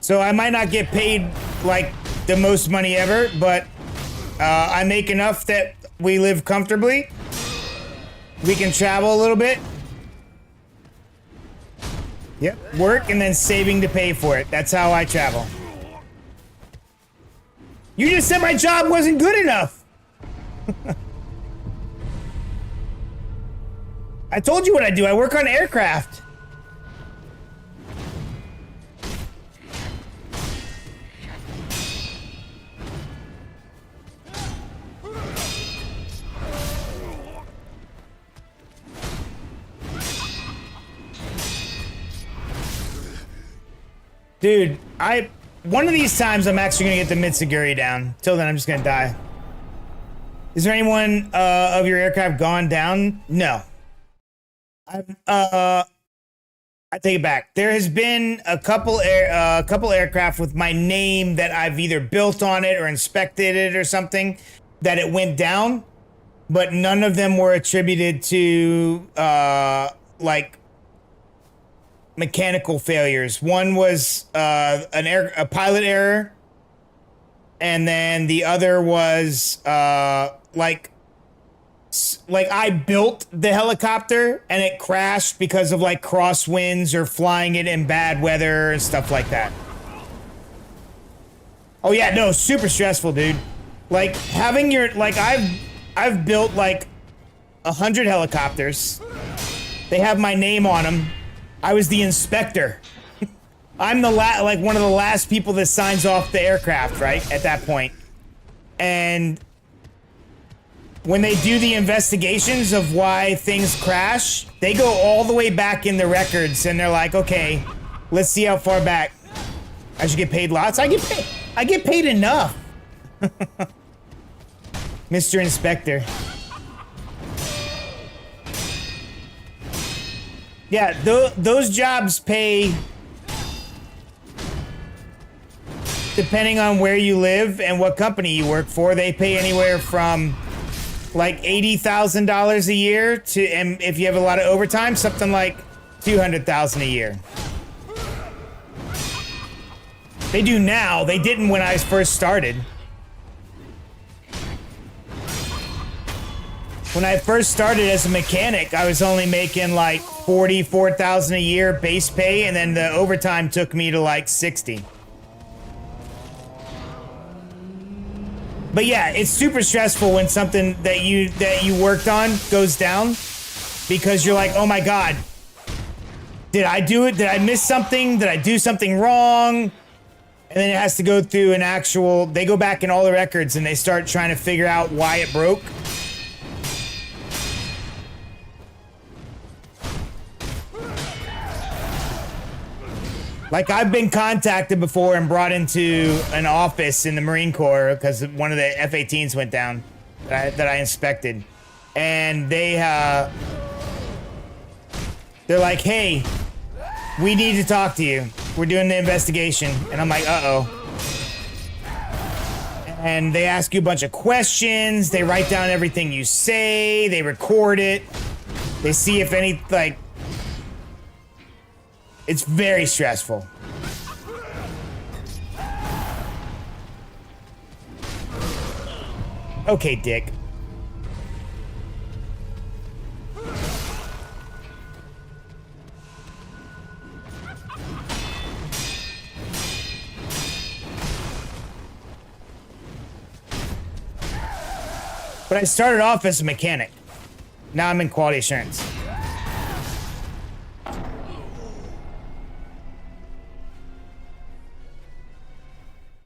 So I might not get paid like the most money ever, but I make enough that we live comfortably. We can travel a little bit. Yep, work and then saving to pay for it. That's how I travel. You just said my job wasn't good enough. I told you what I do. I work on aircraft. Dude, one of these times I'm actually gonna get the Mitsuguri down. Till then, I'm just gonna die. Is there anyone of your aircraft gone down? No. I take it back. There has been a couple aircraft with my name that I've either built on it or inspected it or something that it went down, but none of them were attributed to like mechanical failures. One was a pilot error, and then the other was like I built the helicopter and it crashed because of like crosswinds or flying it in bad weather and stuff like that. Oh yeah, no, super stressful, dude. Like having your I've built like 100 helicopters. They have my name on them. I was the inspector. I'm the one of the last people that signs off the aircraft, right? At that point. And when they do the investigations of why things crash, they go all the way back in the records and they're like, okay, let's see how far back. I should get paid lots. I get paid enough. Mr. Inspector. Yeah, those jobs pay, depending on where you live and what company you work for, they pay anywhere from like $80,000 a year to, and if you have a lot of overtime, something like $200,000 a year. They do now. They didn't when I first started. When I first started as a mechanic, I was only making like $44,000 a year base pay, and then the overtime took me to like 60. But yeah, it's super stressful when something that you worked on goes down, because you're like, oh my God, did I do it? Did I miss something? Did I do something wrong? And then it has to go through an actual, they go back in all the records and they start trying to figure out why it broke. Like, I've been contacted before and brought into an office in the Marine Corps because one of the F-18s went down that I inspected. And they're like, hey, we need to talk to you. We're doing the investigation. And I'm like, uh-oh. And they ask you a bunch of questions. They write down everything you say. They record it. They see if any, like... It's very stressful. Okay, Dick. But I started off as a mechanic. Now I'm in quality assurance.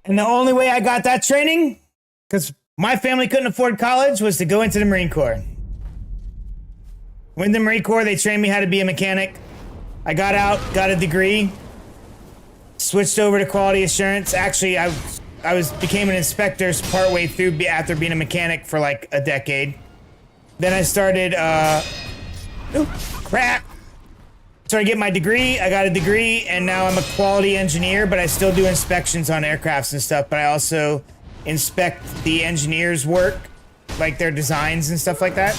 And the only way I got that training, because my family couldn't afford college, was to go into the Marine Corps. Went in the Marine Corps, they trained me how to be a mechanic. I got out, got a degree, switched over to quality assurance. Actually, I became an inspector partway through after being a mechanic for like a decade. Then I started, started getting my degree. I got a degree, and now I'm a quality engineer, but I still do inspections on aircrafts and stuff, but I also inspect the engineers' work, like their designs and stuff like that.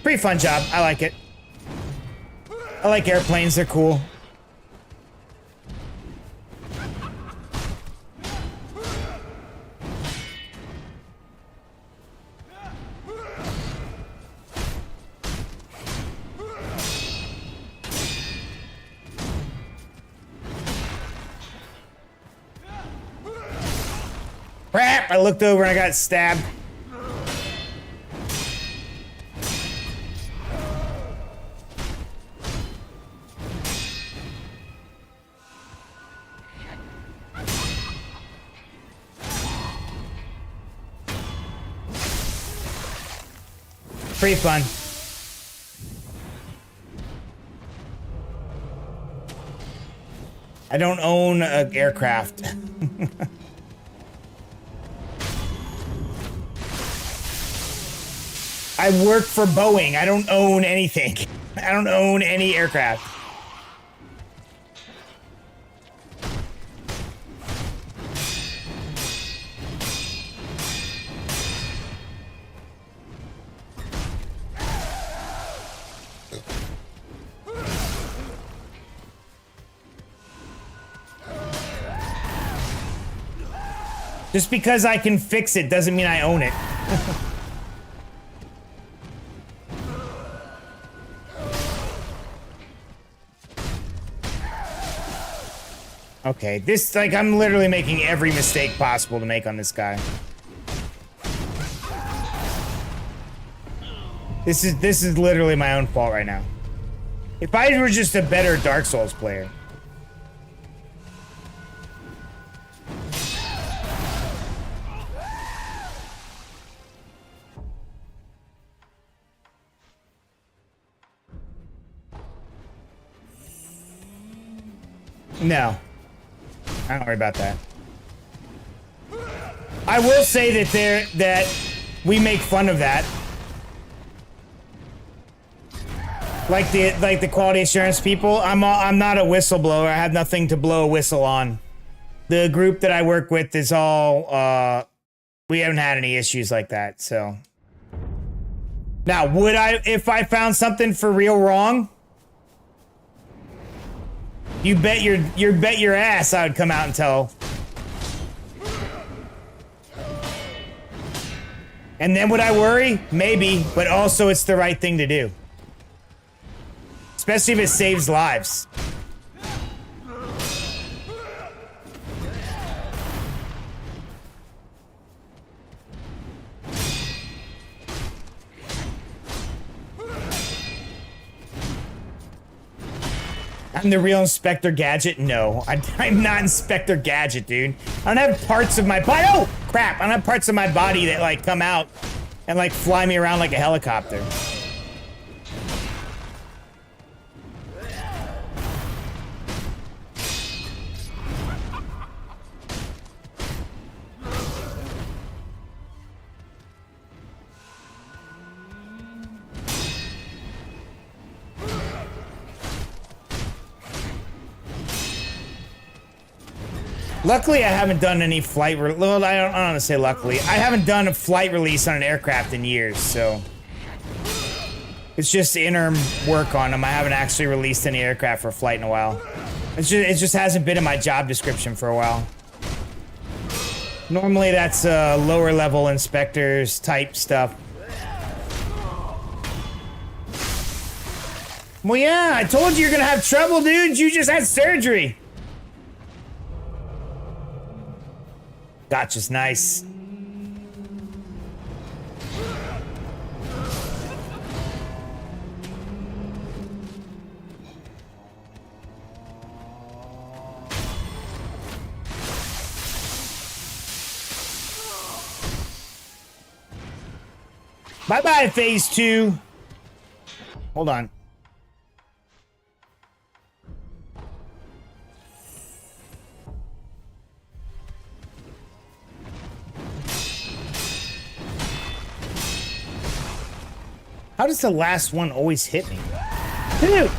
Pretty fun job. I like it. I like airplanes. They're cool. crap! I looked over and I got stabbed. Pretty fun. I don't own an aircraft. I work for Boeing. I don't own anything. I don't own any aircraft. Just because I can fix it doesn't mean I own it. Okay, this, like, I'm literally making every mistake possible to make on this guy. This is literally my own fault right now. If I were just a better Dark Souls player. No. I don't worry about that. I will say that we make fun of that. Like the quality assurance people, I'm not a whistleblower. I have nothing to blow a whistle on. The group that I work with is all we haven't had any issues like that, so. Now, would I, if I found something for real wrong? You bet your ass I would come out and tell. And then would I worry? Maybe, but also it's the right thing to do. Especially if it saves lives. I'm the real Inspector Gadget? No, I'm not Inspector Gadget, dude. I don't have parts of my body. Oh, crap. I don't have parts of my body that, like, come out and, like, fly me around like a helicopter. Luckily, I haven't done any flight. Well, I don't want to say luckily. I haven't done a flight release on an aircraft in years, so it's just interim work on them. I haven't actually released any aircraft for flight in a while. It just hasn't been in my job description for a while. Normally, that's lower level inspectors type stuff. Well, yeah, I told you you're gonna have trouble, dude. You just had surgery. Gotcha's nice. Bye-bye, phase 2. Hold on. How does the last one always hit me? Dude!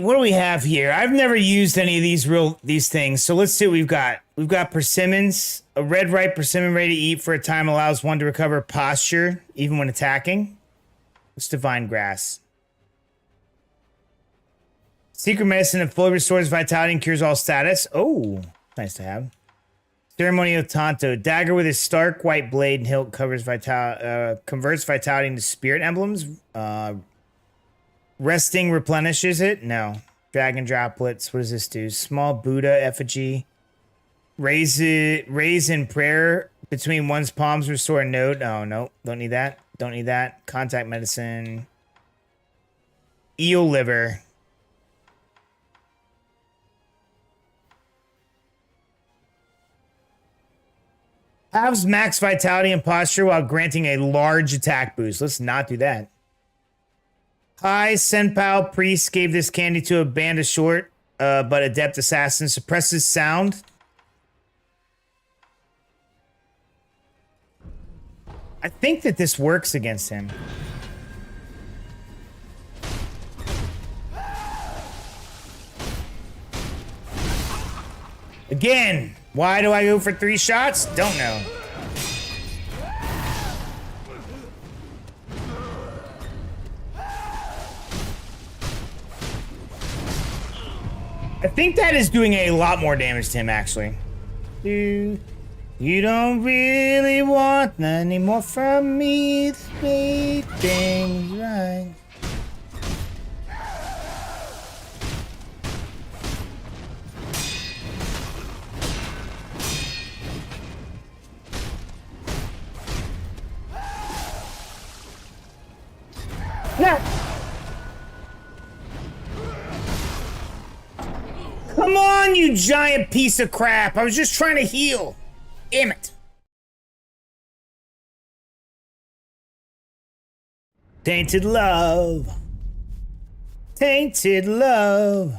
What do we have here? I've never used any of these things. So let's see what we've got. We've got persimmons. A red ripe persimmon ready to eat for a time allows one to recover posture even when attacking. What's divine grass? Secret medicine that fully restores vitality and cures all status. Oh, nice to have. Ceremony of Tanto. Dagger with his stark white blade and hilt converts vitality into spirit emblems. Resting replenishes it. No. Dragon droplets. What does this do? Small Buddha effigy. Raise in prayer between one's palms. Restore a node. Oh, no. Don't need that. Don't need that. Contact medicine. Eel liver. Halves max vitality and posture while granting a large attack boost. Let's not do that. High Senpao priest gave this candy to a band of short but adept assassin. Suppresses sound. I think that this works against him. Again, why do I go for 3 shots? Don't know. I think that is doing a lot more damage to him, actually. You don't really want any more from me to make things right. No! Come on, you giant piece of crap! I was just trying to heal. Damn it. Tainted love. Tainted love.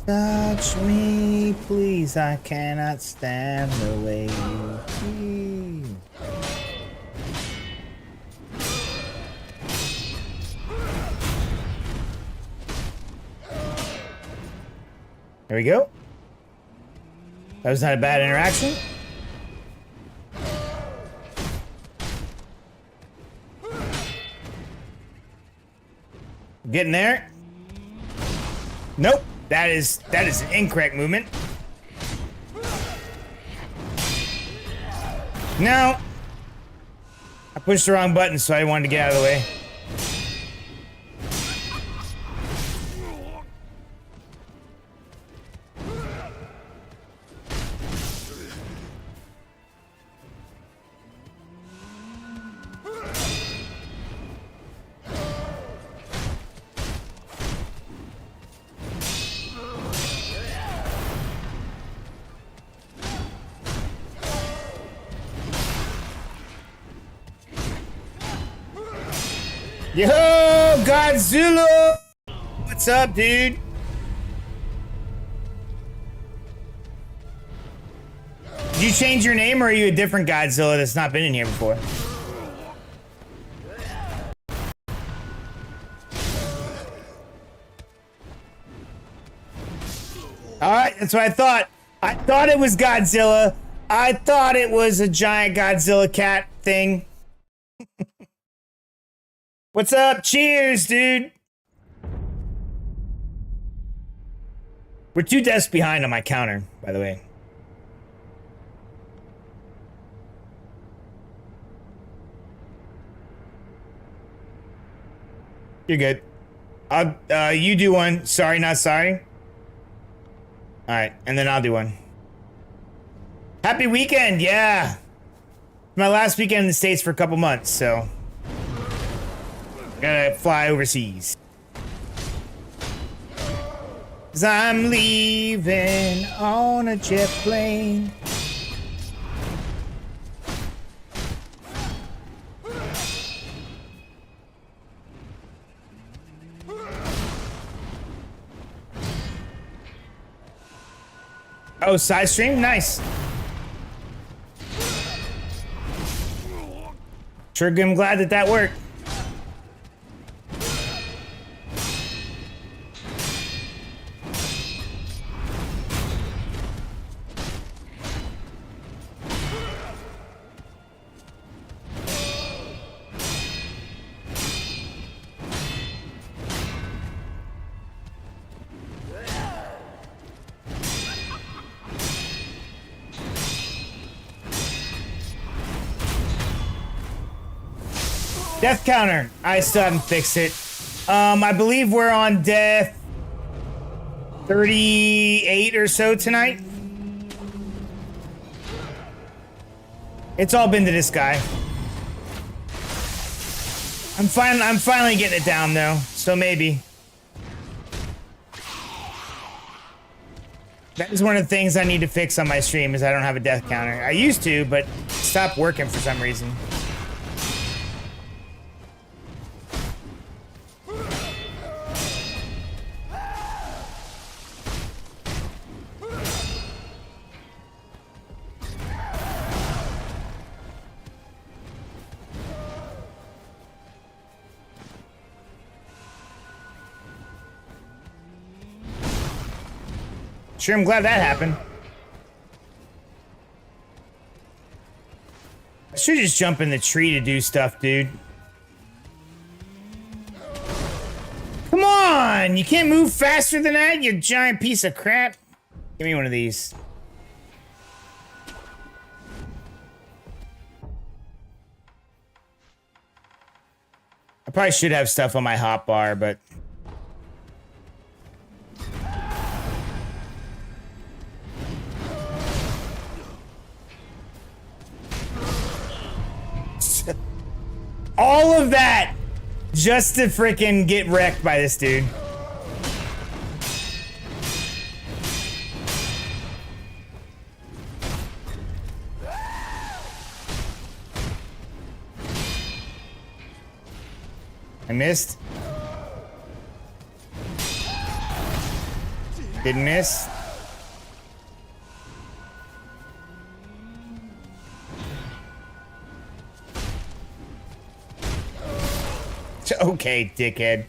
Touch me, please. I cannot stand the way you feel. There we go. That was not a bad interaction. Getting there. Nope. That is an incorrect movement. No. I pushed the wrong button, so I wanted to get out of the way. Yo, Godzilla! What's up, dude? Did you change your name, or are you a different Godzilla that's not been in here before? Alright, that's what I thought. I thought it was Godzilla. I thought it was a giant Godzilla cat thing. What's up? Cheers, dude. We're 2 deaths behind on my counter, by the way. You're good. You do one. Sorry, not sorry. All right, and then I'll do one. Happy weekend, yeah. My last weekend in the States for a couple months, so gotta fly overseas. 'Cause I'm leaving on a jet plane. Oh, side stream? Nice. Sure, I'm glad that that worked. Death counter. I still haven't fixed it. I believe we're on death 38 or so tonight. It's all been to this guy. I'm finally getting it down though, so maybe. That is one of the things I need to fix on my stream is I don't have a death counter. I used to, but it stopped working for some reason. Sure, I'm glad that happened. I should just jump in the tree to do stuff, dude. Come on! You can't move faster than that, you giant piece of crap. Give me one of these. I probably should have stuff on my hotbar, but... all of that just to freaking get wrecked by this dude. I missed. Didn't miss. Okay, dickhead.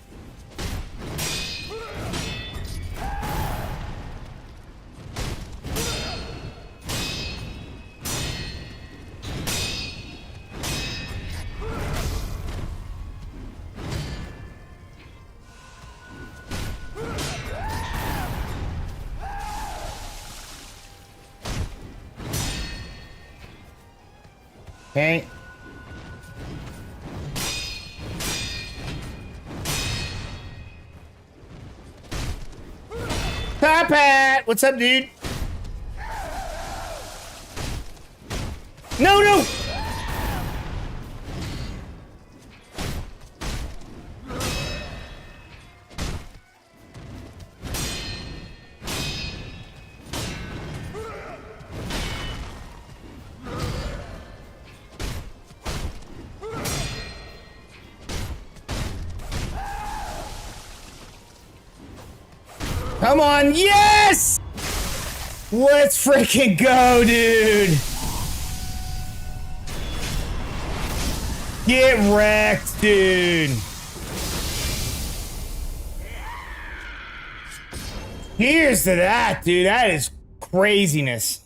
Okay. Top Hat! What's up, dude? No, no! Come on, yes! Let's freaking go, dude! Get wrecked, dude! Here's to that, dude. That is craziness.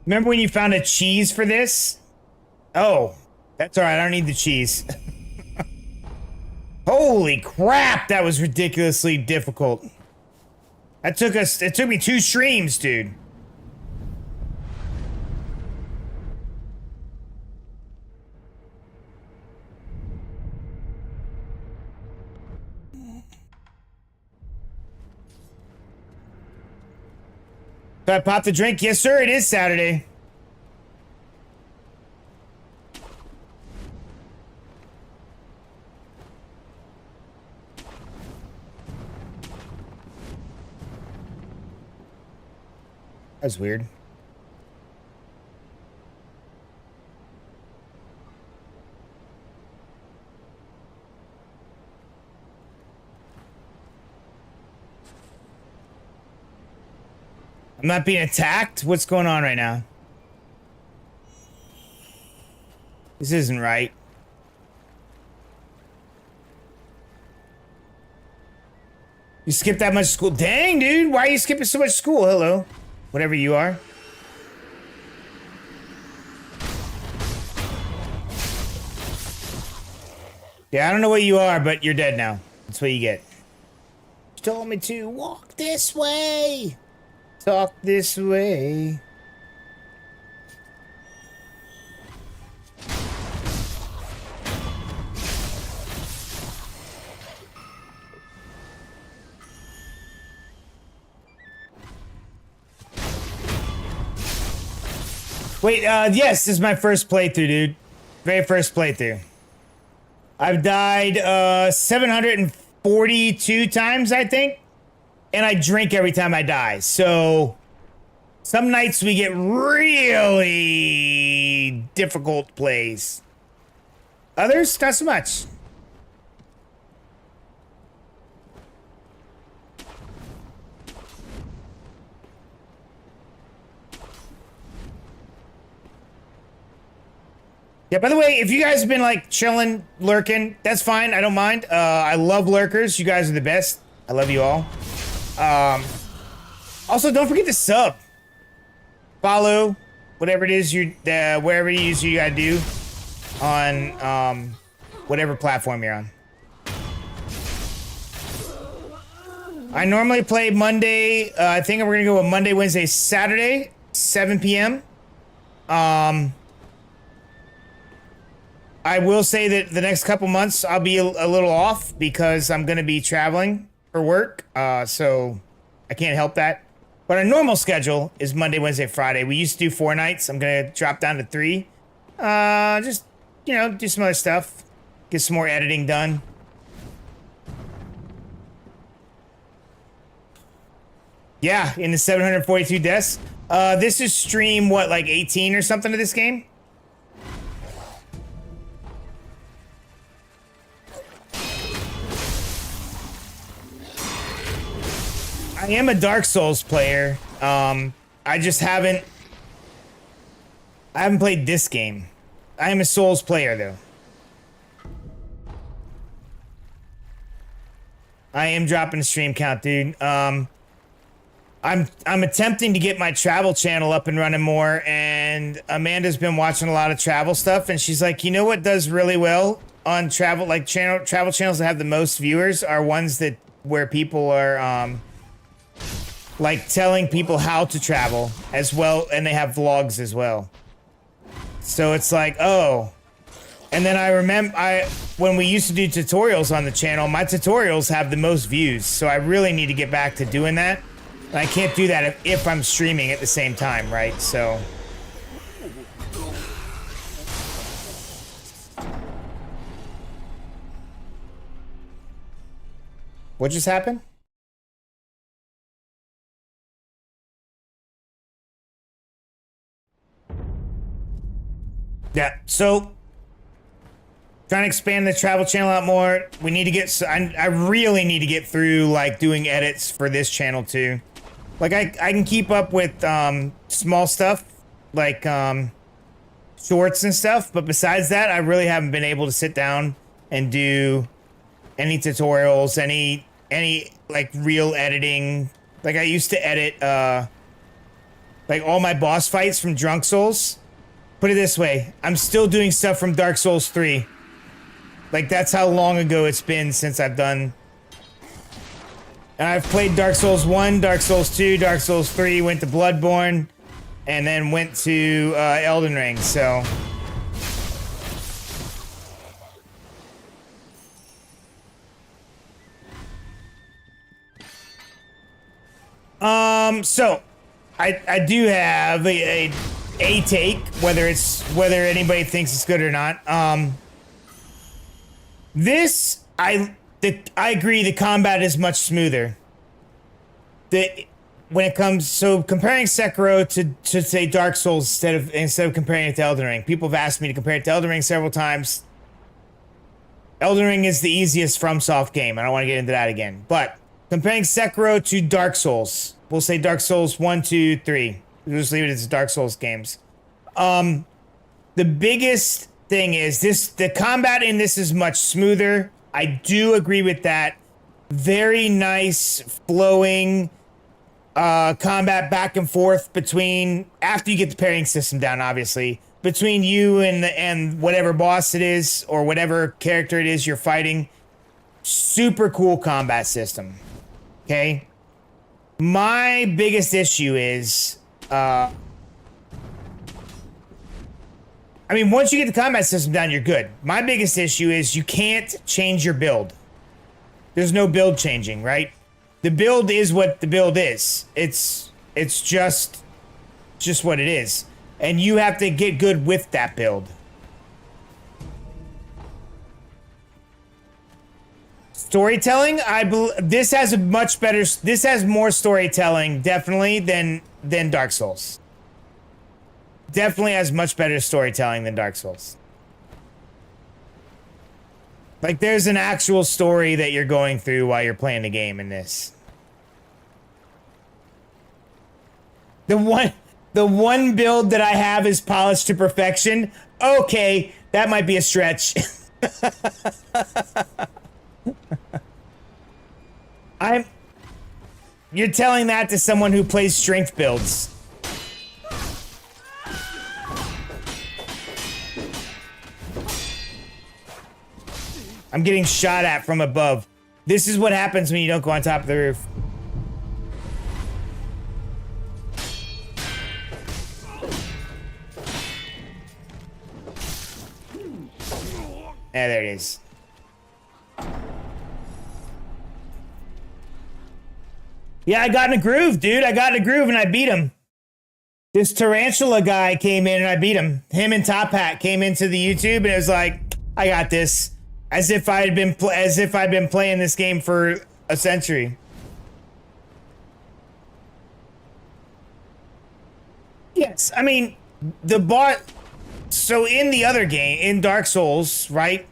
Remember when you found a cheese for this? Oh, that's alright. I don't need the cheese. Holy crap, that was ridiculously difficult. It took me 2 streams, dude. So I popped a drink. Yes, sir, it is Saturday. That's weird. I'm not being attacked? What's going on right now? This isn't right. You skipped that much school? Dang, dude! Why are you skipping so much school? Hello. Whatever you are. Yeah, I don't know what you are, but you're dead now. That's what you get. You told me to walk this way. Talk this way. Wait, yes, this is my first playthrough, dude. Very first playthrough. I've died 742 times, I think. And I drink every time I die. So some nights we get really difficult plays. Others, not so much. Yeah, by the way, if you guys have been like chilling, lurking, that's fine. I don't mind. I love lurkers. You guys are the best. I love you all. Also, don't forget to sub. Follow, whatever it is wherever it is you gotta do on whatever platform you're on. I normally play Monday. I think we're gonna go with Monday, Wednesday, Saturday, 7 p.m. I will say that the next couple months I'll be a little off because I'm going to be traveling for work. So I can't help that. But our normal schedule is Monday, Wednesday, Friday. We used to do 4 nights. I'm going to drop down to 3. Just, you know, do some other stuff. Get some more editing done. Yeah, in the 742 deaths. This is stream, what, like 18 or something of this game? I am a Dark Souls player. I just haven't played this game. I am a Souls player though. I am dropping a stream count, dude. I'm attempting to get my travel channel up and running more, and Amanda's been watching a lot of travel stuff, and she's like, you know what does really well on travel, like travel channels that have the most viewers are ones where people are like telling people how to travel as well, and they have vlogs as well. So it's like, oh. And then I remember when we used to do tutorials on the channel, my tutorials have the most views. So I really need to get back to doing that. And I can't do that if I'm streaming at the same time, right? So what just happened? Yeah, so trying to expand the travel channel out more. We need to get, I really need to get through like doing edits for this channel too. Like I can keep up with small stuff like shorts and stuff, but besides that, I really haven't been able to sit down and do any tutorials, any like real editing. Like I used to edit like all my boss fights from Drunk Souls. Put it this way, I'm still doing stuff from Dark Souls 3. Like, that's how long ago it's been since I've done... And I've played Dark Souls 1, Dark Souls 2, Dark Souls 3, went to Bloodborne, and then went to Elden Ring, so... So, I do have a take, whether anybody thinks it's good or not. I agree, the combat is much smoother. When it comes, so comparing Sekiro to say Dark Souls instead of comparing it to Elden Ring. People have asked me to compare it to Elden Ring several times. Elden Ring is the easiest FromSoft game. I don't want to get into that again. But comparing Sekiro to Dark Souls, we'll say Dark Souls 1, 2, 3. We'll just leave it as Dark Souls games. The biggest thing is the combat in this is much smoother. I do agree with that. Very nice flowing combat back and forth between, after you get the parrying system down, obviously, between you and whatever boss it is or whatever character it is you're fighting. Super cool combat system. Okay? My biggest issue is I mean, once you get the combat system down, you're good. My biggest issue is you can't change your build. There's no build changing, right? The build is what the build is. It's just what it is. And you have to get good with that build. Storytelling, this has a much better, this has more storytelling definitely than Dark Souls. Definitely has much better storytelling than Dark Souls. Like there's an actual story that you're going through while you're playing the game in this. The one build that I have is polished to perfection. Okay, that might be a stretch. You're telling that to someone who plays strength builds. I'm getting shot at from above. This is what happens when you don't go on top of the roof. Yeah, there it is. Yeah, I got in a groove, dude. I got in a groove and I beat him. This tarantula guy came in and I beat him. Him and Top Hat came into the YouTube and it was like, I got this. As if I'd been playing this game for a century. Yes, I mean, the bar. So in the other game, in Dark Souls, right?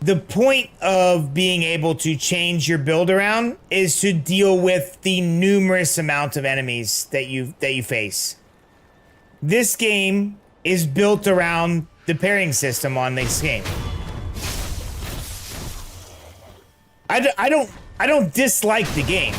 The point of being able to change your build around is to deal with the numerous amount of enemies that you face. This game is built around the parrying system on this game. I don't dislike the game.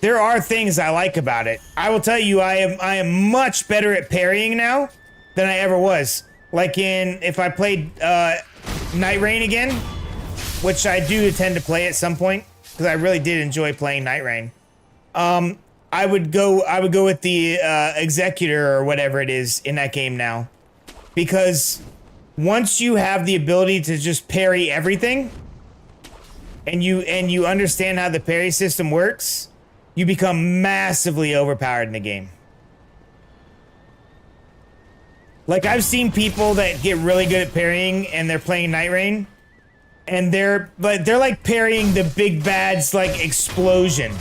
There are things I like about it. I will tell you, I am much better at parrying now than I ever was. Like if I played Night Rain again, which I do tend to play at some point because I really did enjoy playing Night Rain. I would go with the Executor or whatever it is in that game now, because once you have the ability to just parry everything, and you understand how the parry system works, you become massively overpowered in the game. Like I've seen people that get really good at parrying and they're playing Night Rain, and they're like parrying the big bad's like explosion.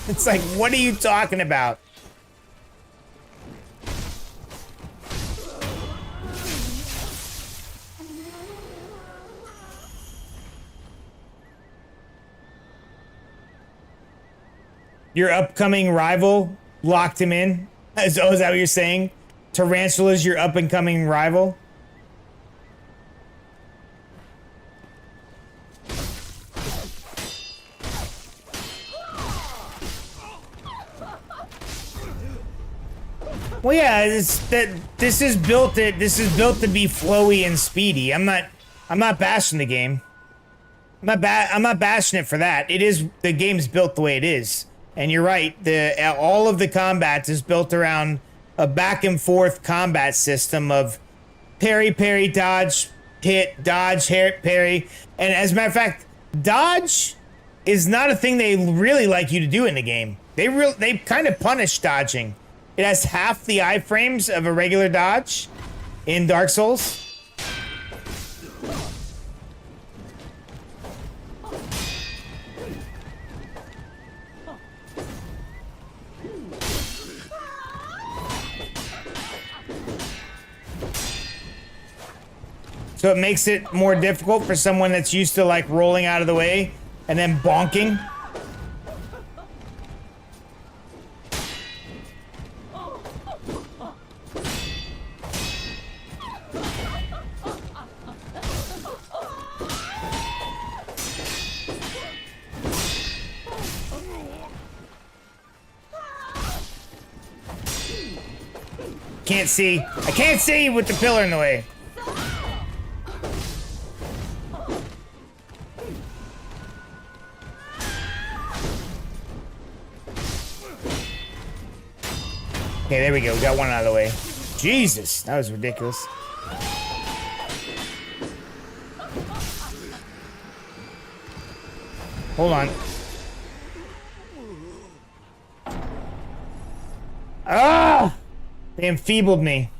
It's like, what are you talking about? Your upcoming rival locked him in? Is that what you're saying? Tarantula's your up-and-coming rival? Well, yeah, this is built to be flowy and speedy. I'm not bashing the game. I'm not bashing it for that. The game's built the way it is. And you're right, all of the combats is built around a back and forth combat system of parry, parry, dodge, hit, dodge, hit, parry. And as a matter of fact, dodge is not a thing they really like you to do in the game. They kind of punish dodging. It has half the iframes of a regular dodge in Dark Souls. So it makes it more difficult for someone that's used to like rolling out of the way and then bonking. Can't see. I can't see with the pillar in the way. Okay, there we go. We got one out of the way. Jesus, that was ridiculous. Hold on. Ah! They enfeebled me.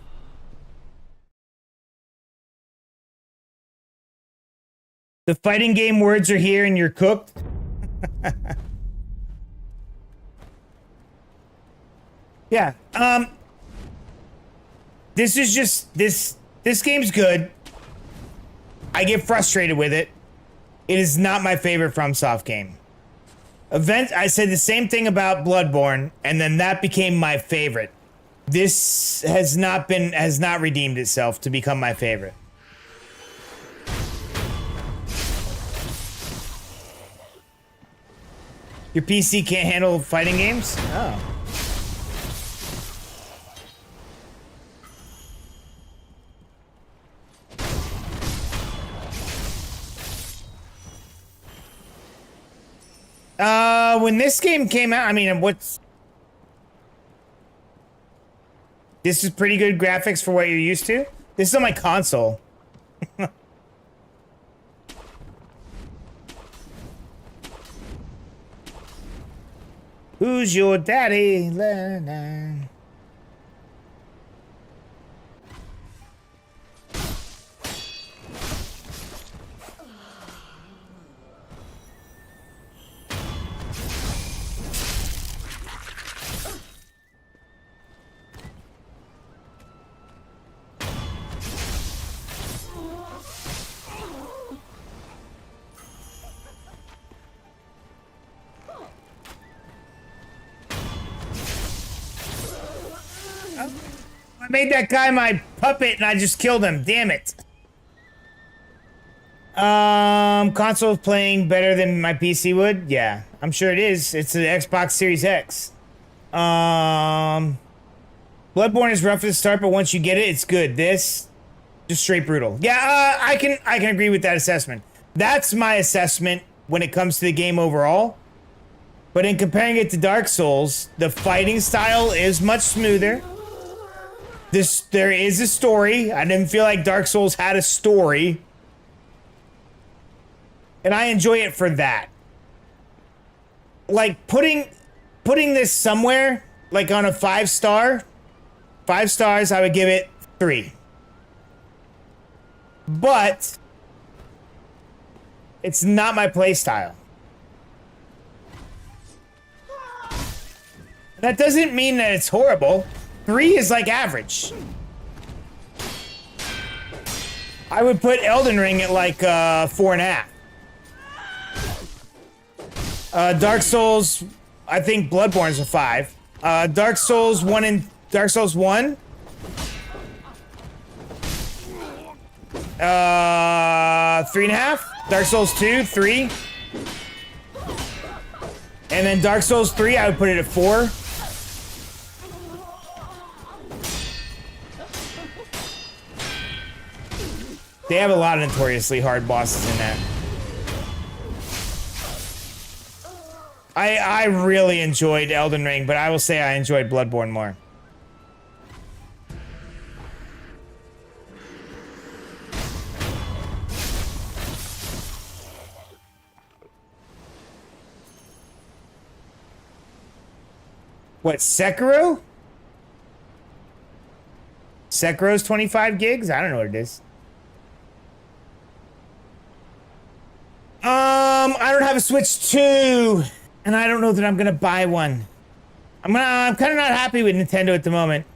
The fighting game words are here and you're cooked. Yeah. This is just this game's good. I get frustrated with it. It is not my favorite FromSoft game. I said the same thing about Bloodborne, and then that became my favorite. This has not redeemed itself to become my favorite. Your PC can't handle fighting games? Oh. When this game came out, I mean, this is pretty good graphics for what you're used to. This is on my console. Who's your daddy? La, la. I made that guy my puppet and I just killed him. Damn it. Console playing better than my PC would? Yeah, I'm sure it is. It's an Xbox Series X. Bloodborne is rough at the start, but once you get it, it's good. This, just straight brutal. Yeah, I can agree with that assessment. That's my assessment when it comes to the game overall. But in comparing it to Dark Souls, the fighting style is much smoother. There is a story. I didn't feel like Dark Souls had a story. And I enjoy it for that. Like, putting this somewhere, like on a 5-star, 5 stars, I would give it 3. But it's not my play style. That doesn't mean that it's horrible. 3 is like average. I would put Elden Ring at like 4.5. Dark Souls, I think Bloodborne's a 5. Dark Souls 1 and Dark Souls 1. 3.5. Dark Souls 2, 3. And then Dark Souls 3, I would put it at 4. They have a lot of notoriously hard bosses in that. I really enjoyed Elden Ring, but I will say I enjoyed Bloodborne more. What, Sekiro? Sekiro's 25 gigs? I don't know what it is. I don't have a Switch 2, and I don't know that I'm gonna buy one. I'm kind of not happy with Nintendo at the moment.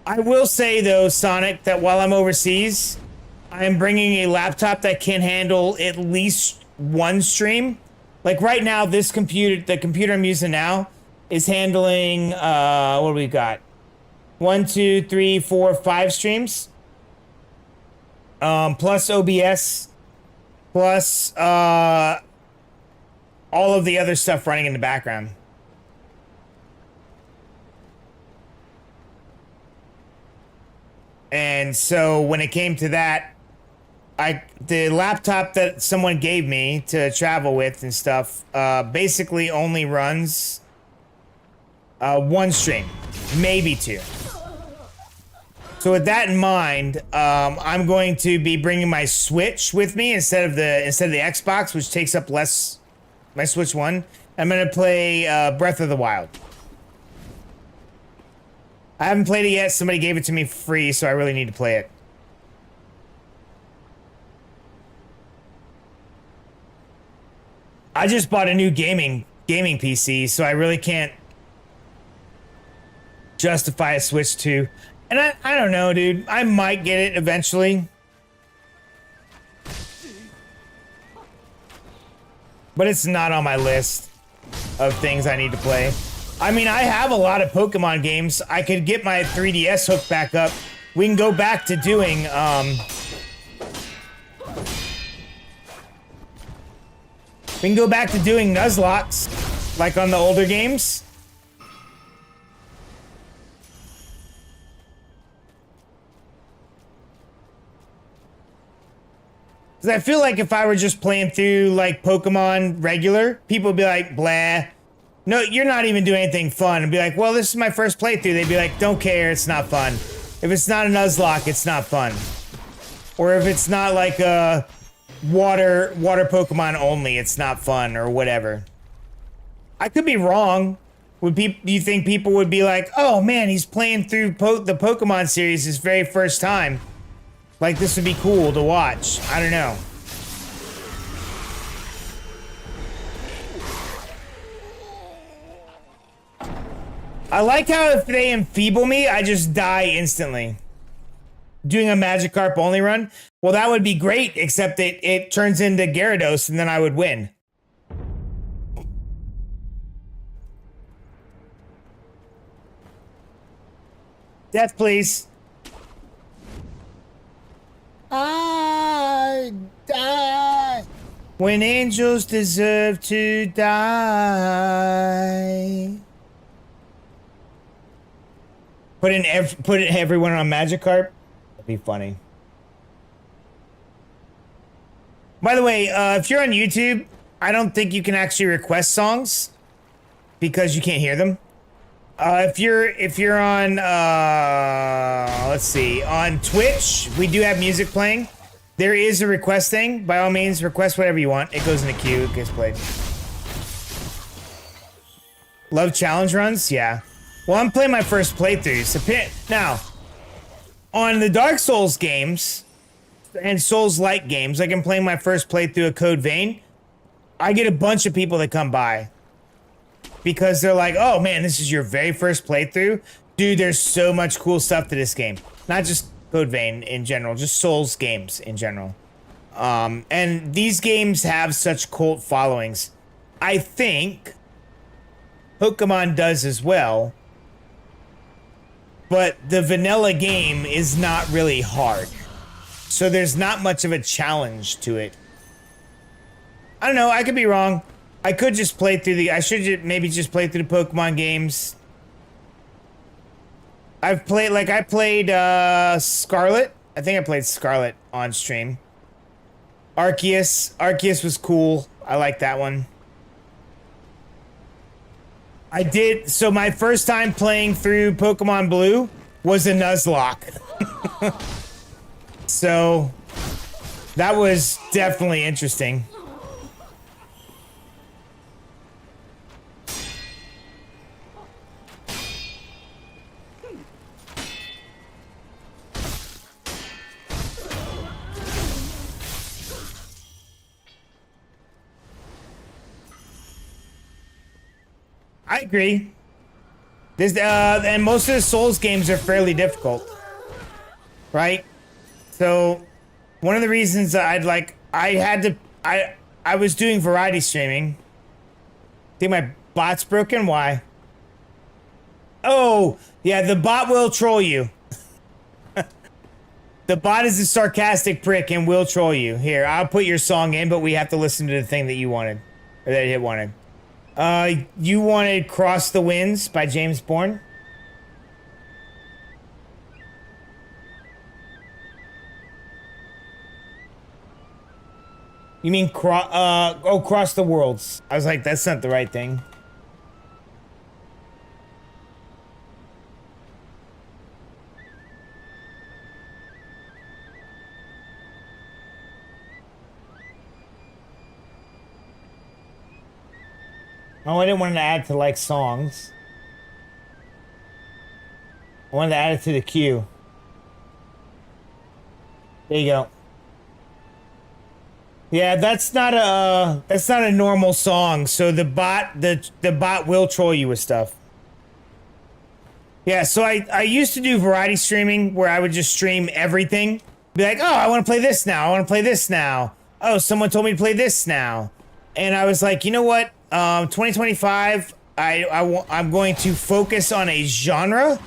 I will say though, Sonic, that while I'm overseas, I am bringing a laptop that can handle at least one stream. Like right now, the computer I'm using now, is handling what do we got? 1, 2, 3, 4, 5 streams. Plus OBS. Plus, all of the other stuff running in the background. And so when it came to that, the laptop that someone gave me to travel with and stuff, basically only runs one stream, maybe 2. So with that in mind, I'm going to be bringing my Switch with me instead of the Xbox, which takes up less. My Switch 1. I'm gonna play Breath of the Wild. I haven't played it yet. Somebody gave it to me free, so I really need to play it. I just bought a new gaming PC, so I really can't justify a Switch 2. And I don't know, dude. I might get it eventually. But it's not on my list of things I need to play. I mean, I have a lot of Pokemon games. I could get my 3DS hooked back up. We can go back to doing, we can go back to doing Nuzlocks, like on the older games. Because I feel like if I were just playing through, like, Pokemon regular, people would be like, blah. No, you're not even doing anything fun. And be like, well, this is my first playthrough. They'd be like, don't care, it's not fun. If it's not a Nuzlocke, it's not fun. Or if it's not like a water Pokemon only, it's not fun, or whatever. I could be wrong. Do you think people would be like, oh man, he's playing through the Pokemon series his very first time? Like, this would be cool to watch. I don't know. I like how if they enfeeble me, I just die instantly. Doing a Magikarp only run? Well, that would be great, except it turns into Gyarados, and then I would win. Death, please. I die when angels deserve to die. Put everyone on Magikarp. That'd be funny. By the way, if you're on YouTube, I don't think you can actually request songs because you can't hear them. If you're on let's see, on Twitch, we do have music playing. There is a request thing. By all means, request whatever you want. It goes in the queue. It gets played. Love challenge runs? Yeah. Well, I'm playing my first playthroughs. Now, on the Dark Souls games and Souls-like games, like I'm playing my first playthrough of Code Vein, I get a bunch of people that come by because they're like, oh man, this is your very first playthrough? Dude, there's so much cool stuff to this game. Not just Code Vein in general, just Souls games in general. And these games have such cult followings. I think Pokemon does as well. But the vanilla game is not really hard. So there's not much of a challenge to it. I don't know, I could be wrong. I could just play through I should maybe just play through the Pokemon games. I played Scarlet. I think I played Scarlet on stream. Arceus was cool. I like that one. I did, so my first time playing through Pokemon Blue was a Nuzlocke. So, that was definitely interesting. I agree. And most of the Souls games are fairly difficult, right? So, one of the reasons I was doing variety streaming. Think my bot's broken? Why? Oh, yeah, the bot will troll you. The bot is a sarcastic prick and will troll you. Here, I'll put your song in, but we have to listen to the thing that you wanted, or that it wanted. You wanted Cross the Winds by James Bourne? You mean Cross the Worlds. I was like, that's not the right thing. Oh, I didn't want to add to, like, songs. I I wanted to add it to the queue. There you go. Yeah, that's not a normal song. So the bot will troll you with stuff. Yeah, so I used to do variety streaming where I would just stream everything. Be like, oh, I want to play this now. I want to play this now. Oh, someone told me to play this now. And I was like, you know what? 2025, I'm going to focus on a genre.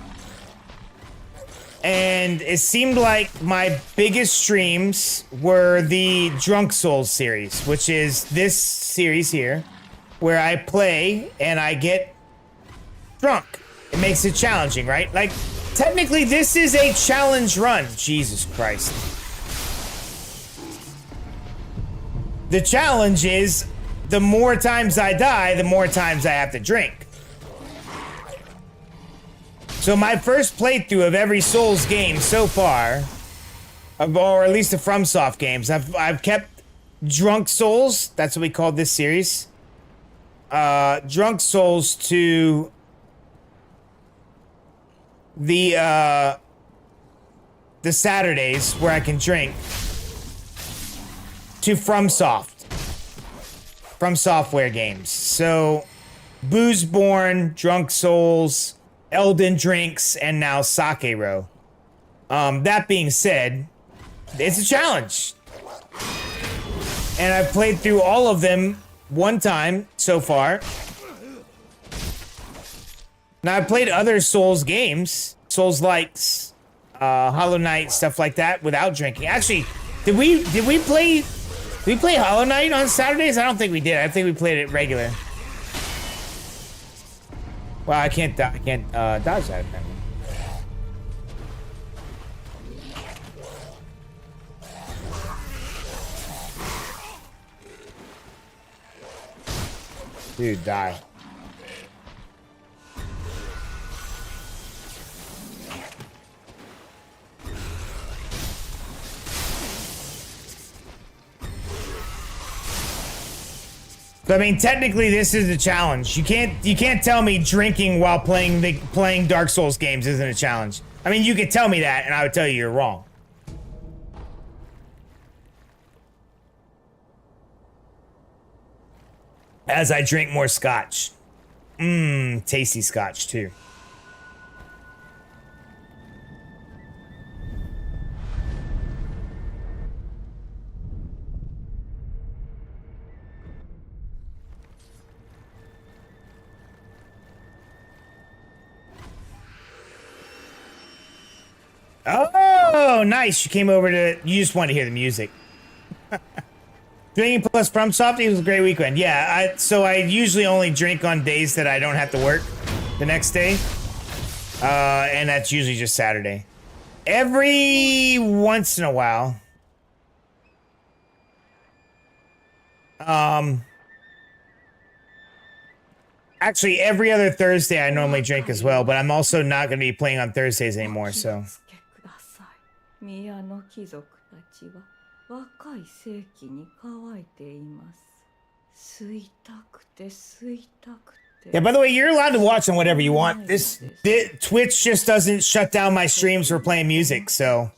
And it seemed like my biggest streams were the Drunk Souls series, which is this series here, where I play and I get drunk. It makes it challenging, right? Like, technically, this is a challenge run. Jesus Christ. The challenge is, the more times I die, the more times I have to drink. So my first playthrough of every Souls game so far, or at least the FromSoft games, I've kept Drunk Souls, that's what we called this series. Drunk Souls to the Saturdays where I can drink to From Software games. So Boozeborn, Drunk Souls, Elden Drinks, and now Sekiro. That being said, it's a challenge. And I've played through all of them one time so far. Now I've played other Souls games, Souls-likes, Hollow Knight, stuff like that, without drinking. Actually, did we play Hollow Knight on Saturdays? I don't think we did. I think we played it regular. Well, I can't dodge that. Dude, die. So, I mean, technically, this is a challenge. You can't tell me drinking while playing Dark Souls games isn't a challenge. I mean, you could tell me that, and I would tell you you're wrong. As I drink more scotch. Tasty scotch, too. Oh, nice. You came over to... You just wanted to hear the music. Drinking plus FromSoft, it was a great weekend. Yeah, so I usually only drink on days that I don't have to work the next day. And that's usually just Saturday. Every once in a while. Actually, every other Thursday I normally drink as well, but I'm also not going to be playing on Thursdays anymore, so... 宮の貴族たちは若い世紀に乾いています。吸いたくて吸いたくて。Yeah, by the way, you're allowed to watch on whatever you want. Twitch just doesn't shut down my streams for playing music, so.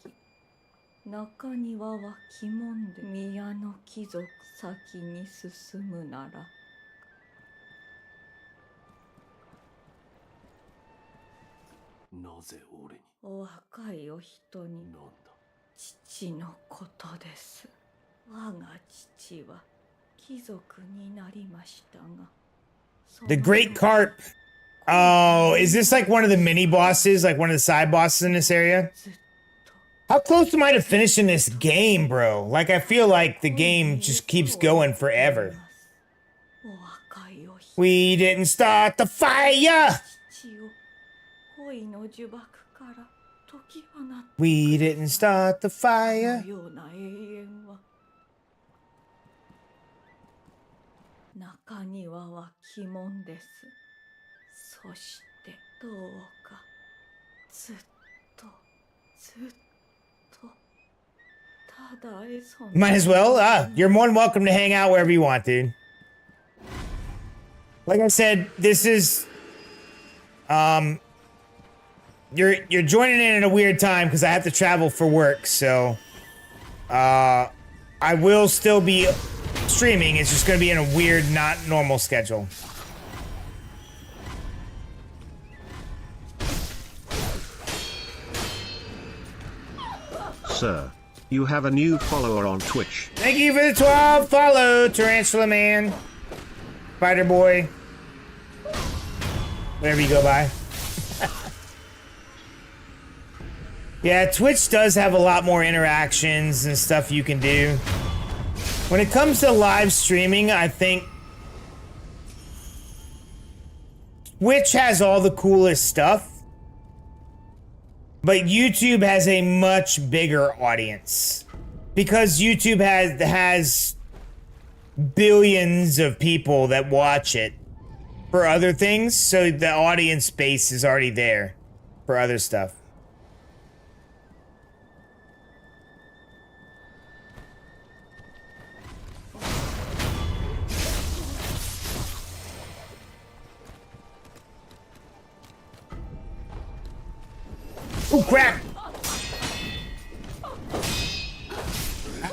中庭は鬼門で宮の貴族先に進むなら。なぜ俺に？お若いお人になんだ？父のことです。我が父は貴族になりましたが。The Great Carp. Oh, is this like one of the mini bosses, like one of the side bosses in this area? How close am I to finishing this game, bro? Like, I feel like the game just keeps going forever. We didn't start the fire! We didn't start the fire. 中庭は鬼門です。そしてどうかずっとただえそんな Might as well. You're more than welcome to hang out wherever you want, dude. Like I said, this is you're joining in at a weird time because I have to travel for work, so I will still be streaming. It's just gonna be in a weird, not normal schedule. Sir, you have a new follower on Twitch. Thank you for the 12 follow, Tarantula Man, Spider Boy, whatever you go by. Yeah, Twitch does have a lot more interactions and stuff you can do. When it comes to live streaming, I think Twitch has all the coolest stuff, but YouTube has a much bigger audience because YouTube has billions of people that watch it for other things, so the audience base is already there for other stuff. Oh crap!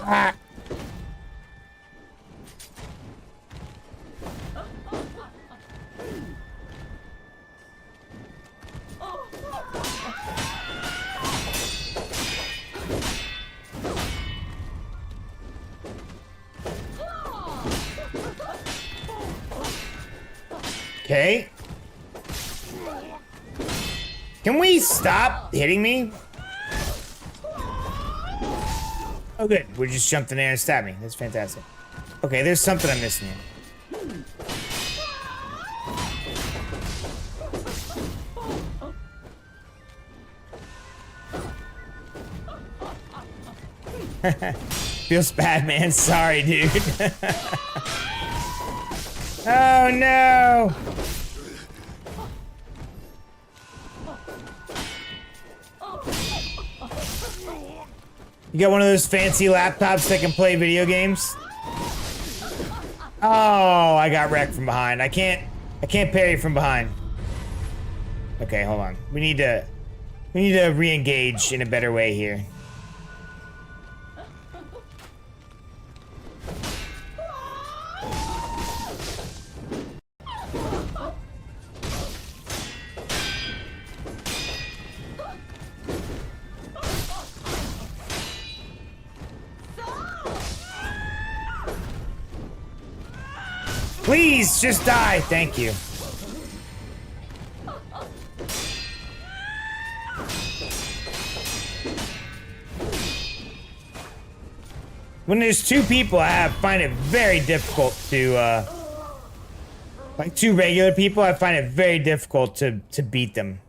Ah. Okay. Can we stop hitting me? Oh good, we just jumped in there and stabbed me. That's fantastic. Okay, there's something I'm missing here. Feels bad, man. Sorry, dude. Oh no! You got one of those fancy laptops that can play video games? Oh, I got wrecked from behind. I can't parry from behind. Okay, hold on. We need to re-engage in a better way here. Please, just die. Thank you. When there's two people, I find it very difficult to, like two regular people, I find it very difficult to beat them.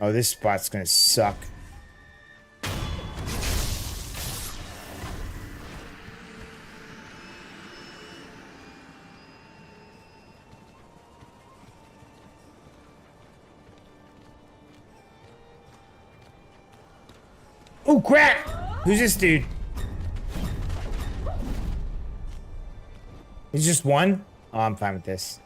Oh, this spot's gonna suck. Oh crap! Who's this dude? He's just one? Oh, I'm fine with this.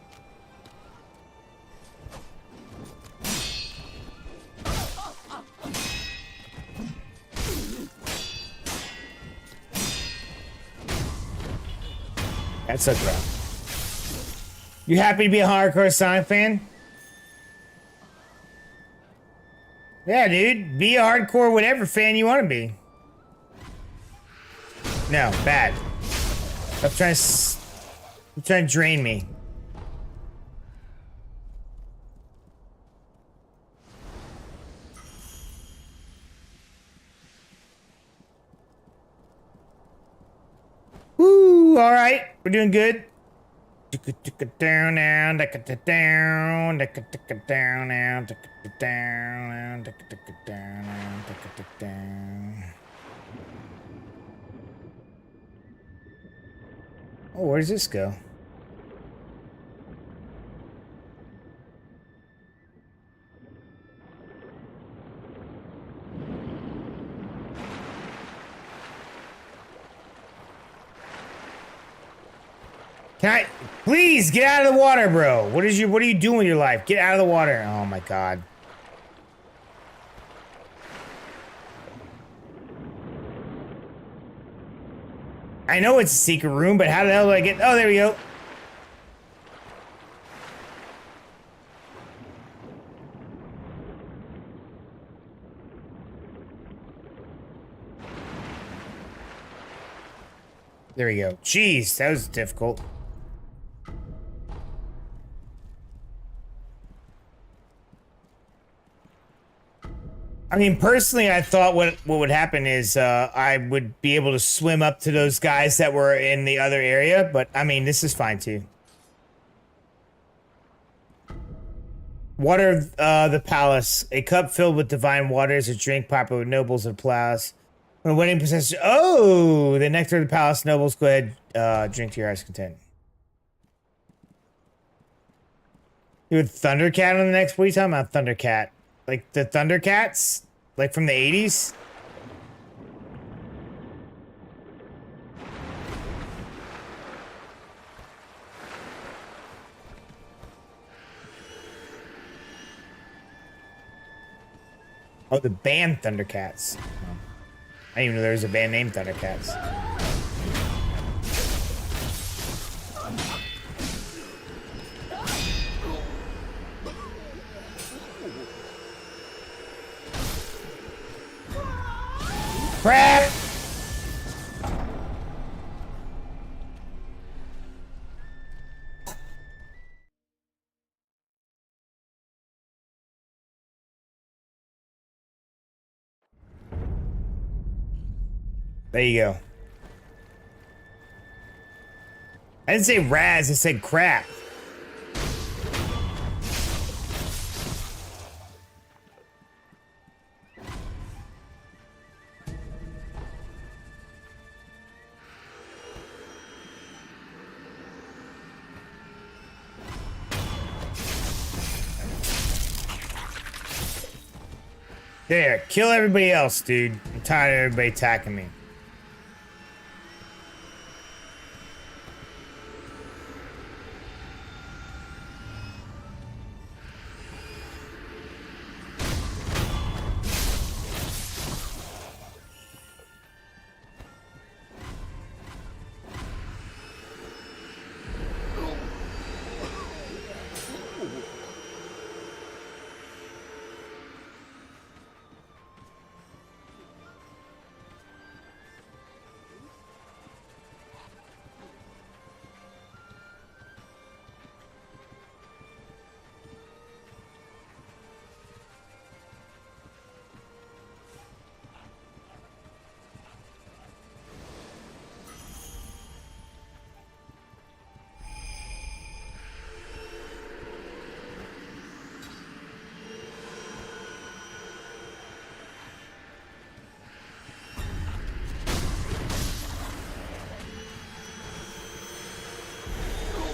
That's a crap. You happy to be a hardcore Sonic fan? Yeah, dude. Be a hardcore whatever fan you want to be. No, bad. Stop trying to drain me. Woo! All right, we're doing good. Down, down, down, down, down. Oh, where does this go? Can I please get out of the water, bro? What are you doing with your life? Get out of the water. Oh my god. I know it's a secret room, but how the hell do I get... Oh, there we go. There we go. Jeez, that was difficult. I mean, personally, I thought what would happen is I would be able to swim up to those guys that were in the other area, but I mean, this is fine too. Water of the palace. A cup filled with divine water is a drink popular with nobles of the palace. When a wedding procession... Oh! The nectar of the palace nobles. Go ahead, drink to your heart's content. You with Thundercat on the next... What are you talking about, Thundercat? Like the Thundercats? Like from the 80s? Oh, the band Thundercats. Oh. I didn't even know there was a band named Thundercats. Crap! There you go. I didn't say Raz, I said crap. There, kill everybody else, dude. I'm tired of everybody attacking me.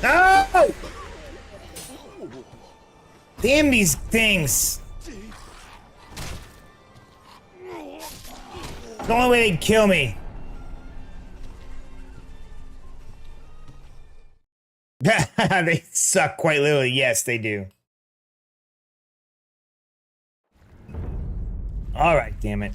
No! Damn these things! The only way they'd kill me. They suck quite literally. Yes, they do. All right, damn it.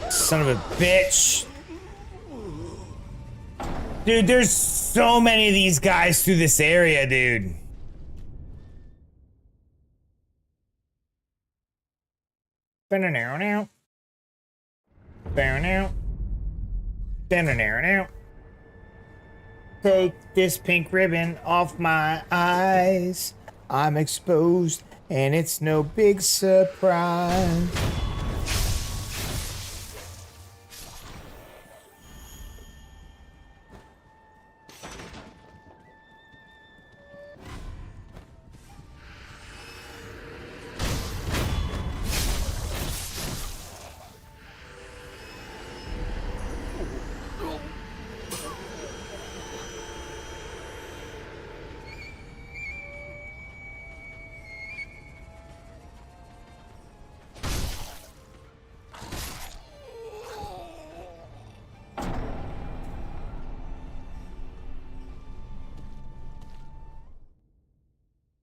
Son of a bitch. Dude, there's so many of these guys through this area, dude. Now. Take this pink ribbon off my eyes. I'm exposed, and it's no big surprise.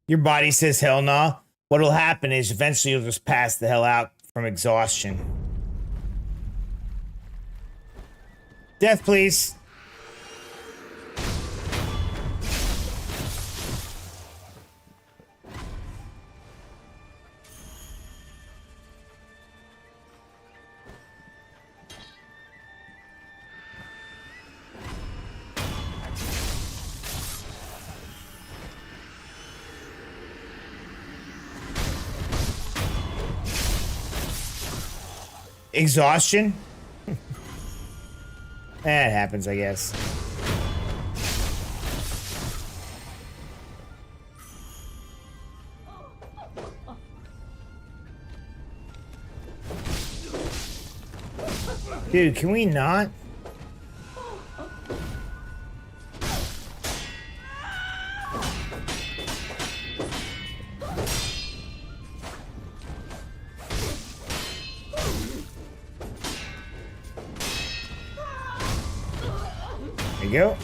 Your body says hell no. What'll happen is eventually you'll just pass the hell out from exhaustion. Death, please. Exhaustion? That happens, I guess. Dude, can we not? There you go.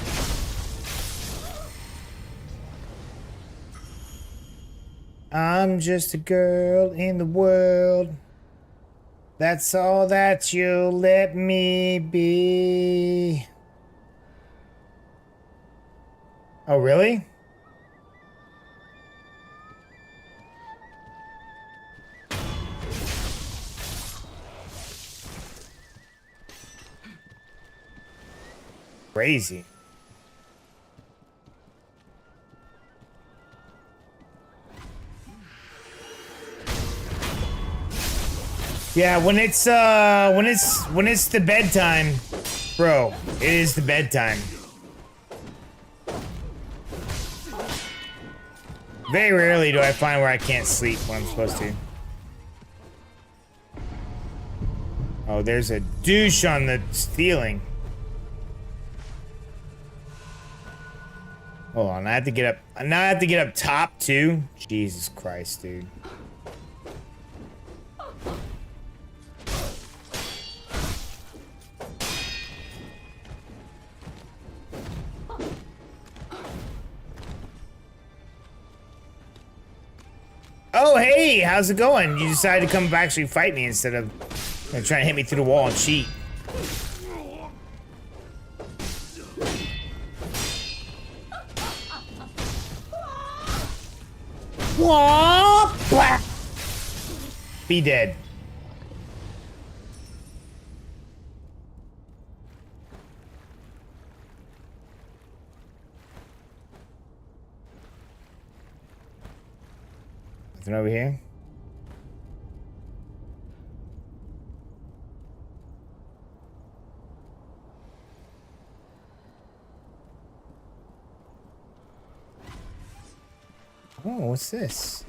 I'm just a girl in the world. That's all that you'll let me be. Oh, really? Crazy. Yeah, when it's the bedtime, bro, it is the bedtime. Very rarely do I find where I can't sleep when I'm supposed to. Oh, there's a douche on the ceiling. Hold on, I have to get up. Now I have to get up top too. Jesus Christ, dude. Oh, hey, how's it going? You decided to come actually fight me instead of trying to hit me through the wall and cheat. Whoa! Be dead. Nothing over here. Oh, what's this?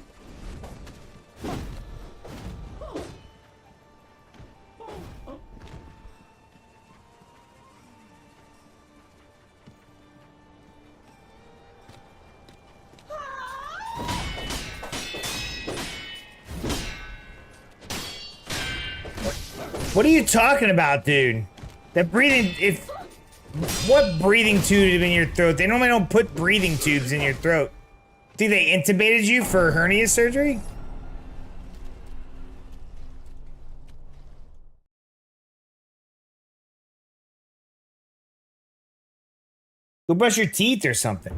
What are you talking about, dude? That breathing, if... What breathing tube in your throat? They normally don't put breathing tubes in your throat. Think they intubated you for hernia surgery? Go brush your teeth or something.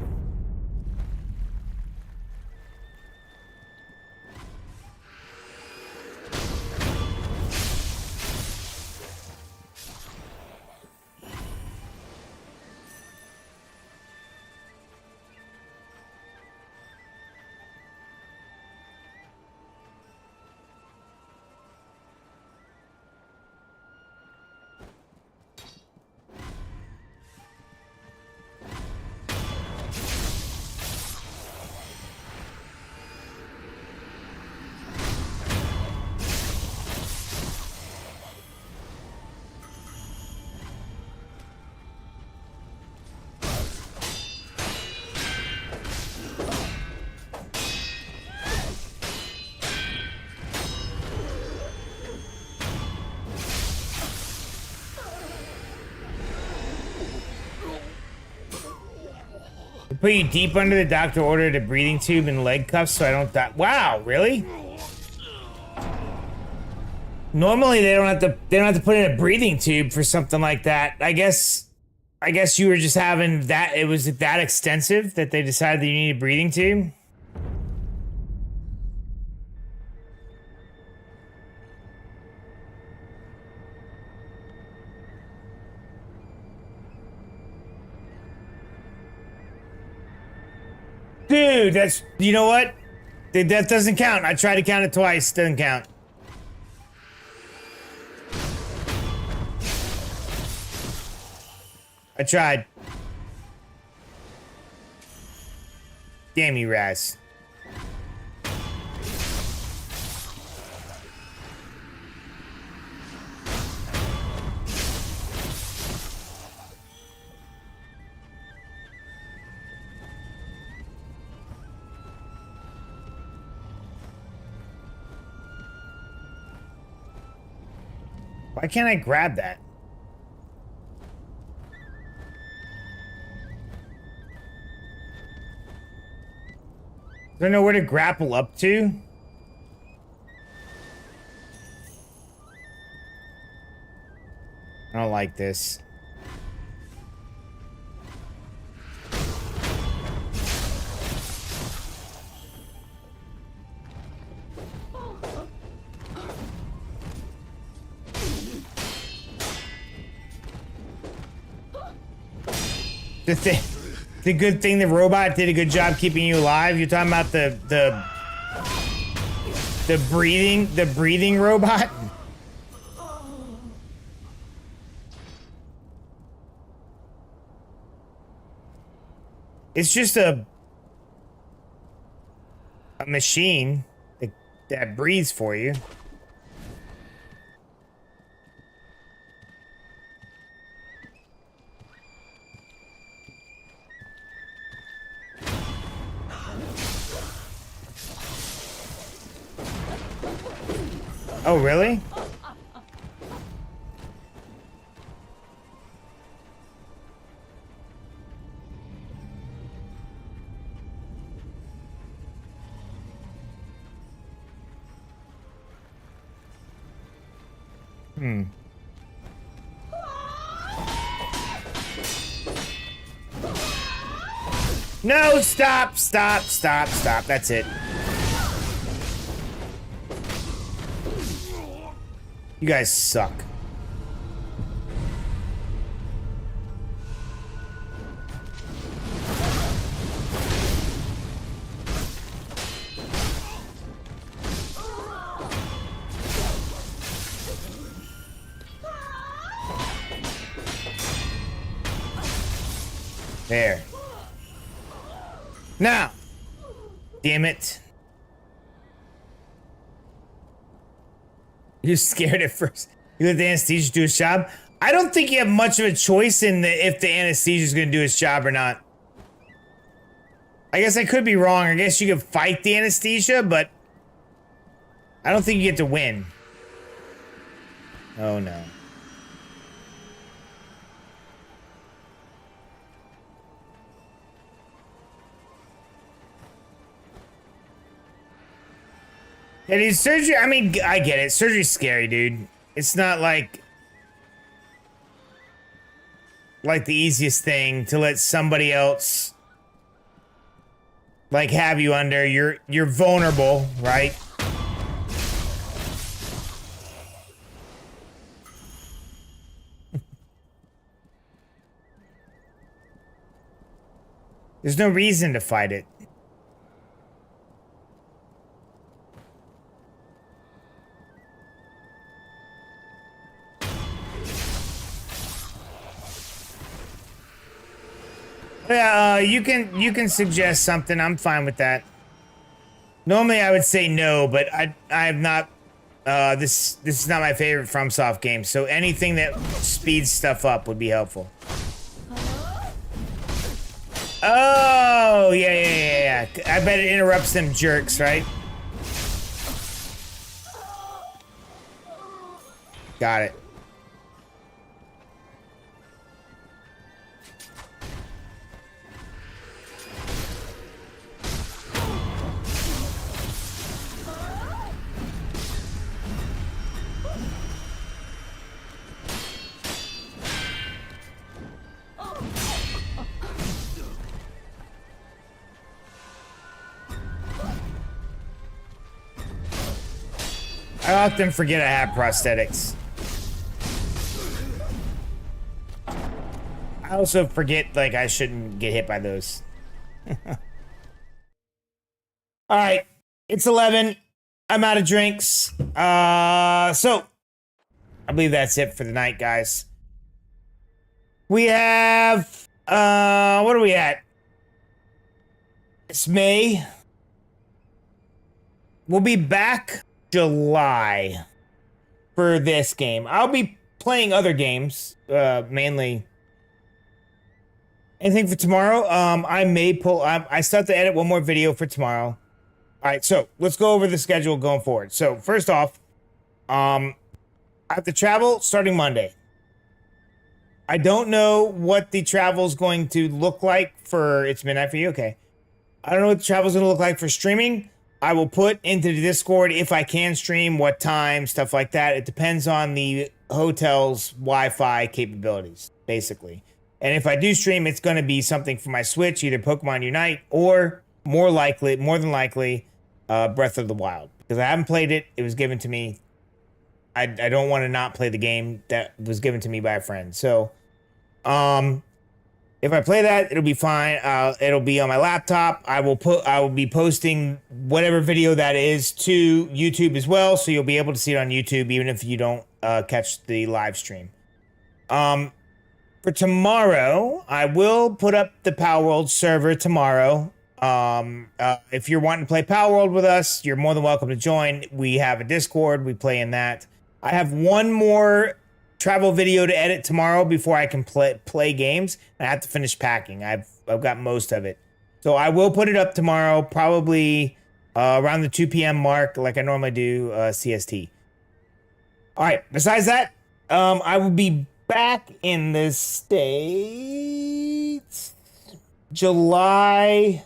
put you deep under the doctor ordered a breathing tube and leg cuffs so I don't die. Wow, really? Normally they don't have to put in a breathing tube for something like that. I guess you were just having that, it was that extensive that they decided that you need a breathing tube. Dude, that's, you know what? That doesn't count. I tried to count it twice, doesn't count. I tried. Damn you, Raz. Why can't I grab that? Is there nowhere to grapple up to? I don't like this. The good thing the robot did a good job keeping you alive. You're talking about the breathing robot? It's just a machine that breathes for you. Oh, really? No, stop. That's it. You guys suck. There. Now. Damn it. You're scared at first. You let the anesthesia do its job? I don't think you have much of a choice in if the anesthesia is going to do its job or not. I guess I could be wrong. I guess you could fight the anesthesia, but I don't think you get to win. Oh, no. Yeah, dude, surgery, I mean, I get it. Surgery's scary, dude. It's not like the easiest thing to let somebody else like have you under. You're vulnerable, right? There's no reason to fight it. Yeah, you can suggest something. I'm fine with that. Normally I would say no, but I'm not. This is not my favorite FromSoft game, so anything that speeds stuff up would be helpful. Oh yeah. I bet it interrupts them jerks, right? Got it. I often forget I have prosthetics. I also forget, like, I shouldn't get hit by those. All right, it's 11. I'm out of drinks. So I believe that's it for the night, guys. We have, what are we at? It's May. We'll be back July for this game. I'll be playing other games, mainly. Anything for tomorrow? I may pull, I still have to edit one more video for tomorrow. All right, so let's go over the schedule going forward. So first off, I have to travel starting Monday. I don't know what the travel is going to look like for, it's midnight for you, okay. I don't know what the travel is going to look like for streaming. I will put into the Discord if I can stream, what time, stuff like that. It depends on the hotel's Wi-Fi capabilities, basically. And if I do stream, it's going to be something for my Switch, either Pokemon Unite or more than likely, Breath of the Wild. Because I haven't played it. It was given to me. I don't want to not play the game that was given to me by a friend. So, if I play that, it'll be fine. It'll be on my laptop. I will be posting whatever video that is to YouTube as well. So you'll be able to see it on YouTube, even if you don't catch the live stream. For tomorrow, I will put up the Power World server tomorrow. If you're wanting to play Power World with us, you're more than welcome to join. We have a Discord. We play in that. I have one more travel video to edit tomorrow before I can play games. I have to finish packing. I've got most of it. So I will put it up tomorrow, probably around the 2 p.m. mark, like I normally do, CST. All right, besides that, I will be back in the States July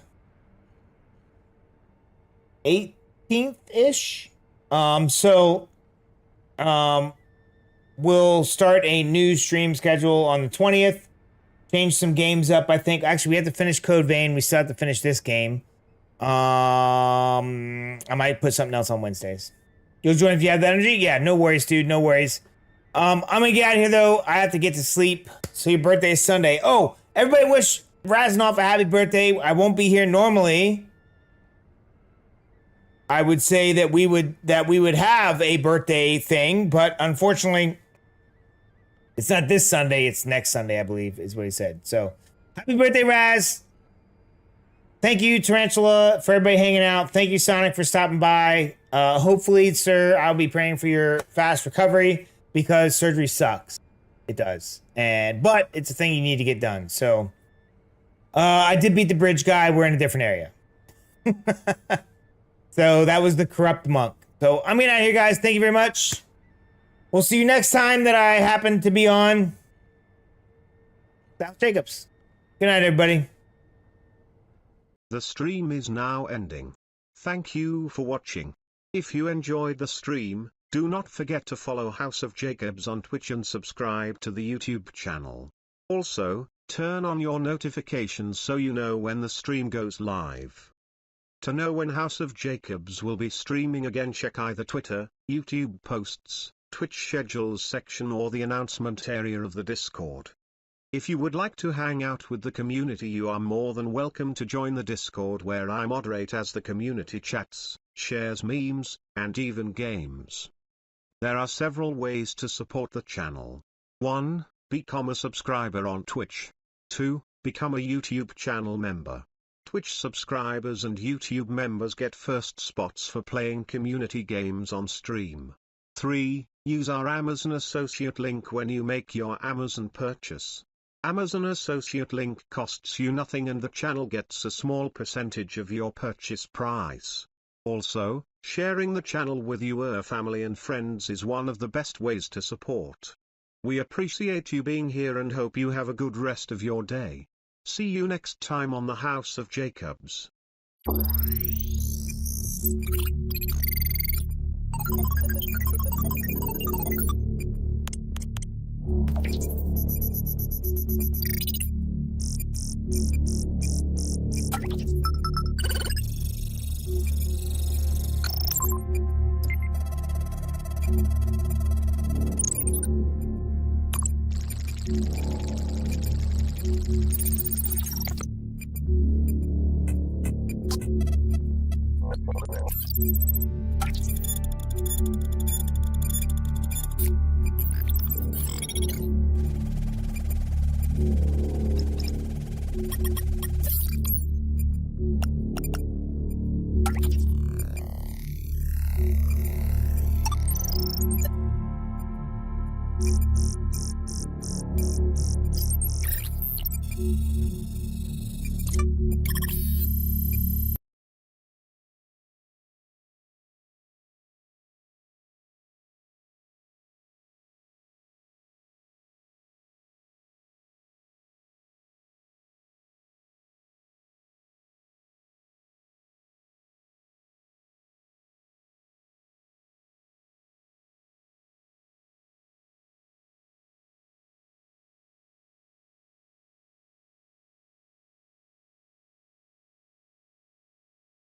18th-ish. We'll start a new stream schedule on the 20th. Change some games up, I think. Actually, we have to finish Code Vein. We still have to finish this game. I might put something else on Wednesdays. You'll join if you have the energy? Yeah, no worries, dude. No worries. I'm gonna get out of here, though. I have to get to sleep. So your birthday is Sunday. Oh, everybody wish Razanoff a happy birthday. I won't be here normally. I would say that we would have a birthday thing, but unfortunately, it's not this Sunday. It's next Sunday, I believe, is what he said. So, happy birthday, Raz! Thank you, Tarantula, for everybody hanging out. Thank you, Sonic, for stopping by. Hopefully, sir, I'll be praying for your fast recovery because surgery sucks. It does, but it's a thing you need to get done. So, I did beat the bridge guy. We're in a different area. So that was the corrupt monk. So I'm getting out of here, guys. Thank you very much. We'll see you next time that I happen to be on South Jacobs. Good night, everybody. The stream is now ending. Thank you for watching. If you enjoyed the stream, do not forget to follow House of Jacobs on Twitch and subscribe to the YouTube channel. Also, turn on your notifications so you know when the stream goes live. To know when House of Jacobs will be streaming again, check either Twitter, YouTube posts, Twitch schedules section or the announcement area of the Discord. If you would like to hang out with the community, you are more than welcome to join the Discord, where I moderate as the community chats, shares memes, and even games. There are several ways to support the channel. 1. Become a subscriber on Twitch. 2. Become a YouTube channel member. Twitch subscribers and YouTube members get first spots for playing community games on stream. 3. Use our Amazon Associate link when you make your Amazon purchase. Amazon Associate link costs you nothing and the channel gets a small percentage of your purchase price. Also, sharing the channel with your family and friends is one of the best ways to support. We appreciate you being here and hope you have a good rest of your day. See you next time on the House of Jacobs.